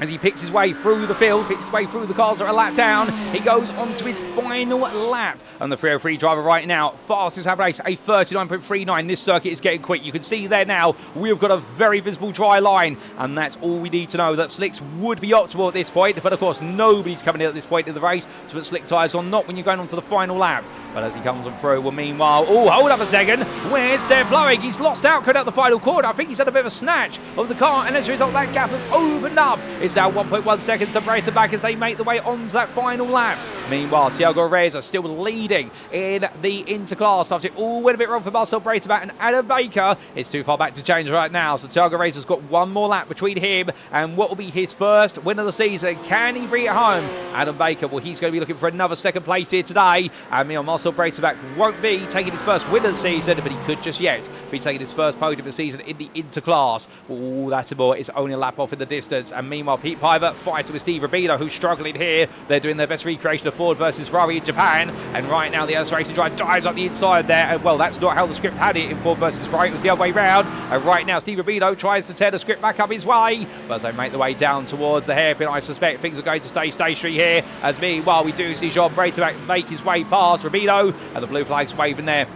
as he picks his way through the field, picks his way through the cars that are a lap down. He goes on to his final lap. And the 303 driver right now, fastest lap race, a 39.39. This circuit is getting quick. You can see there now, we've got a very visible dry line. And that's all we need to know, that slicks would be optimal at this point. But of course, nobody's coming in at this point in the race to put slick tyres on, not when you're going on to the final lap. But as he comes on through, well, meanwhile, oh, hold up a second. Where's Seb Blowing? He's lost out, cut out the final corner. I think he's had a bit of a snatch of the car. And as a result, that gap has opened up. It's now 1.1 seconds to Breiter back as they make the way onto that final lap. Meanwhile, Thiago Reza still leading in the interclass after it all went a bit wrong for Marcel Breiterbach and Adam Baker. It's too far back to change right now, so Thiago Reza's got one more lap between him and what will be his first win of the season. Can he bring it home? Adam Baker, well, he's going to be looking for another second place here today, and Marcel Breiterbach won't be taking his first win of the season, but he could just yet be taking his first podium of the season in the interclass. Oh, that's a more. It's only a lap off in the distance, and meanwhile, Pete Piver fighting with Steve Rubino, who's struggling here. They're doing their best recreation of Ford versus Ferrari in Japan, and right now the SimRacing drive dives up the inside there, and well, that's not how the script had it in Ford versus Ferrari. It was the other way round, and right now Steve Rubino tries to tear the script back up his way, but as they make the way down towards the hairpin, I suspect things are going to stay stationary here, as meanwhile we do see Jean Breiterbach make his way past Rubino, and the blue flag's waving there.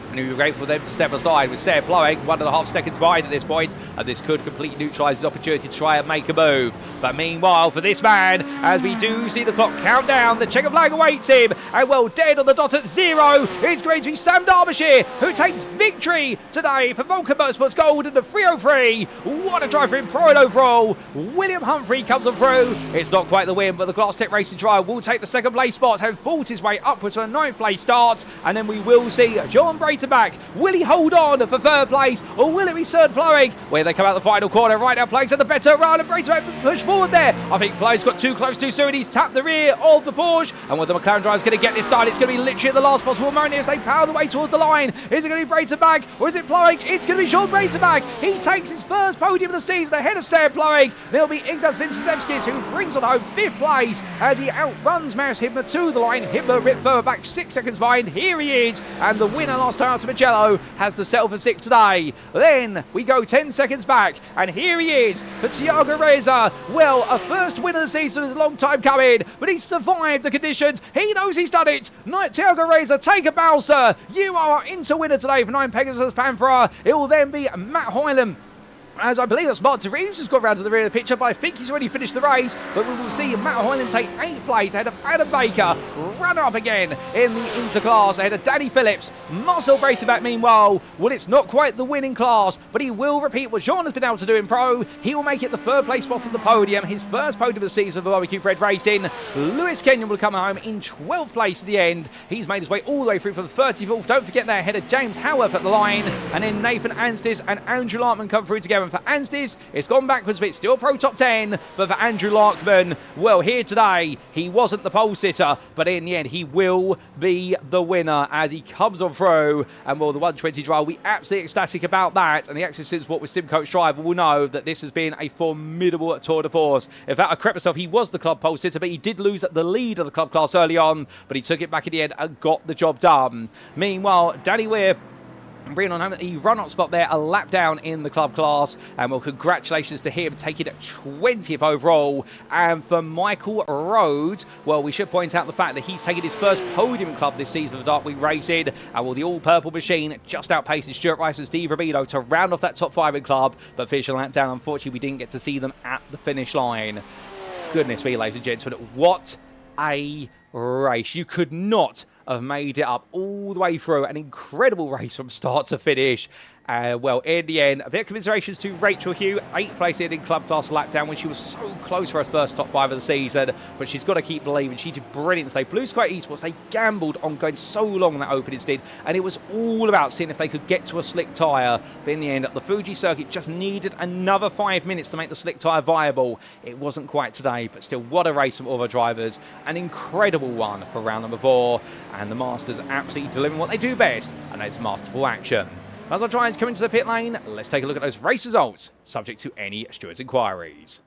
And we were grateful for them to step aside with Seb blowing 1.5 seconds behind at this point, and this could completely neutralise his opportunity to try and make a move. But meanwhile, for this man, as we do see the clock count down, the checker flag awaits him, and well, dead on the dot at 0, it's going to be Sam Darbyshire who takes victory today for Vulcan Motorsports Gold in the 303. What a drive for him, pro and overall. William Humphrey comes on through. It's not quite the win, but the Glass Tech Racing driver will take the second place spot, having fought his way upwards to a 9th place start, and then we will see John Breiterbach back. Will he hold on for third place, or will it be Serd Blowing? Where they come out the final corner, right now Plague's at the better run, and Breiterbach push forward there. I think Plague's got too close too soon. He's tapped the rear of the Porsche, and when the McLaren driver's going to get this done, it's going to be literally at the last possible moment as they power the way towards the line. Is it going to be Breiterbach, or is it Blowing? It's going to be Sean Breiterbach. He takes his first podium of the season ahead of Serd Blowing. There'll be Ignaz Vincent-Evskis who brings on home 5th place as he outruns Marius Hibma to the line. Hibma ripped further back 6 seconds behind. Here he is, and the winner last time out to Mugello has the settle for 6th today. Then we go 10 seconds back, and here he is for Thiago Reza. Well, a first win of the season is a long time coming, but he's survived the conditions. He knows he's done it. Thiago Reza, take a bow, sir. You are our inter-winner today for 9 Pegasus Panthera. It will then be Matt Hoyland, as I believe that's Martin Reeves just got round to the rear of the picture, but I think he's already finished the race. But we will see Matt Hoyland take 8th place ahead of Adam Baker, runner up again in the interclass ahead of Danny Phillips. Marcel Breiterbach, meanwhile, well, it's not quite the winning class, but he will repeat what Jean has been able to do in pro. He will make it the 3rd place spot on the podium, his first podium of the season for Barbecue Bread Racing. Lewis Kenyon will come home in 12th place at the end. He's made his way all the way through for the 34th. Don't forget they're ahead of James Howarth at the line, and then Nathan Anstis and Andrew Larkman come through together. For Anstis, it's gone backwards, but it's still pro top 10. But for Andrew Larkman, well, here today, he wasn't the pole sitter, but in the end, he will be the winner as he comes on through. And well, the 120 drive, we absolutely ecstatic about that. And the Access Sport with SimCoach driver will know that this has been a formidable tour de force. In fact, I correct myself, he was the club pole sitter, but he did lose the lead of the club class early on, but he took it back in the end and got the job done. Meanwhile, Danny Weir bringing on home the run-up spot there, a lap down in the club class, and well, congratulations to him taking it 20th overall. And for Michael Rhodes, well, we should point out the fact that he's taking his first podium club this season for Dark Week Racing, and well, the all-purple machine just outpacing Stuart Rice and Steve Rubino to round off that top 5 in club, but finishing a lap down. Unfortunately, we didn't get to see them at the finish line. Goodness me, ladies and gentlemen, what a race. You could not have made it up all the way through. An incredible race from start to finish. Well, in the end, a bit of commiserations to Rachel Hugh, 8th place in club class lap down when she was so close for her first top 5 of the season, but she's got to keep believing. She did brilliant today. Blue Sky Esports, they gambled on going so long in that opening stint, and it was all about seeing if they could get to a slick tyre. But in the end, the Fuji circuit just needed another 5 minutes to make the slick tyre viable. It wasn't quite today, but still, what a race from all the drivers. An incredible one for round number 4, and the Masters absolutely delivering what they do best, and it's masterful action. As our drivers come into the pit lane, let's take a look at those race results, subject to any stewards' inquiries.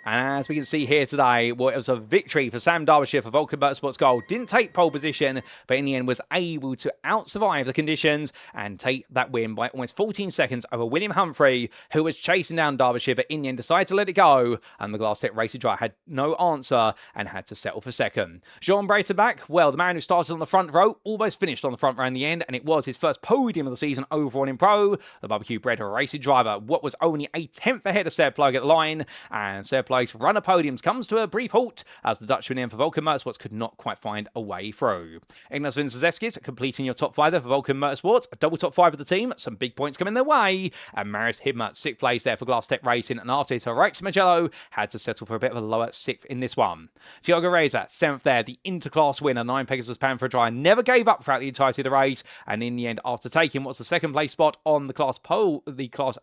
And as we can see here today, well, it was a victory for Sam Darbyshire for Vulcan Motorsports Gold. Didn't take pole position, but in the end was able to out-survive the conditions and take that win by almost 14 seconds over William Humphrey, who was chasing down Derbyshire, but in the end decided to let it go. And the Glass Tech Racing driver had no answer and had to settle for second. Jean Breitenbach, well, the man who started on the front row, almost finished on the front row in the end, and it was his first podium of the season overall in pro. The barbecue-bred racing driver, what was only a 10th ahead of Seb Plug at the line, and Seb Plug's run of podiums comes to a brief halt as the Dutchman in for Vulcan Motorsports could not quite find a way through. Ignas Vinzazeskis completing your top 5 there for Vulcan Motorsports, a double top 5 of the team, some big points coming their way, and Marius Hibma 6th place there for Glass Tech Racing, and after his heroics Mugello had to settle for a bit of a lower 6th in this one. Tiago Reza 7th there, the interclass winner, 9 Pegasus Pan for a try, never gave up throughout the entirety of the race, and in the end, after taking what's the second place spot on the class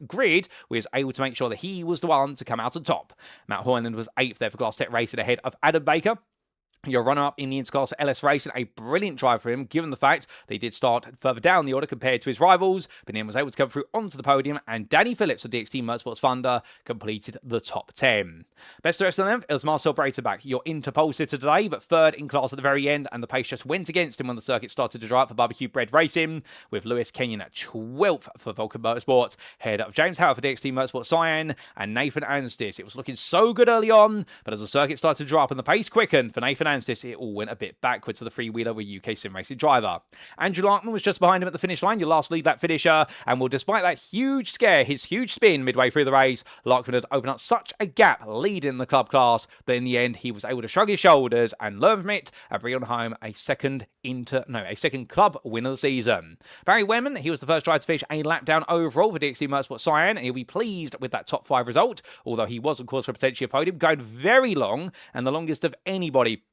grid, was able to make sure that he was the one to come out on top. Matt Hoyland was 8th there for Glass Tech Racing ahead of Adam Baker. Your runner-up in the interclass for LS Racing, a brilliant drive for him, given the fact they did start further down the order compared to his rivals, but then was able to come through onto the podium, and Danny Phillips of DXT Motorsports Thunder completed the top 10. Best of the rest of the 11th, it was Marcel Breitenbach, your interpole sitter today, but third in class at the very end, and the pace just went against him when the circuit started to dry up for barbecue bred racing, with Lewis Kenyon at 12th for Vulcan Motorsports, ahead of James Howard for DXT Motorsports Cyan, and Nathan Anstis. It was looking so good early on, but as the circuit started to dry up and the pace quickened for Nathan Anstis, it all went a bit backwards for the freewheeler with UK sim racing driver. Andrew Larkman was just behind him at the finish line, your last lead lap finisher, and well, despite that huge scare, his huge spin midway through the race, Larkman had opened up such a gap leading the club class that in the end he was able to shrug his shoulders and learn from it and bring on home a second club win of the season. Barry Wemman, he was the first driver to finish a lap down overall for DXT Motorsports Cyan, and he'll be pleased with that top 5 result, although he was of course for potentially a podium, going very long and the longest of anybody.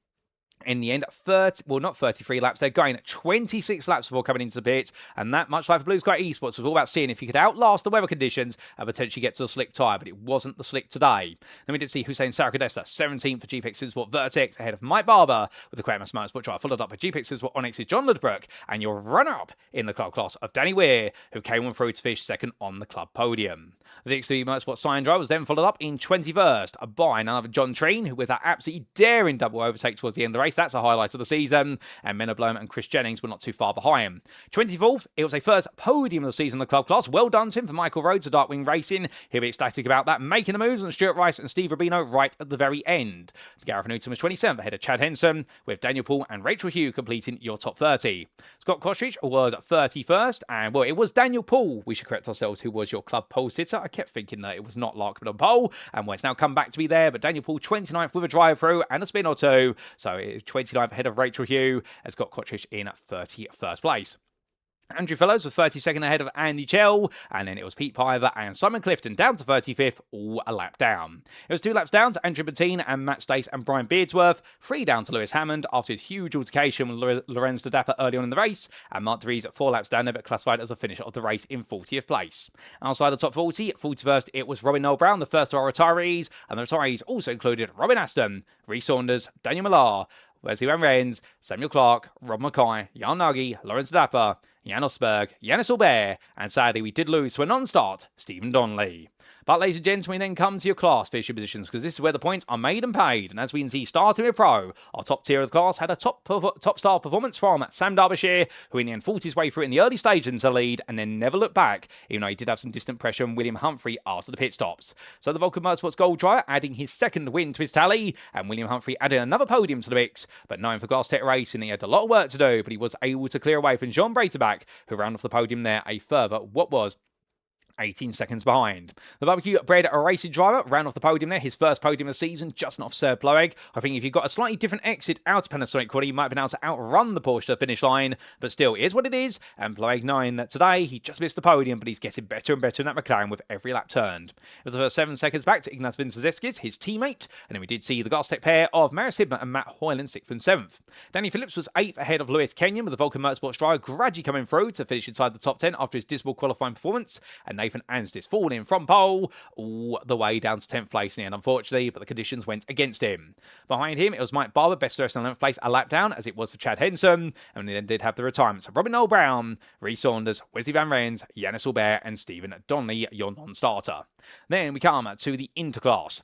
In the end, not 33 laps, they're going 26 laps before coming into the pits, and that, much like for Blue Sky Esports, was all about seeing if you could outlast the weather conditions and potentially get to the slick tyre, but it wasn't the slick today. Then we did see Hussein Sarakadesta, 17th for GPX Sport Vertex, ahead of Mike Barber with the Quamas Motorsport drive, followed up by GPX Sport Onyx's John Ludbrook, and your runner-up in the club class of Danny Weir, who came on through to finish second on the club podium. The DXT Motorsport Cyan drive was then followed up in 21st by none other John Treen, who with that absolutely daring double overtake towards the end of the race, that's a highlight of the season, and Menna Blom and Chris Jennings were not too far behind. 24th, it was a first podium of the season in the club class. Well done to him for Michael Rhodes of Darkwing Racing. He'll be ecstatic about that, making the moves on Stuart Rice and Steve Rubino right at the very end. Gareth Newton was 27th ahead of Chad Henson, with Daniel Paul and Rachel Hugh completing your top 30. Scott Kostridge was 31st, and well, it was Daniel Paul, we should correct ourselves, who was your club pole sitter. I kept thinking that it was not Larkman on pole, and well, it's now come back to be there, but Daniel Paul 29th with a drive-through and a spin or two, so 29th ahead of Rachel Hugh, has got Kottrich in 31st place. Andrew Fellows was 32nd ahead of Andy Chell, and then it was Pete Piver and Simon Clifton down to 35th, all a lap down. It was 2 laps down to Andrew Bettine and Matt Stace and Brian Beardsworth, 3 down to Lewis Hammond after his huge altercation with Lorenz de Dapper early on in the race, and Mark DeVries at 4 laps down there, but classified as a finisher of the race in 40th place. Outside the top 40, at 41st, it was Robin Noel Brown, the first of our retirees, and the retirees also included Robin Aston, Rhys Saunders, Daniel Millar, Wesley Van Rens, Samuel Clark, Rob Mackay, Jan Nagy, Lorenz Dapper, Jan Osberg, Yannis Albert, and sadly we did lose to a non-start, Stephen Donnelly. But ladies and gents, we then come to your class finishing positions, because this is where the points are made and paid. And as we can see, starting with Pro, our top tier of the class had a top star performance from Sam Darbyshire, who in the end fought his way through in the early stages into the lead and then never looked back, even though he did have some distant pressure on William Humphrey after the pit stops. So the Vulcan Motorsports Gold driver adding his second win to his tally, and William Humphrey adding another podium to the mix, but known for Glass Tech Racing, he had a lot of work to do, but he was able to clear away from Jean Breitenbach, who rounded off the podium there a further, 18 seconds behind. The barbecue bred racing driver ran off the podium there, his first podium of the season, just not off Sir Ploeg. I think if you got a slightly different exit out of Panasonic Quarter, you might have been able to outrun the Porsche to the finish line, but still, it is what it is, and Ploeg knowing that today he just missed the podium, but he's getting better and better in that McLaren with every lap turned. It was the first 7 seconds back to Ignas Vinzazeskis, his teammate, and then we did see the Glass Tech pair of Marius Hibma and Matt Hoyland 6th and 7th. Danny Phillips was 8th ahead of Lewis Kenyon, with the Vulcan Motorsports driver gradually coming through to finish inside the top 10 after his dismal qualifying performance, and Nathan Anstis falling from pole all the way down to 10th place in the end, unfortunately, but the conditions went against him. Behind him, it was Mike Barber, best dressed in 11th place, a lap down, as it was for Chad Henson, and they then did have the retirements of Robin Noel Brown, Rhys Saunders, Wesley Van Rens, Yannis Albert, and Stephen Donnelly, your non-starter. Then we come to the interclass.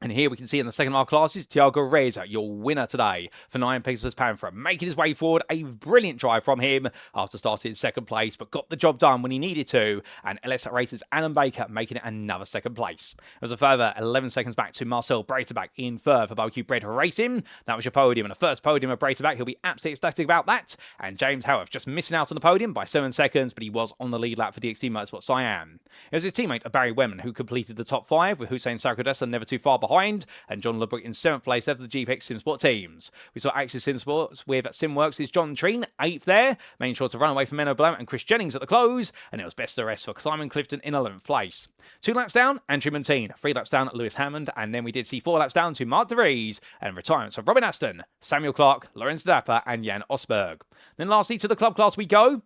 And here we can see in the second half classes, Thiago Reza, your winner today for 9 Pegasus Panther, making his way forward. A brilliant drive from him after starting in second place, but got the job done when he needed to. And LS Racers Alan Baker making it another second place. It was a further 11 seconds back to Marcel Breiterbach in third for Barbecue Bread Racing. That was your podium, and the first podium of Breiterbach. He'll be absolutely ecstatic about that. And James Howarth just missing out on the podium by 7 seconds, but he was on the lead lap for DXT Motorsport Cyan. It was his teammate Barry Wemman who completed the top 5, with Hussein Sakradessa never too far behind, and John Lebrook in 7th place there for the GPX SimSport teams. We saw Axis SimSports with SimWorks' John Treen, 8th there, making sure to run away from Menno Blount and Chris Jennings at the close, and it was best of the rest for Simon Clifton in 11th place. 2 laps down, Andrew Montine, 3 laps down, Lewis Hammond, and then we did see 4 laps down to Mark De Vries, and retirements of Robin Aston, Samuel Clark, Lorenz Dapper, and Jan Osberg. Then lastly to the club class we go,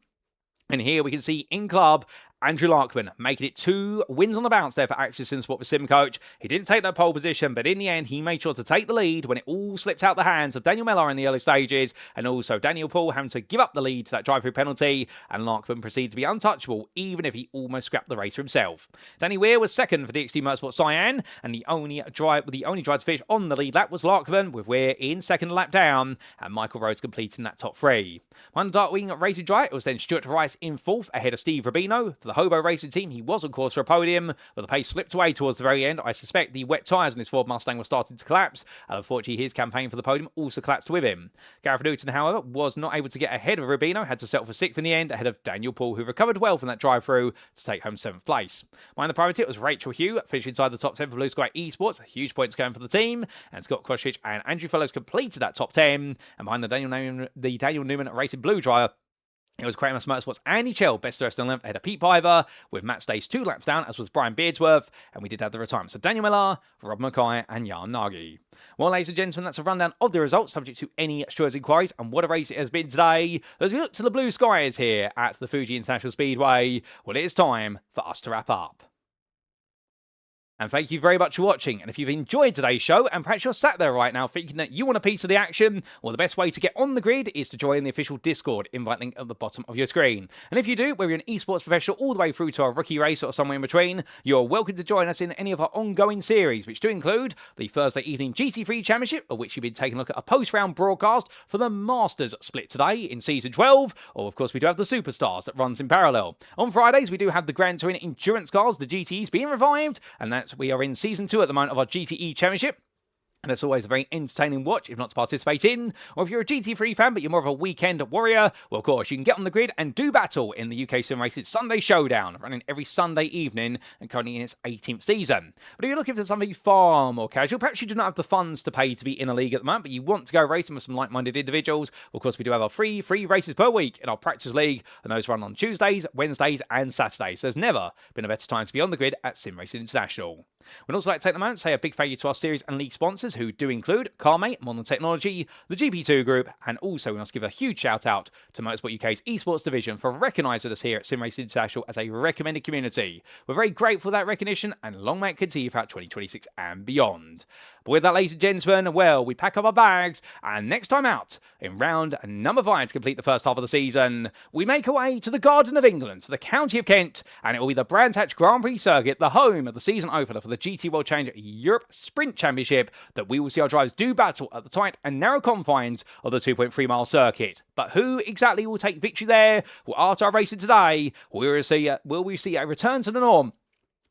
and here we can see in club, Andrew Larkman making it 2 wins on the bounce there for Axis SimSport with SimCoach. He didn't take that pole position, but in the end, he made sure to take the lead when it all slipped out the hands of Daniel Mellar in the early stages, and also Daniel Paul having to give up the lead to that drive-through penalty, and Larkman proceeded to be untouchable, even if he almost scrapped the race for himself. Danny Weir was second for DXT Motorsport Cyan, and the only drive to finish on the lead lap was Larkman, with Weir in second lap down, and Michael Rhodes completing that top 3. Behind the Darkwing Racing Drive, it was then Stuart Rice in 4th, ahead of Steve Rubino. For the Hobo Racing team, he was on course for a podium, but the pace slipped away towards the very end. I suspect the wet tyres on his Ford Mustang were starting to collapse, and unfortunately his campaign for the podium also collapsed with him. Gareth Newton, however, was not able to get ahead of Rubino, had to settle for 6th in the end, ahead of Daniel Paul, who recovered well from that drive-through to take home 7th place. Behind the privateer, it was Rachel Hugh, finishing inside the top 10 for Blue Sky Esports, huge points going for the team, and Scott Koshich and Andrew Fellows completed that top 10, and behind the Daniel Newman Racing Blue Dryer, it was Kramer Motorsports Andy Chell, best dressed in 11th, ahead of Pete Piver, with Matt Stace 2 laps down, as was Brian Beardsworth, and we did have the retirements of Daniel Miller, Rob Mackay, and Jan Nagy. Well, ladies and gentlemen, that's a rundown of the results, subject to any Stewards inquiries, and what a race it has been today. As we look to the blue skies here at the Fuji International Speedway, well, it is time for us to wrap up. And thank you very much for watching. And if you've enjoyed today's show, and perhaps you're sat there right now thinking that you want a piece of the action, well, the best way to get on the grid is to join the official Discord, invite link at the bottom of your screen. And if you do, whether you're an esports professional all the way through to a rookie race or somewhere in between, you're welcome to join us in any of our ongoing series, which do include the Thursday evening GT3 Championship, of which you've been taking a look at a post-round broadcast for the Masters split today in Season 12, or of course we do have the Superstars that runs in parallel. On Fridays, we do have the Grand Touring Endurance Cars, the GTEs, being revived, and we are in Season 2 at the moment of our GTE Championship. And it's always a very entertaining watch, if not to participate in. Or if you're a GT3 fan, but you're more of a weekend warrior, well, of course, you can get on the grid and do battle in the UK SimRacing Sunday Showdown, running every Sunday evening and currently in its 18th season. But if you're looking for something far more casual, perhaps you do not have the funds to pay to be in a league at the moment, but you want to go racing with some like-minded individuals, well, of course, we do have our free races per week in our practice league, and those run on Tuesdays, Wednesdays, and Saturdays. So there's never been a better time to be on the grid at SimRacing International. We'd also like to take the moment to say a big thank you to our series and league sponsors, who do include CarMate, Modern Technology, the GP2 Group, and also we must give a huge shout out to Motorsport UK's esports division for recognising us here at SimRacing International as a recommended community. We're very grateful for that recognition, and long may it continue throughout 2026 and beyond. But with that, ladies and gentlemen, well, we pack up our bags, and next time out, in round number 5 to complete the first half of the season, we make our way to the Garden of England, to the County of Kent, and it will be the Brands Hatch Grand Prix circuit, the home of the season opener for the GT World Challenge Europe Sprint Championship, that we will see our drivers do battle at the tight and narrow confines of the 2.3 mile circuit. But who exactly will take victory there? Well, after our racing today, will we see a return to the norm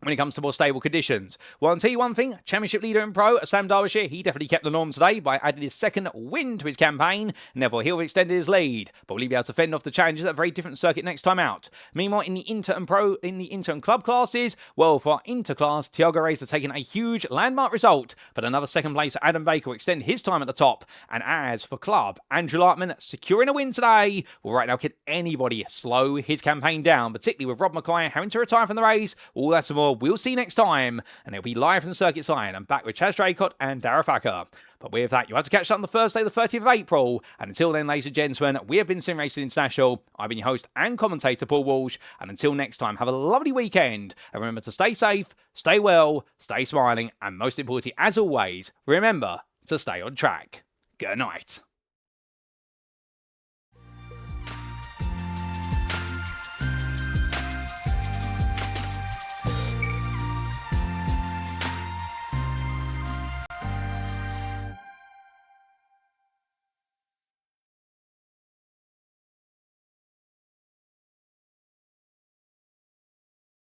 when it comes to more stable conditions? Well, I'll tell you one thing, Championship leader in Pro, Sam Darbyshire, he definitely kept the norm today by adding his second win to his campaign, and therefore he'll have extended his lead. But will he be able to fend off the challenges at a very different circuit next time out? Meanwhile, in the Inter and Club classes, well, for our Inter class, Thiago Reza taking a huge landmark result, but another second place, Adam Baker, will extend his time at the top. And as for Club, Andrew Larkman securing a win today. Well, right now, can anybody slow his campaign down, particularly with Rob Mackay having to retire from the race? All that and more we'll see next time, and it'll be live from Circuit Sign. I'm back with Chaz Draycott and Dara Facker. But with that, you have to catch that on the Thursday, the 30th of April. And until then, ladies and gentlemen, we have been SimRacing International. I've been your host and commentator, Paul Walsh. And until next time, have a lovely weekend. And remember to stay safe, stay well, stay smiling, and most importantly, as always, remember to stay on track. Good night.